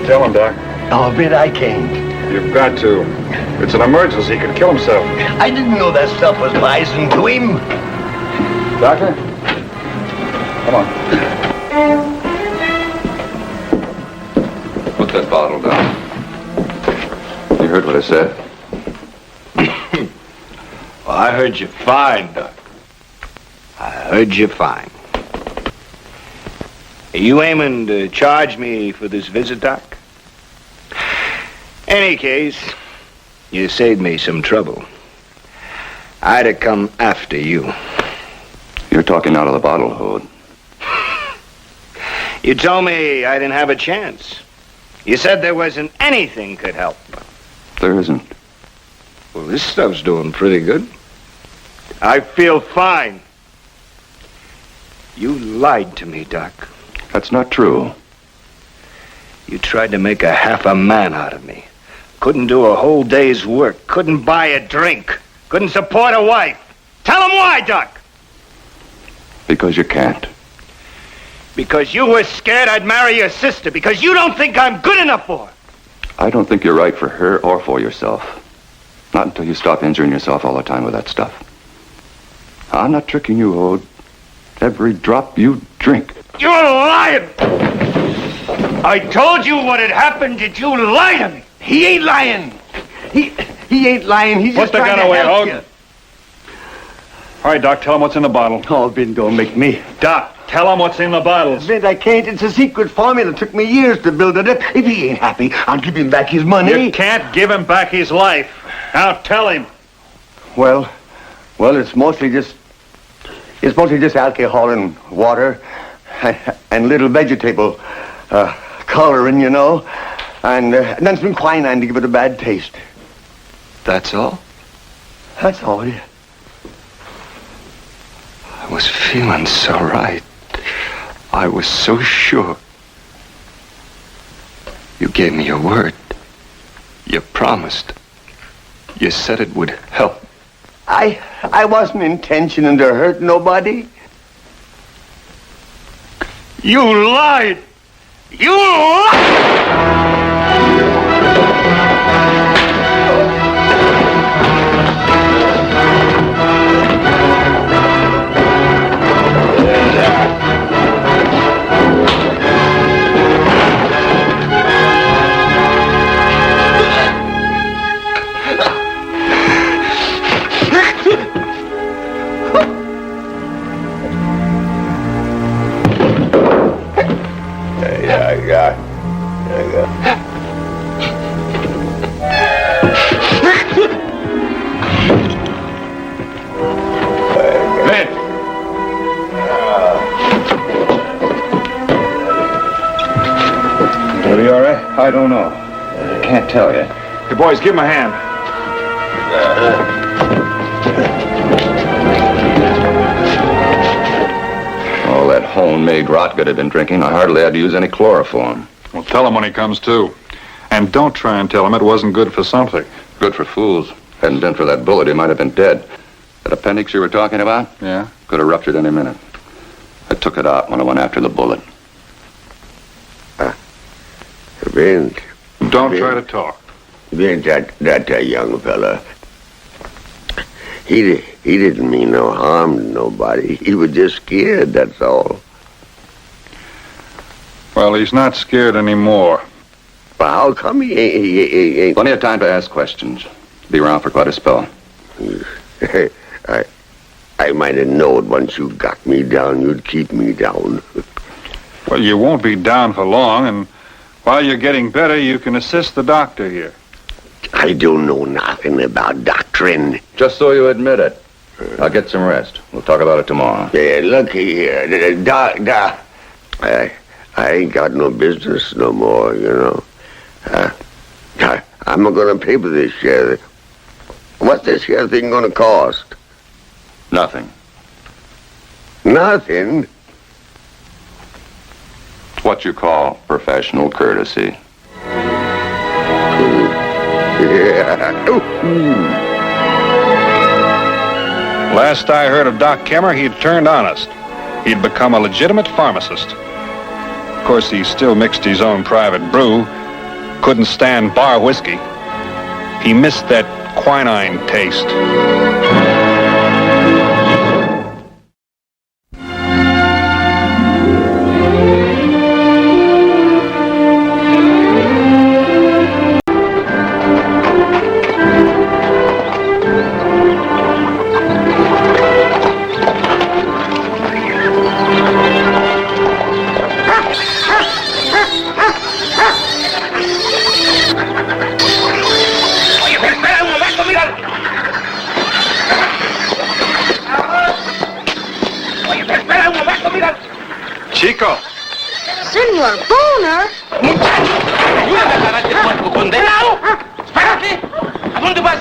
Tell him, Doc. I'll bet I can't. You've got to. It's an emergency. He could kill himself. I didn't know that stuff was poison to him. Doctor? Come on. Put that bottle down. You heard what I said? Well, I heard you fine, Doc. I heard you fine. Are you aiming to charge me for this visit, Doc? Any case, you saved me some trouble. I'd have come after you. You're talking out of the bottle, Hode. You told me I didn't have a chance. You said there wasn't anything could help. There isn't. Well, this stuff's doing pretty good. I feel fine. You lied to me, Doc. That's not true. You tried to make a half a man out of me. Couldn't do a whole day's work. Couldn't buy a drink. Couldn't support a wife. Tell him why, Doc. Because you can't. Because you were scared I'd marry your sister. Because you don't think I'm good enough for her. I don't think you're right for her or for yourself. Not until you stop injuring yourself all the time with that stuff. I'm not tricking you, Hode. Every drop you drink. You're lying! I told you what had happened. Did you lie to me? He ain't lying. He ain't lying. He's Put just the trying gun to away, help Hode. you. All right, Doc, tell him what's in the bottle. Oh, Ben, don't make me. Doc, tell him what's in the bottles. Ben, I can't. It's a secret formula. It took me years to build it up. If he ain't happy, I'll give him back his money. You can't give him back his life. Now tell him. Well, it's mostly just alcohol and water and little vegetable coloring, you know. And then some quinine to give it a bad taste. That's all? That's all, yeah. I was feeling so right. I was so sure. You gave me your word. You promised. You said it would help. I wasn't intentioning to hurt nobody. You lied! You lied! Are you all right? I don't know. I can't tell you. Hey, boys, give him a hand. All that homemade rot good had been drinking, I hardly had to use any chloroform. Well, tell him when he comes to. And don't try and tell him it wasn't good for something. Good for fools. Hadn't been for that bullet, he might have been dead. That appendix you were talking about? Yeah? Could have ruptured any minute. I took it out when I went after the bullet. Vince. Don't try to talk. Vince, that young fella. He didn't mean no harm to nobody. He was just scared, that's all. Well, he's not scared anymore. But how come he ain't... Plenty of time to ask questions. Be around for quite a spell. I might have known once you got me down, you'd keep me down. Well, you won't be down for long, and while you're getting better, you can assist the doctor here. I don't know nothing about doctrine. Just so you admit it. I'll get some rest. We'll talk about it tomorrow. Yeah, looky here. Doc, I ain't got no business no more, you know. I'm not going to pay for this share. What's this here thing going to cost? Nothing. Nothing? It's what you call professional courtesy. Yeah. Last I heard of Doc Kemmer, he'd turned honest. He'd become a legitimate pharmacist. Of course, he still mixed his own private brew. Couldn't stand bar whiskey. He missed that quinine taste. Chico. Senor Boner. ¡Ayúdame a agarrar este cuerpo, condenado! ¡Espérate! ¿A dónde vas?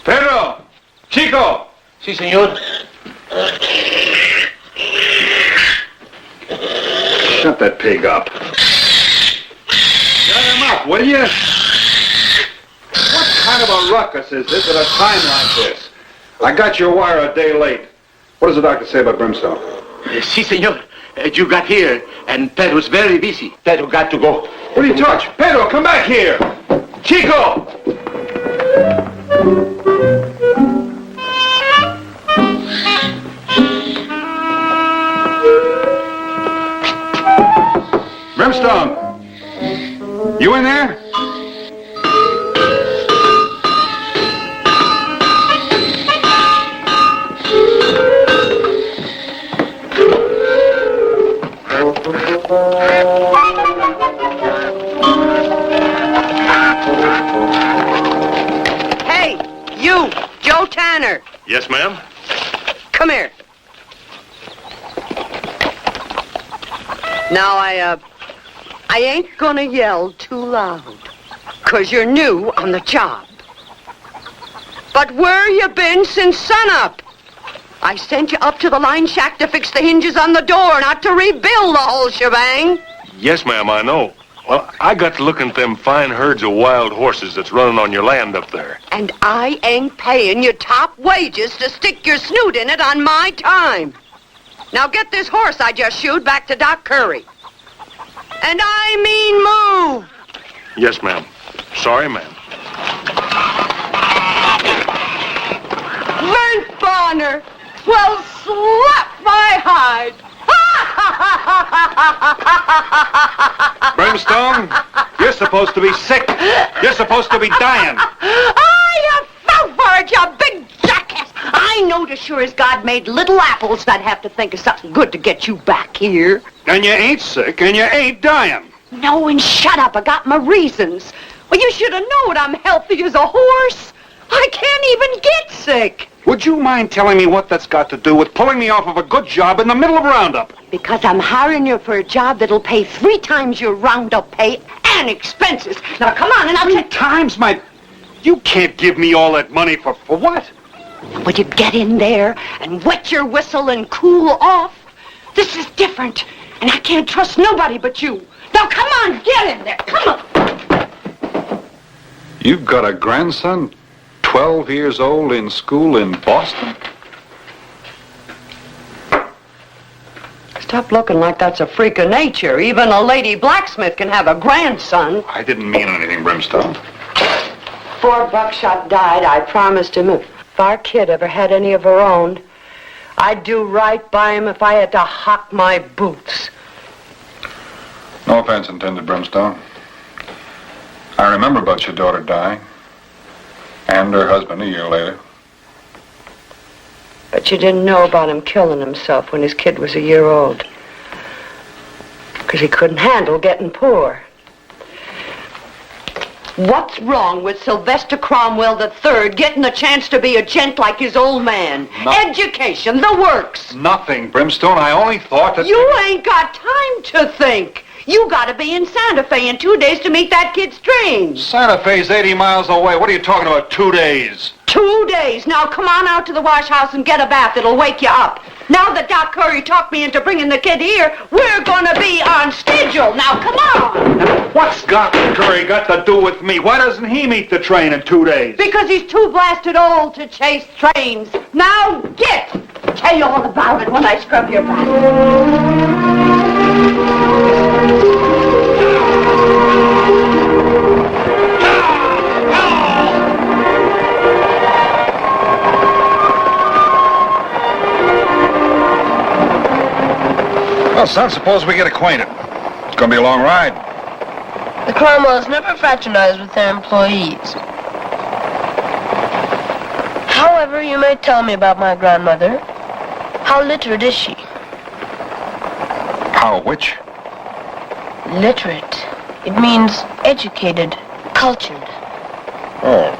Pedro. Chico. Sí, señor. Shut that pig up. Shut him up, will you? What kind of a ruckus is this at a time like this? I got your wire a day late. What does the doctor say about Brimstone? Sí, señor. You got here, and Pedro's very busy. Pedro got to go. What do you touch? Pedro, come back here! Chico! Brimstone! You in there? Tanner. Yes, ma'am? Come here. Now, I ain't gonna yell too loud, 'cause you're new on the job. But where you been since sunup? I sent you up to the line shack to fix the hinges on the door, not to rebuild the whole shebang. Yes, ma'am, I know. Well, I got to looking at them fine herds of wild horses that's running on your land up there. And I ain't paying you top wages to stick your snoot in it on my time. Now get this horse I just shoed back to Doc Curry. And I mean move. Yes, ma'am. Sorry, ma'am. Vern Bonner, well, slap my hide. Brimstone, you're supposed to be sick. You're supposed to be dying. Oh, you fell for it, you big jackass. I know as sure as God made little apples, I'd have to think of something good to get you back here. And you ain't sick, and you ain't dying. No, and shut up. I got my reasons. Well, you should have known I'm healthy as a horse. I can't even get sick. Would you mind telling me what that's got to do with pulling me off of a good job in the middle of Roundup? Because I'm hiring you for a job that'll pay 3 times your Roundup pay and expenses. Now, come on, and I'll... 3 times my... You can't give me all that money for what? Would you get in there and wet your whistle and cool off? This is different, and I can't trust nobody but you. Now, come on, get in there. Come on. You've got a grandson, 12 years old, in school in Boston? Stop looking like that's a freak of nature. Even a lady blacksmith can have a grandson. I didn't mean anything, Brimstone. Before Buckshot died, I promised him if our kid ever had any of her own, I'd do right by him if I had to hock my boots. No offense intended, Brimstone. I remember about your daughter dying. And her husband a year later. But you didn't know about him killing himself when his kid was a year old. Because he couldn't handle getting poor. What's wrong with Sylvester Cromwell III getting the chance to be a gent like his old man? Education, the works. Nothing, Brimstone. I only thought that... You ain't got time to think. You gotta be in Santa Fe in 2 days to meet that kid Strange. Santa Fe's 80 miles away. What are you talking about, 2 days? 2 days. Now come on out to the wash house and get a bath. It'll wake you up. Now that Doc Curry talked me into bringing the kid here, we're gonna be on schedule. Now come on. What's Doc Curry got to do with me? Why doesn't he meet the train in 2 days? Because he's too blasted old to chase trains. Now get! I'll tell you all about it when I scrub your back. Well, son, suppose we get acquainted. It's gonna be a long ride. The Cromwells never fraternize with their employees. However, you may tell me about my grandmother. How literate is she? How, which? Literate. It means educated, cultured. Oh.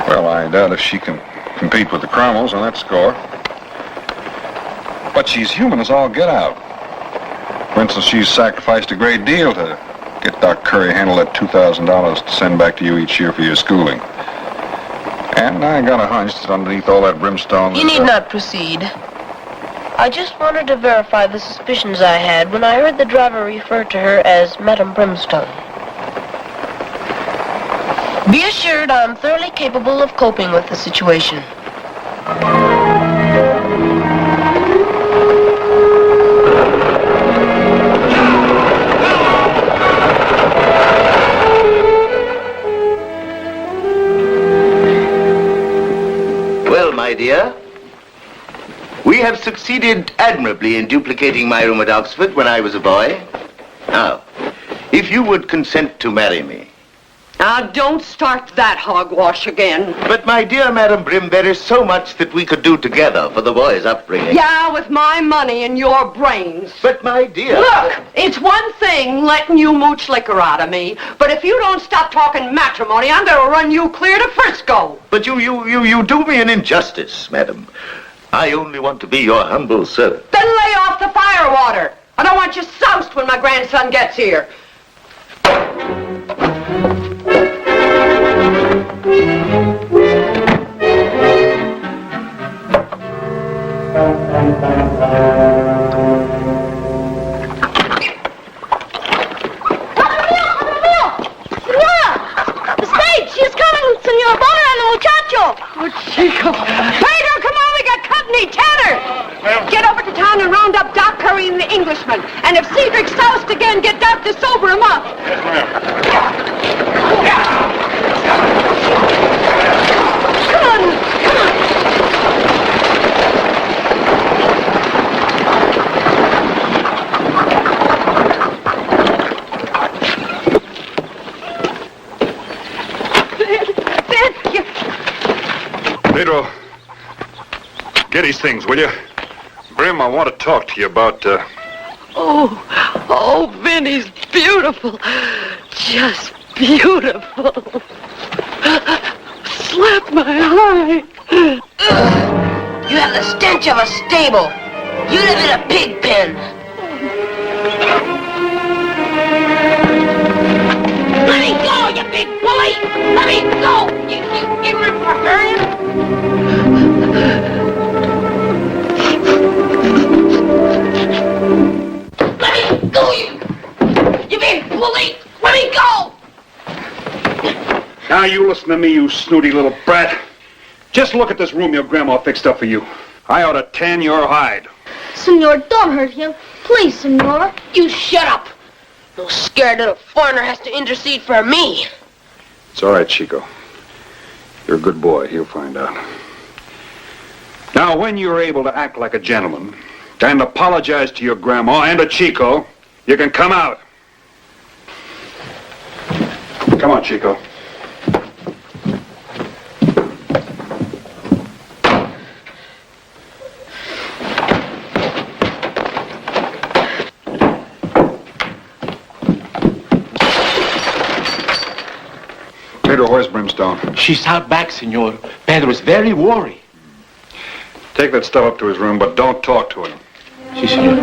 Well, I doubt if she can compete with the Cromwells on that score. But she's human as all get out. For instance, she's sacrificed a great deal to get Doc Curry handle that $2,000 to send back to you each year for your schooling. And I got a hunch that underneath all that brimstone... You need not proceed. I just wanted to verify the suspicions I had when I heard the driver refer to her as Madame Brimstone. Be assured I'm thoroughly capable of coping with the situation. Well, my dear, we have succeeded admirably in duplicating my room at Oxford when I was a boy. Now, if you would consent to marry me, Now, don't start that hogwash again. But, my dear Madam Brim, there is so much that we could do together for the boy's upbringing. Yeah, with my money and your brains. But, my dear... Look, it's one thing letting you mooch liquor out of me, but if you don't stop talking matrimony, I'm going to run you clear to Frisco. But you do me an injustice, madam. I only want to be your humble servant. Then lay off the firewater. I don't want you soused when my grandson gets here. Senor Bonner and the muchacho. Oh, Chico. Pedro, come on, we got company. Tanner. Get over to town and round up Doc Curry and the Englishman. And if Cedric's soused again, get Doc to sober him up. Come on, come on. Pedro, get these things, will you? Brim, I want to talk to you about, Oh, Vinny's beautiful. Just beautiful. Slap my eye. You have the stench of a stable. You live in a pig pen. Let me go, you big bully! Let me go! You ignorant barbarian! Let me go, you big bully! Let me go! Now you listen to me, you snooty little brat. Just look at this room your grandma fixed up for you. I ought to tan your hide. Senor, don't hurt him. Please, senor. You shut up! No scared little foreigner has to intercede for me. It's all right, Chico. You're a good boy. He'll find out. Now, when you're able to act like a gentleman and apologize to your grandma and to Chico, you can come out. Come on, Chico. Pedro, where's Brimstone? She's out back, senor. Pedro's very worried. Take that stuff up to his room, but don't talk to him. Si, senor.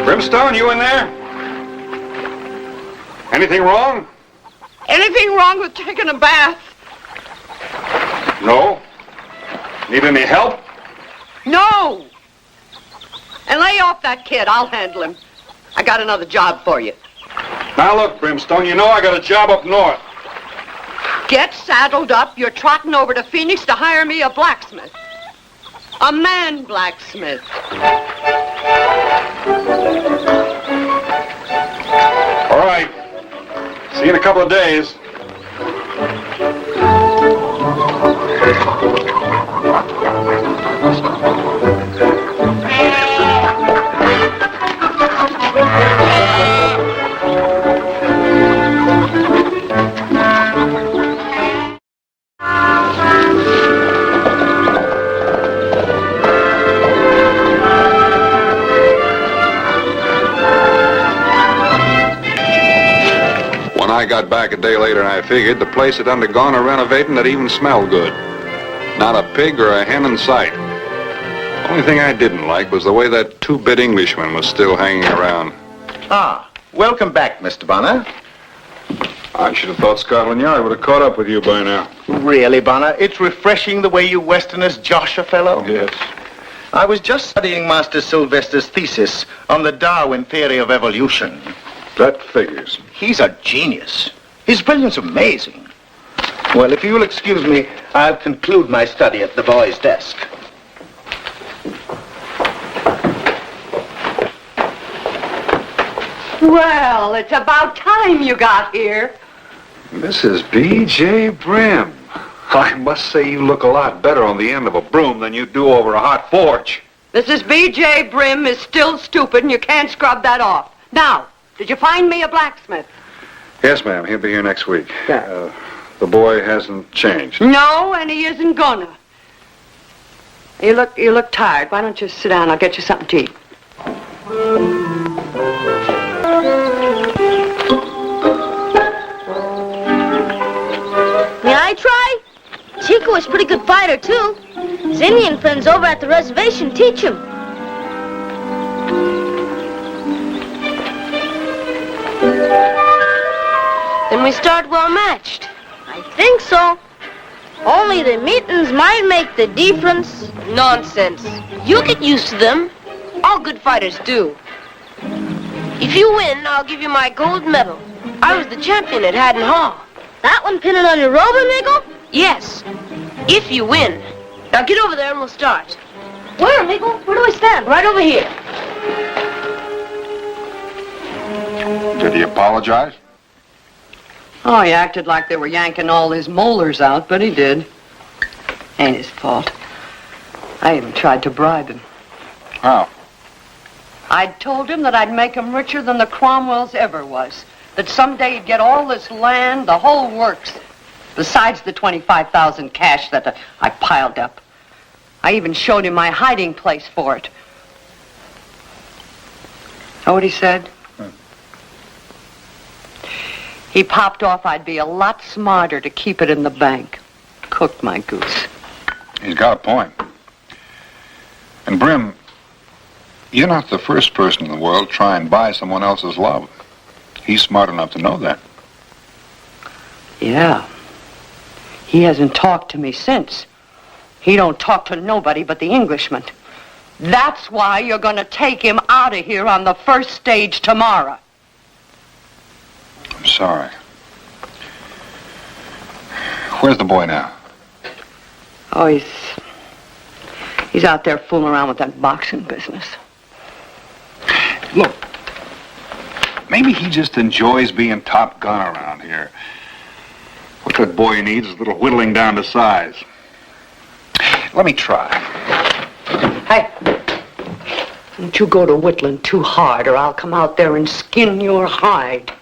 Brimstone, you in there? Anything wrong? Anything wrong with taking a bath? No. Need any help? No! And lay off that kid. I'll handle him. I got another job for you. Now look, Brimstone, you know I got a job up north. Get saddled up. You're trotting over to Phoenix to hire me a blacksmith. A man blacksmith. All right. See you in a couple of days. When I got back a day later, I figured the place had undergone a renovating that even smelled good. Not a pig or a hen in sight. Only thing I didn't like was the way that two-bit Englishman was still hanging around. Ah, welcome back, Mr. Bonner. I should have thought Scotland Yard would have caught up with you by now. Really, Bonner? It's refreshing the way you Westerners josh a fellow. Yes. I was just studying Master Sylvester's thesis on the Darwin theory of evolution. That figures. He's a genius. His brilliance amazing. Well, if you'll excuse me, I'll conclude my study at the boy's desk. Well, it's about time you got here. Mrs. B.J. Brim. I must say you look a lot better on the end of a broom than you do over a hot forge. Mrs. B.J. Brim is still stupid, and you can't scrub that off. Now, did you find me a blacksmith? Yes, ma'am. He'll be here next week. The boy hasn't changed. No, and he isn't gonna. You look tired. Why don't you sit down? I'll get you something to eat. May I try? Chico is a pretty good fighter, too. His Indian friends over at the reservation teach him. Then we start well matched. I think so. Only the meetings might make the difference. Nonsense. You'll get used to them. All good fighters do. If you win, I'll give you my gold medal. I was the champion at Haddon Hall. That one pinned on your robe, amigo? Yes. If you win. Now get over there and we'll start. Where, amigo? Where do I stand? Right over here. Did he apologize? Oh, he acted like they were yanking all his molars out, but he did. Ain't his fault. I even tried to bribe him. How? I'd told him that I'd make him richer than the Cromwells ever was. That someday he'd get all this land, the whole works. Besides the 25,000 cash that I piled up. I even showed him my hiding place for it. Know what he said? He popped off I'd be a lot smarter to keep it in the bank. Cooked my goose. He's got a point. And Brim, you're not the first person in the world to try and buy someone else's love. He's smart enough to know that. Yeah. He hasn't talked to me since. He don't talk to nobody but the Englishman. That's why you're going to take him out of here on the first stage tomorrow. I'm sorry. Where's the boy now? Oh, he's out there fooling around with that boxing business. Look, maybe he just enjoys being top gun around here. What that boy needs is a little whittling down to size. Let me try. Hey, don't you go to whittling too hard or I'll come out there and skin your hide.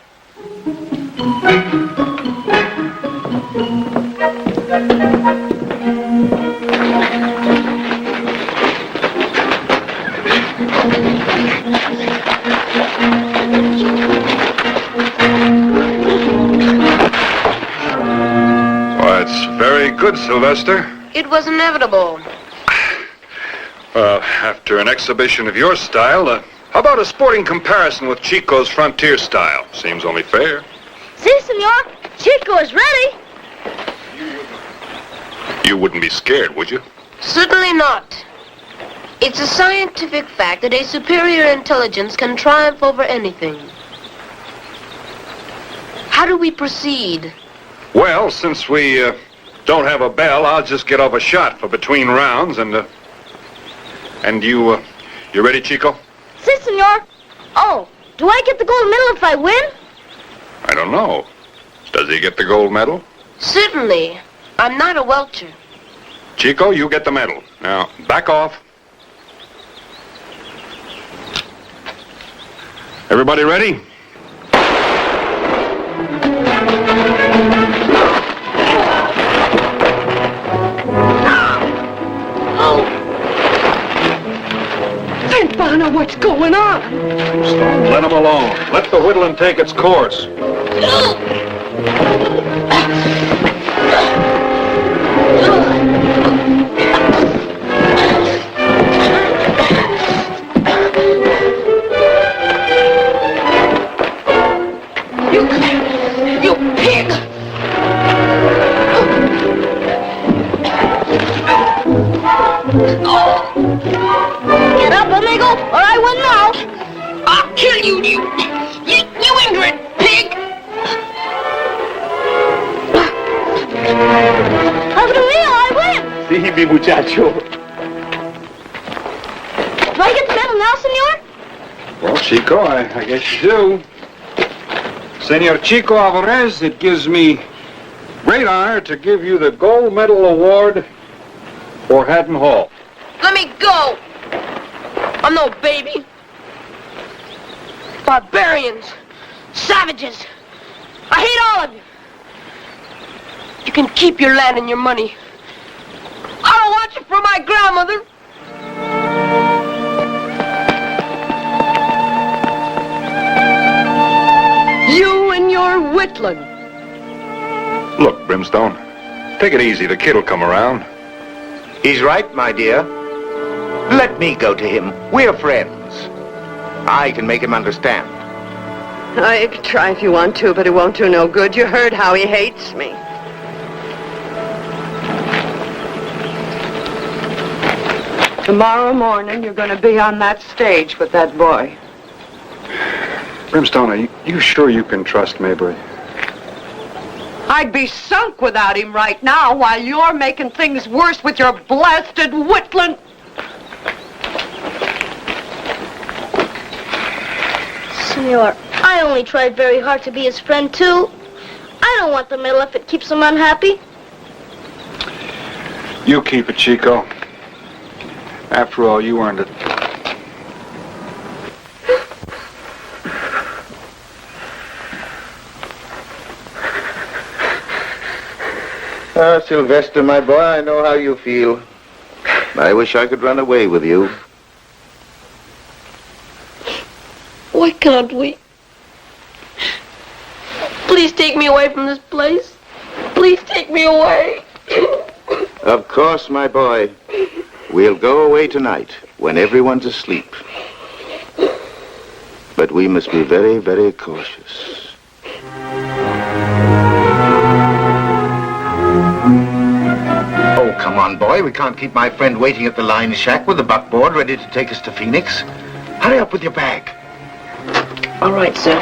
Why, it's very good, Sylvester. It was inevitable. Well, after an exhibition of your style, how about a sporting comparison with Chico's frontier style? Seems only fair. Si, senor. Chico is ready. You wouldn't be scared, would you? Certainly not. It's a scientific fact that a superior intelligence can triumph over anything. How do we proceed? Well, since we don't have a bell, I'll just get off a shot for between rounds, and you ready, Chico? Si, senor. Oh, do I get the gold medal if I win? I don't know. Does he get the gold medal? Certainly. I'm not a welcher. Chico, you get the medal. Now, back off. Everybody ready? Aunt Bonner, what's going on? Just don't let him alone. Let the whittling take its course. You pig! Get up, amigo, or I win now. I'll kill you, you ignorant pig! After me, I win. Sí, mi muchacho. Do I get the medal now, senor? Well, Chico, I guess you do. Senor Chico Alvarez, it gives me great honor to give you the Gold Medal Award for Haddon Hall. Let me go! I'm no baby. Barbarians. Savages. I hate all of you. You can keep your land and your money. I don't want you for my grandmother. You and your whittling. Look, Brimstone, take it easy. The kid'll come around. He's right, my dear. Let me go to him. We're friends. I can make him understand. Oh, you can try if you want to, but it won't do no good. You heard how he hates me. Tomorrow morning, you're going to be on that stage with that boy. Brimstone, are you sure you can trust Maybury? I'd be sunk without him right now while you're making things worse with your blasted whittling. Senor, I only tried very hard to be his friend, too. I don't want the medal if it keeps him unhappy. You keep it, Chico. After all, you earned it. Ah, Sylvester, my boy, I know how you feel. I wish I could run away with you. Why can't we? Please take me away from this place. Please take me away. Of course, my boy. We'll go away tonight when everyone's asleep. But we must be very, very cautious. Oh, come on, boy. We can't keep my friend waiting at the line shack with the buckboard ready to take us to Phoenix. Hurry up with your bag. All right, sir.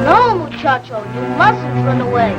No, muchacho, you mustn't run away.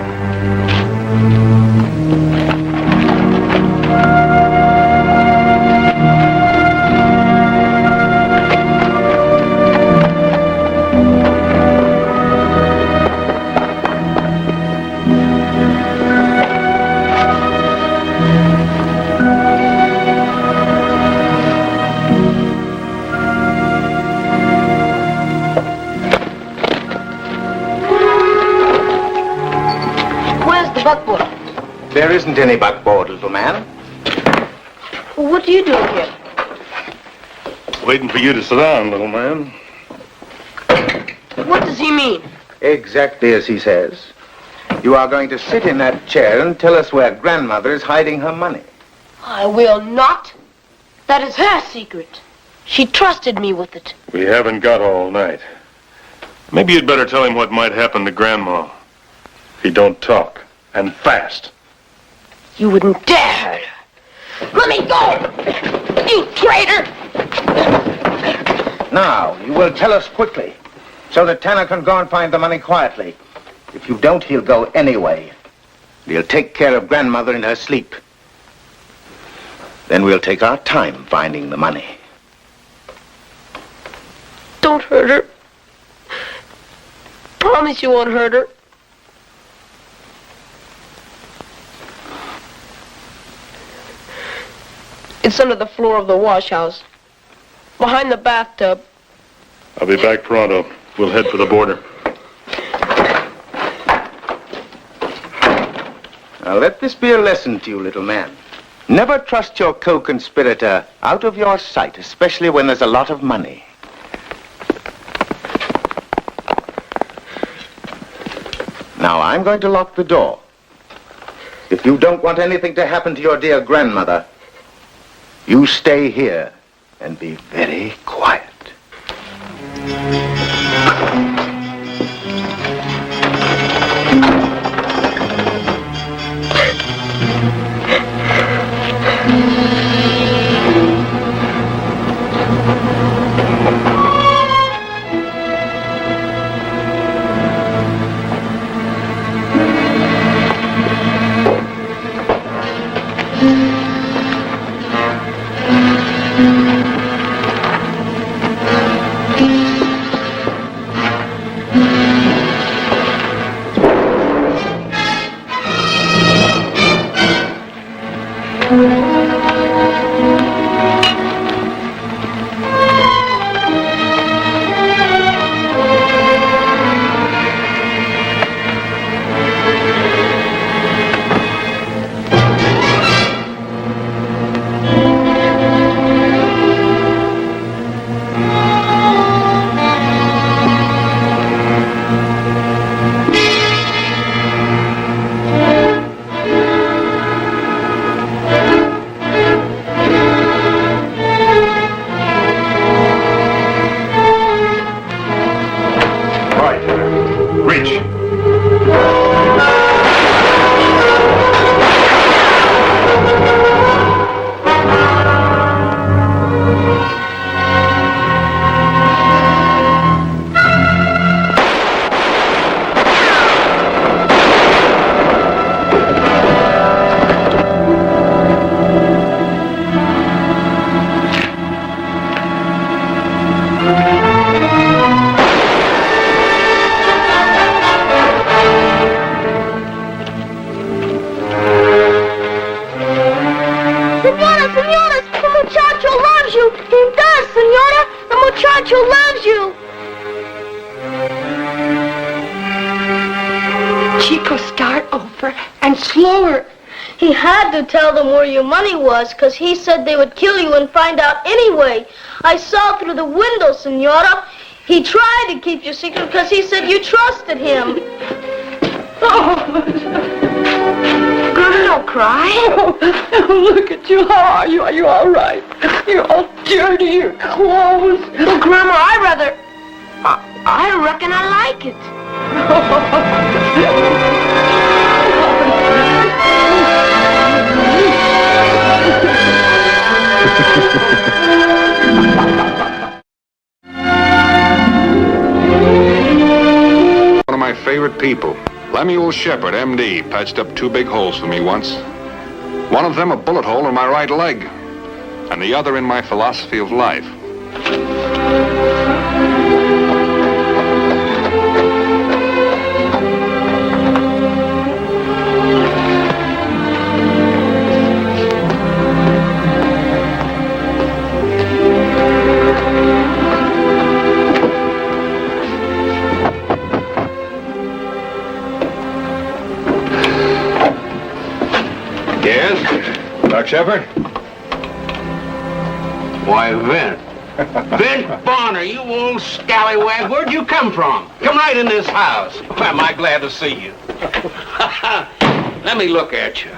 Where's the buckboard? There isn't any buckboard, little man. What do you do here? Waiting for you to sit down, little man. What does he mean? Exactly as he says. You are going to sit in that chair and tell us where grandmother is hiding her money. I will not. That is her secret. She trusted me with it. We haven't got all night. Maybe you'd better tell him what might happen to Grandma if he don't talk, and fast. You wouldn't dare hurt her. Let me go! You traitor! Now, you will tell us quickly, so that Tanner can go and find the money quietly. If you don't, he'll go anyway. He'll take care of grandmother in her sleep. Then we'll take our time finding the money. Don't hurt her. Promise you won't hurt her. It's under the floor of the wash house. Behind the bathtub. I'll be back pronto. We'll head for the border. Now, let this be a lesson to you, little man. Never trust your co-conspirator out of your sight, especially when there's a lot of money. Now, I'm going to lock the door. If you don't want anything to happen to your dear grandmother, you stay here and be very quiet. Reach. Senora, the muchacho loves you. He does, Senora. The muchacho loves you. Chico, start over and slower. He had to tell them where your money was, because he said they would kill you and find out anyway. I saw through the window, Senora. He tried to keep your secret because he said you trusted him. Girl, don't cry. Oh, look at you. How are you? Are you all right? You're all dirty. Your clothes. Well, Grandma, I reckon I like it. One of my favorite people, Lemuel Shepard, M.D., patched up 2 big holes for me once. One of them a bullet hole in my right leg, and the other in my philosophy of life. Doc Shepard? Why, Vince. Vince Bonner, you old scallywag. Where'd you come from? Come right in this house. Why, am I glad to see you. Let me look at you.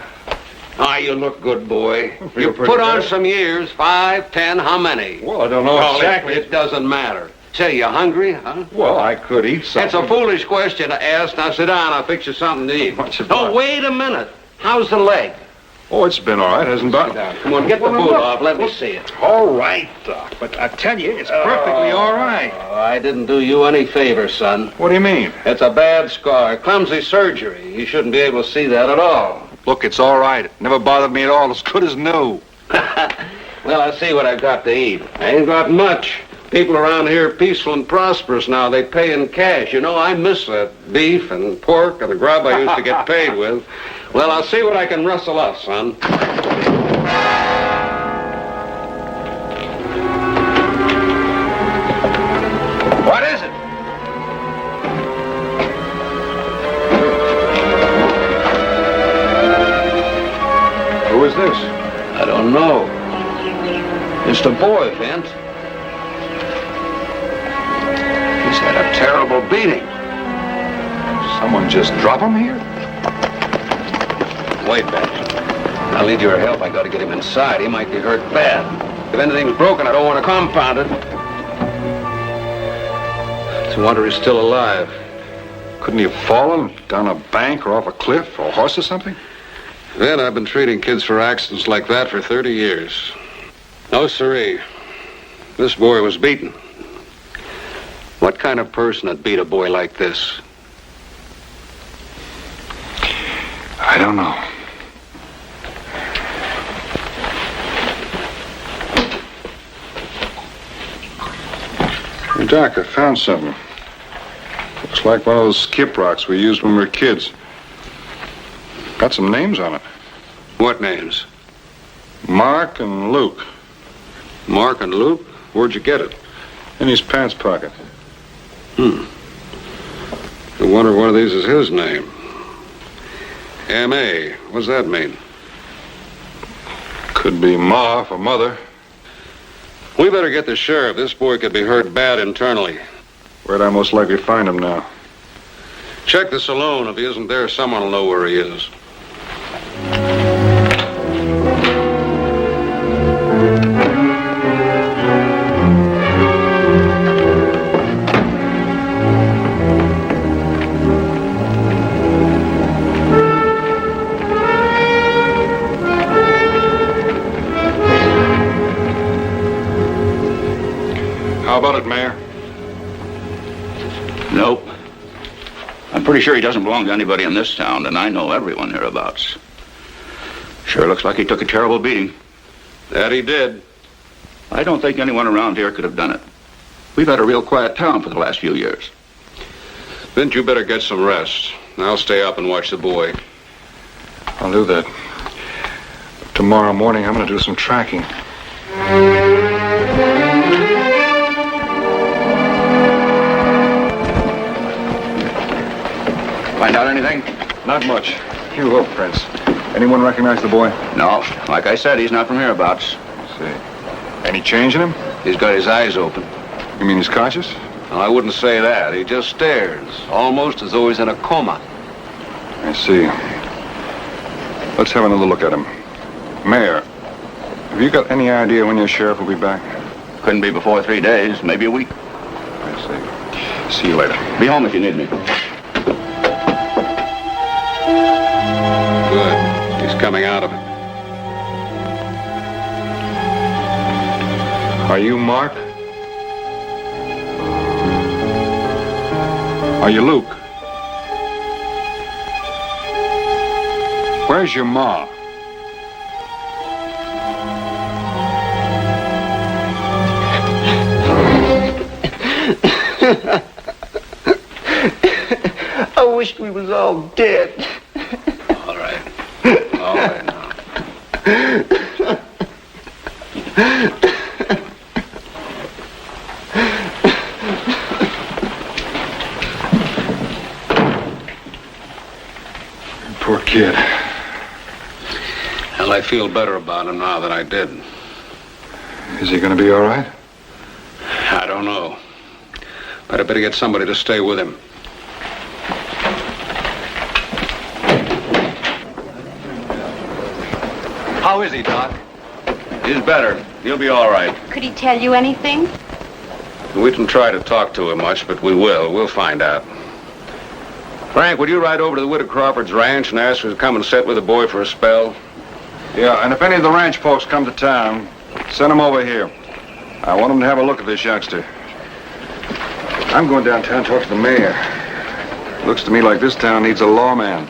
Ah, you look good, boy. You put on some years, 5, 10, how many? Well, I don't know exactly. It doesn't matter. Say, you hungry, huh? Well, I could eat something. That's a foolish question to ask. Now sit down, I'll fix you something to eat. Oh, wait a minute. How's the leg? Oh, it's been all right, hasn't it? Come on, get the boot off. Let me see it. All right, Doc, but I tell you, it's perfectly all right. I didn't do you any favor, son. What do you mean? It's a bad scar, clumsy surgery. You shouldn't be able to see that at all. Look, it's all right. It never bothered me at all. As good as new. Well, I see what I've got to eat. I ain't got much. People around here are peaceful and prosperous now. They pay in cash. You know, I miss that beef and pork and the grub I used to get paid with. Well, I'll see what I can rustle up, son. What is it? Who is this? I don't know. It's the boy, Vince. He's had a terrible beating. Someone just drop him here? Wait, Vince. I'll need your help. I gotta get him inside. He might be hurt bad. If anything's broken, I don't want to compound it. It's a wonder he's still alive. Couldn't he have fallen down a bank or off a cliff or a horse or something? Then I've been treating kids for accidents like that for 30 years. No, siree. This boy was beaten. What kind of person would beat a boy like this? I don't know. Hey, Doc, I found something. Looks like one of those skip rocks we used when we were kids. Got some names on it. What names? Mark and Luke. Mark and Luke? Where'd you get it? In his pants pocket. I wonder one of these is his name. M.A. What's that mean? Could be Ma for mother. We better get the sheriff. This boy could be hurt bad internally. Where'd I most likely find him now? Check the saloon. If he isn't there, someone will know where he is. I'm pretty sure he doesn't belong to anybody in this town, and I know everyone hereabouts. Sure looks like he took a terrible beating. That he did. I don't think anyone around here could have done it. We've had a real quiet town for the last few years. Vince, you better get some rest. I'll stay up and watch the boy. I'll do that. Tomorrow morning, I'm going to do some tracking. Find out anything? Not much. Few hoof prints. Anyone recognize the boy? No. Like I said, he's not from hereabouts. I see. Any change in him? He's got his eyes open. You mean he's conscious? No, I wouldn't say that. He just stares, almost as though he's in a coma. I see. Let's have another look at him. Mayor, have you got any idea when your sheriff will be back? Couldn't be before 3 days, maybe a week. I see. See you later. Be home if you need me. Good. He's coming out of it. Are you Mark? Are you Luke? Where's your ma? I wish we was all dead. All right. All right now. Poor kid. Well, I feel better about him now than I did. Is he going to be all right? I don't know. But I better get somebody to stay with him. How is he, Doc? He's better. He'll be all right. Could he tell you anything? We didn't try to talk to him much, but we will. We'll find out. Frank, would you ride over to the Widow Crawford's ranch and ask her to come and sit with the boy for a spell? Yeah, and if any of the ranch folks come to town, send them over here. I want them to have a look at this youngster. I'm going downtown to talk to the mayor. Looks to me like this town needs a lawman.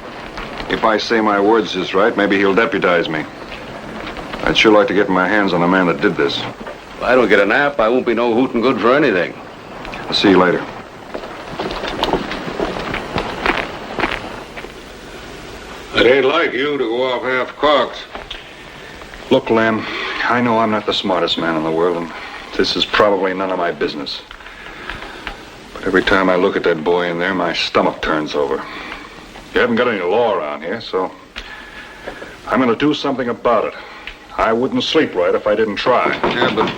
If I say my words just right, maybe he'll deputize me. I'd sure like to get my hands on the man that did this. If I don't get a nap, I won't be no hootin' good for anything. I'll see you later. It ain't like you to go off half-cocked. Look, Lem, I know I'm not the smartest man in the world, and this is probably none of my business. But every time I look at that boy in there, my stomach turns over. You haven't got any law around here, so I'm going to do something about it. I wouldn't sleep right if I didn't try. Yeah, but...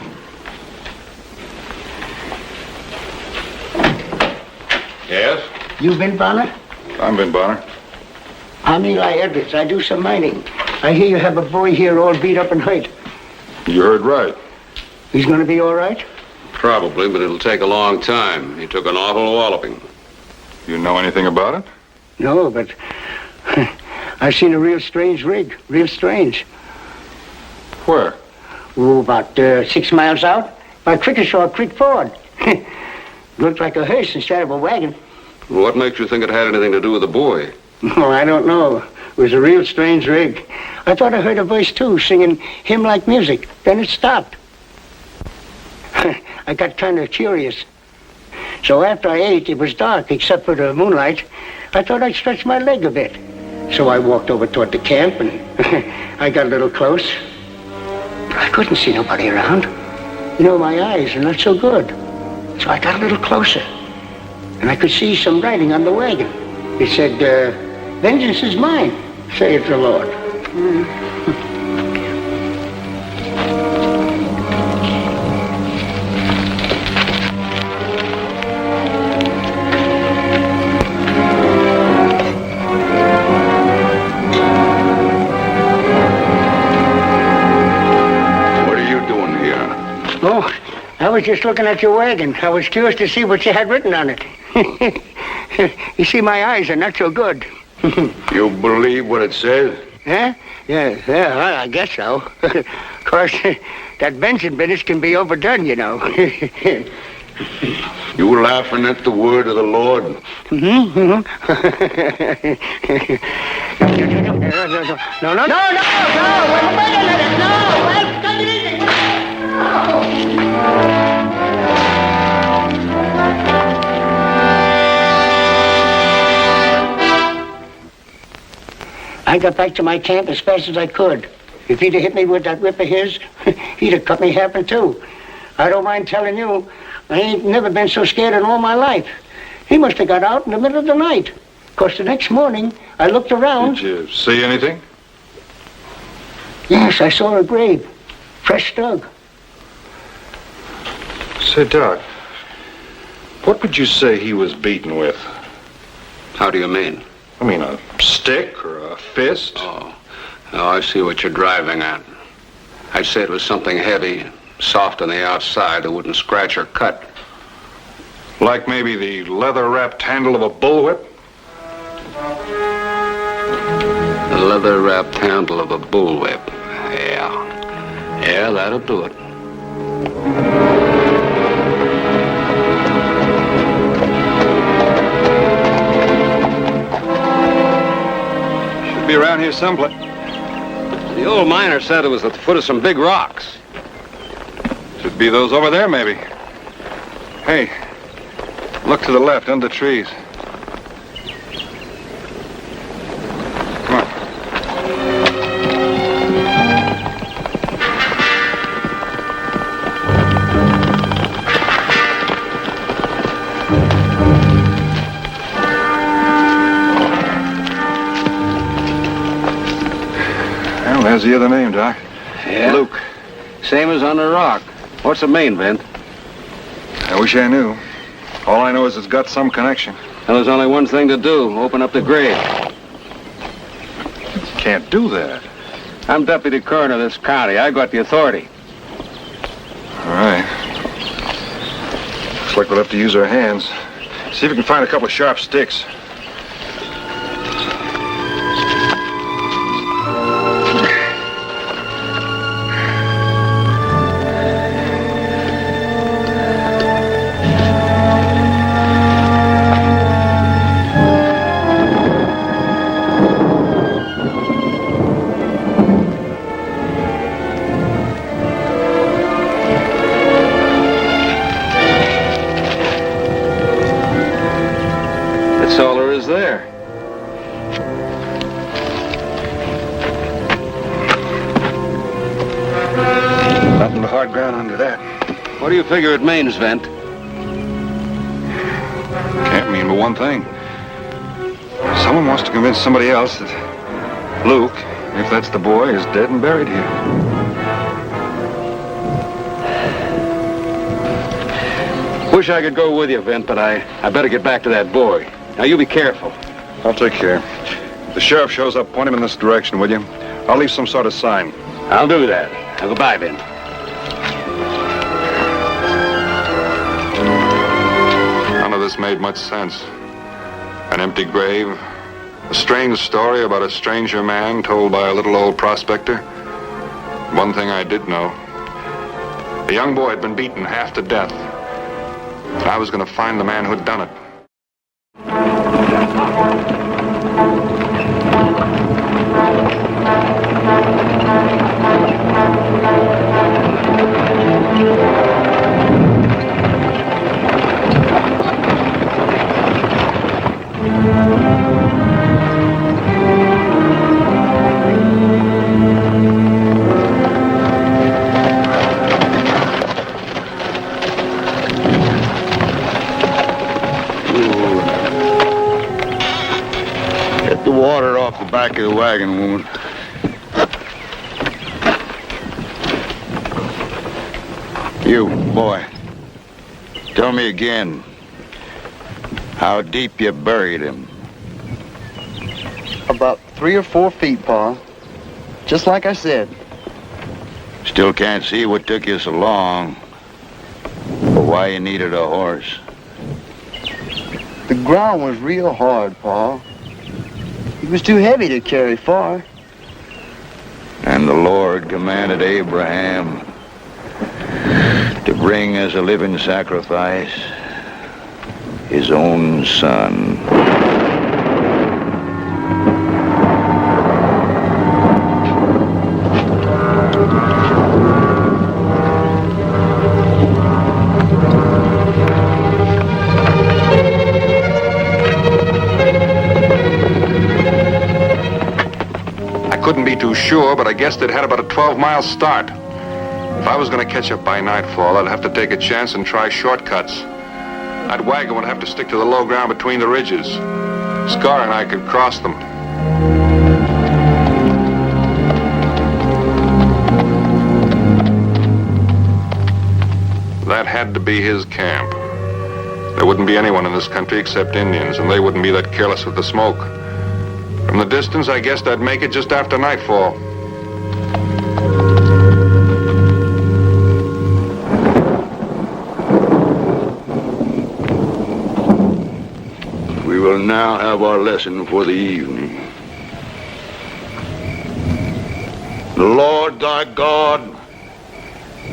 Yes? You been Bonner? I'm Vin Bonner. I'm Eli Edwards. I do some mining. I hear you have a boy here all beat up and hurt. You heard right. He's going to be all right? Probably, but it'll take a long time. He took an awful walloping. You know anything about it? No, but I've seen a real strange rig. Real strange. Where? Oh, about 6 miles out. By Crickeshaw Creek Ford. Looked like a hearse instead of a wagon. What makes you think it had anything to do with the boy? Oh, I don't know. It was a real strange rig. I thought I heard a voice, too, singing hymn-like music. Then it stopped. I got kind of curious. So after I ate, it was dark, except for the moonlight. I thought I'd stretch my leg a bit. So I walked over toward the camp, and I got a little close. I couldn't see nobody around. You know, my eyes are not so good. So I got a little closer. And I could see some writing on the wagon. It said, vengeance is mine, saith the Lord. What are you doing here? Oh, I was just looking at your wagon. I was curious to see what you had written on it. You see, my eyes are not so good. You believe what it says? Huh? Yeah, well, I guess so. Of course, that vengeance business can be overdone, you know. You were laughing at the word of the Lord. No. I got back to my camp as fast as I could. If he'd have hit me with that whip of his, he'd have cut me half in two. I don't mind telling you, I ain't never been so scared in all my life. He must have got out in the middle of the night. 'Cause the next morning, I looked around. Did you see anything? Yes, I saw a grave. Fresh dug. Say, Doc, what would you say he was beaten with? How do you mean? I mean, a stick or a fist? Oh, I see what you're driving at. I'd say it was something heavy, soft on the outside that wouldn't scratch or cut. Like maybe the leather-wrapped handle of a bullwhip? The leather-wrapped handle of a bullwhip. Yeah, that'll do it. Should be around here someplace. The old miner said it was at the foot of some big rocks. Should be those over there, maybe. Hey, look to the left, under the trees. Come on. Well, there's the other name, Doc. Yeah? Luke. Same as on the rock. What's it mean, Vint? I wish I knew. All I know is it's got some connection. Well, there's only one thing to do. Open up the grave. Can't do that. I'm deputy coroner of this county. I got the authority. All right. Looks like we'll have to use our hands. See if we can find a couple of sharp sticks. That's all there is there. Nothing but hard ground under that. What do you figure it means, Vint? Can't mean but one thing. Someone wants to convince somebody else that Luke, if that's the boy, is dead and buried here. Wish I could go with you, Vint, but I better get back to that boy. Now, you be careful. I'll take care. If the sheriff shows up, point him in this direction, will you? I'll leave some sort of sign. I'll do that. Now, goodbye, Vint. None of this made much sense. An empty grave, a strange story about a stranger man told by a little old prospector. One thing I did know. A young boy had been beaten half to death. And I was going to find the man who'd done it. Get the water off the back of the wagon, woman. You, boy, tell me again how deep you buried him. About 3 or 4 feet, Pa. Just like I said. Still can't see what took you so long, or why you needed a horse. The ground was real hard, Pa. It was too heavy to carry far. And the Lord commanded Abraham to bring as a living sacrifice his own son. I couldn't be too sure, but I guessed it had about a 12-mile start. If I was going to catch up by nightfall, I'd have to take a chance and try shortcuts. That wagon would have to stick to the low ground between the ridges. Scar and I could cross them. That had to be his camp. There wouldn't be anyone in this country except Indians, and they wouldn't be that careless with the smoke. From the distance, I guessed I'd make it just after nightfall. We will now have our lesson for the evening. The Lord thy God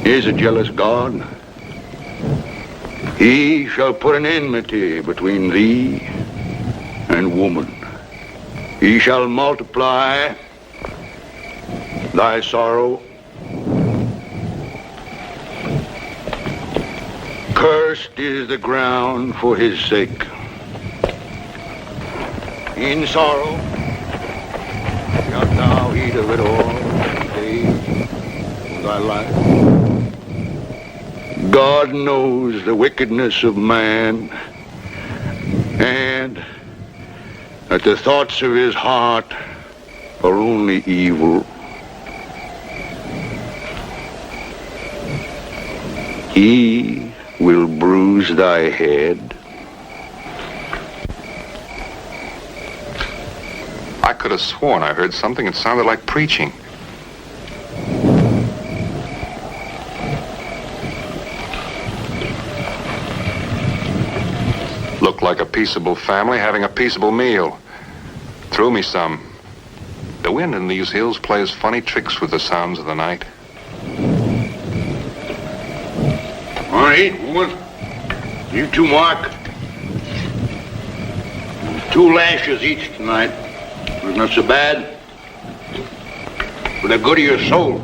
is a jealous God. He shall put an enmity between thee and woman. He shall multiply thy sorrow. Cursed is the ground for his sake. In sorrow shalt thou eat of it all the days of thy life. God knows the wickedness of man, and that the thoughts of his heart are only evil. He will bruise thy head. I could have sworn I heard something that sounded like preaching. Looked like a peaceable family having a peaceable meal. Threw me some. The wind in these hills plays funny tricks with the sounds of the night. All right, woman. You two, Mark. 2 lashes each tonight. It's not so bad. For the good of your soul.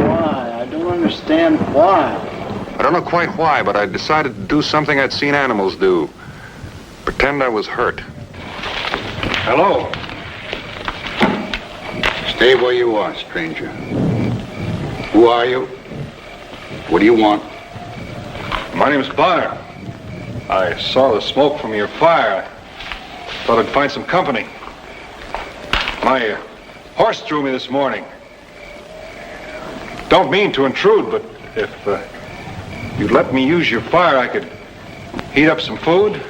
Why? I don't understand why. I don't know quite why, but I decided to do something I'd seen animals do. Pretend I was hurt. Hello. Stay where you are, stranger. Who are you? What do you want? My name's Bonner. I saw the smoke from your fire. Thought I'd find some company. My horse drew me this morning. Don't mean to intrude, but if you'd let me use your fire, I could heat up some food.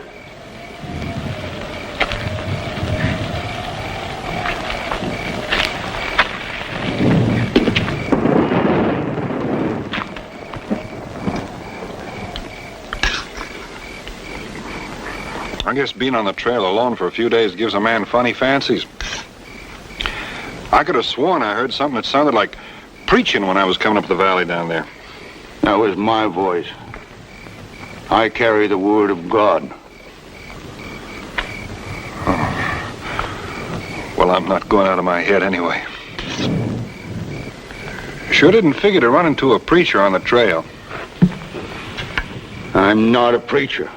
I guess being on the trail alone for a few days gives a man funny fancies. I could have sworn I heard something that sounded like preaching when I was coming up the valley down there. That was my voice. I carry the word of God. Oh. Well, I'm not going out of my head anyway. Sure didn't figure to run into a preacher on the trail. I'm not a preacher.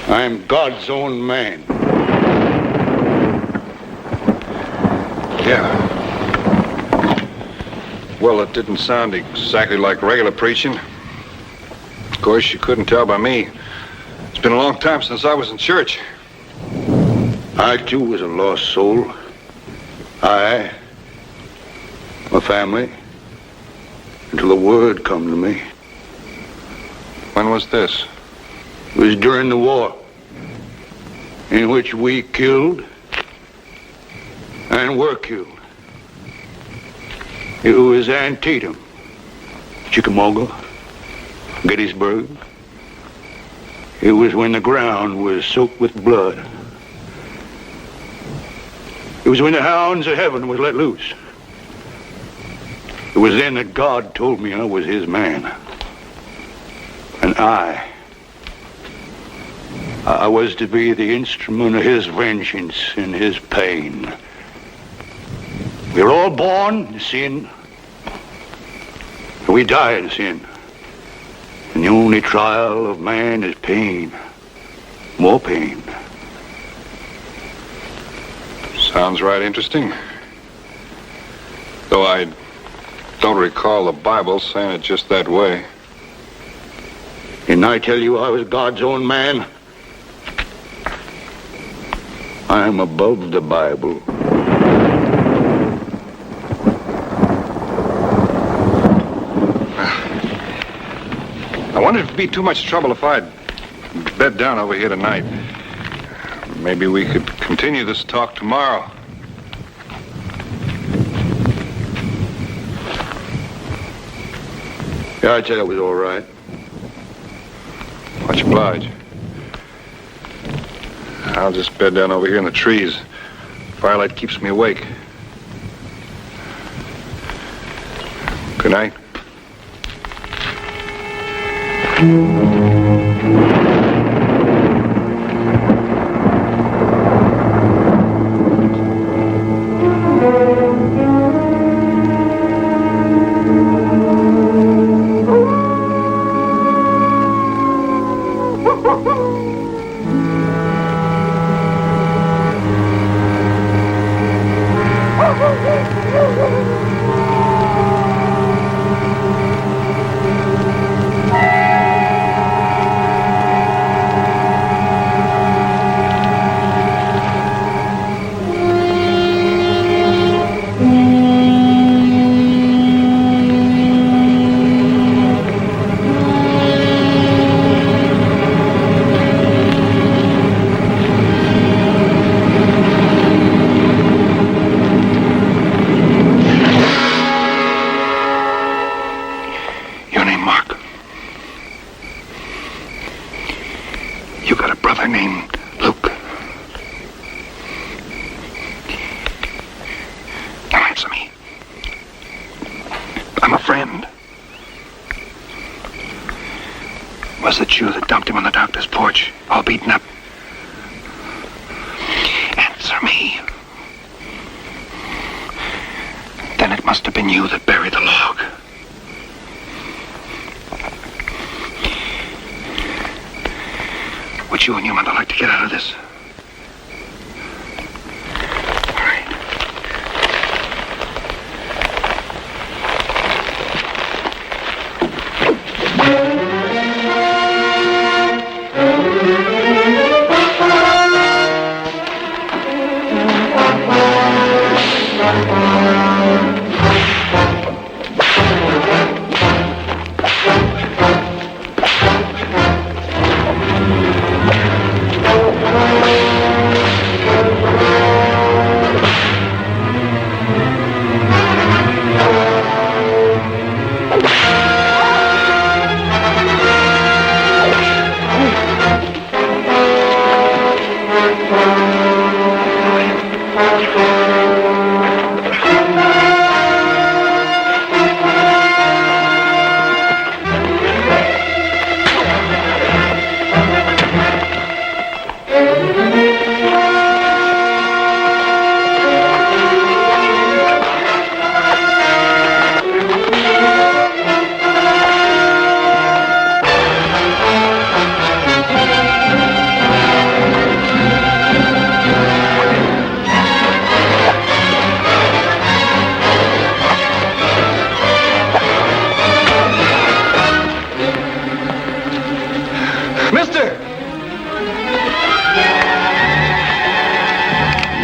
I'm God's own man. Yeah. Well, it didn't sound exactly like regular preaching. Of course, you couldn't tell by me. It's been a long time since I was in church. I, too, was a lost soul. I, my family, until the word come to me. When was this? It was during the war, in which we killed and were killed. It was Antietam, Chickamauga, Gettysburg. It was when the ground was soaked with blood. It was when the hounds of heaven was let loose. It was then that God told me I was his man. And I was to be the instrument of his vengeance and his pain. We're all born in sin. And we die in sin. And the only trial of man is pain. More pain. Sounds right interesting. Though I don't recall the Bible saying it just that way. Didn't I tell you I was God's own man? I am above the Bible. I wonder if it'd be too much trouble if I'd bed down over here tonight. Maybe we could continue this talk tomorrow. Yeah, I'd say that was all right. Much obliged. I'll just bed down over here in the trees. Firelight keeps me awake. Good night. Was it you that dumped him on the doctor's porch, all beaten up? Answer me. Then it must have been you that buried the log. Would you and your mother like to get out of this?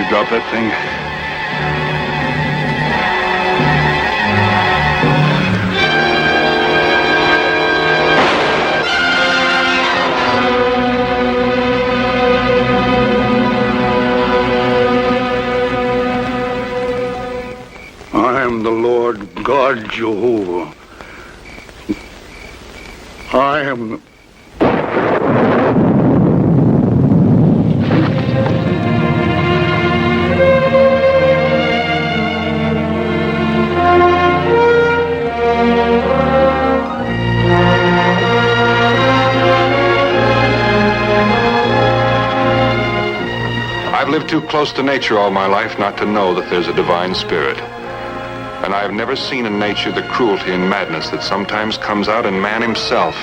Drop that thing. I am the Lord God Jehovah. I am the lived too close to nature all my life not to know that there's a divine spirit. And I have never seen in nature the cruelty and madness that sometimes comes out in man himself.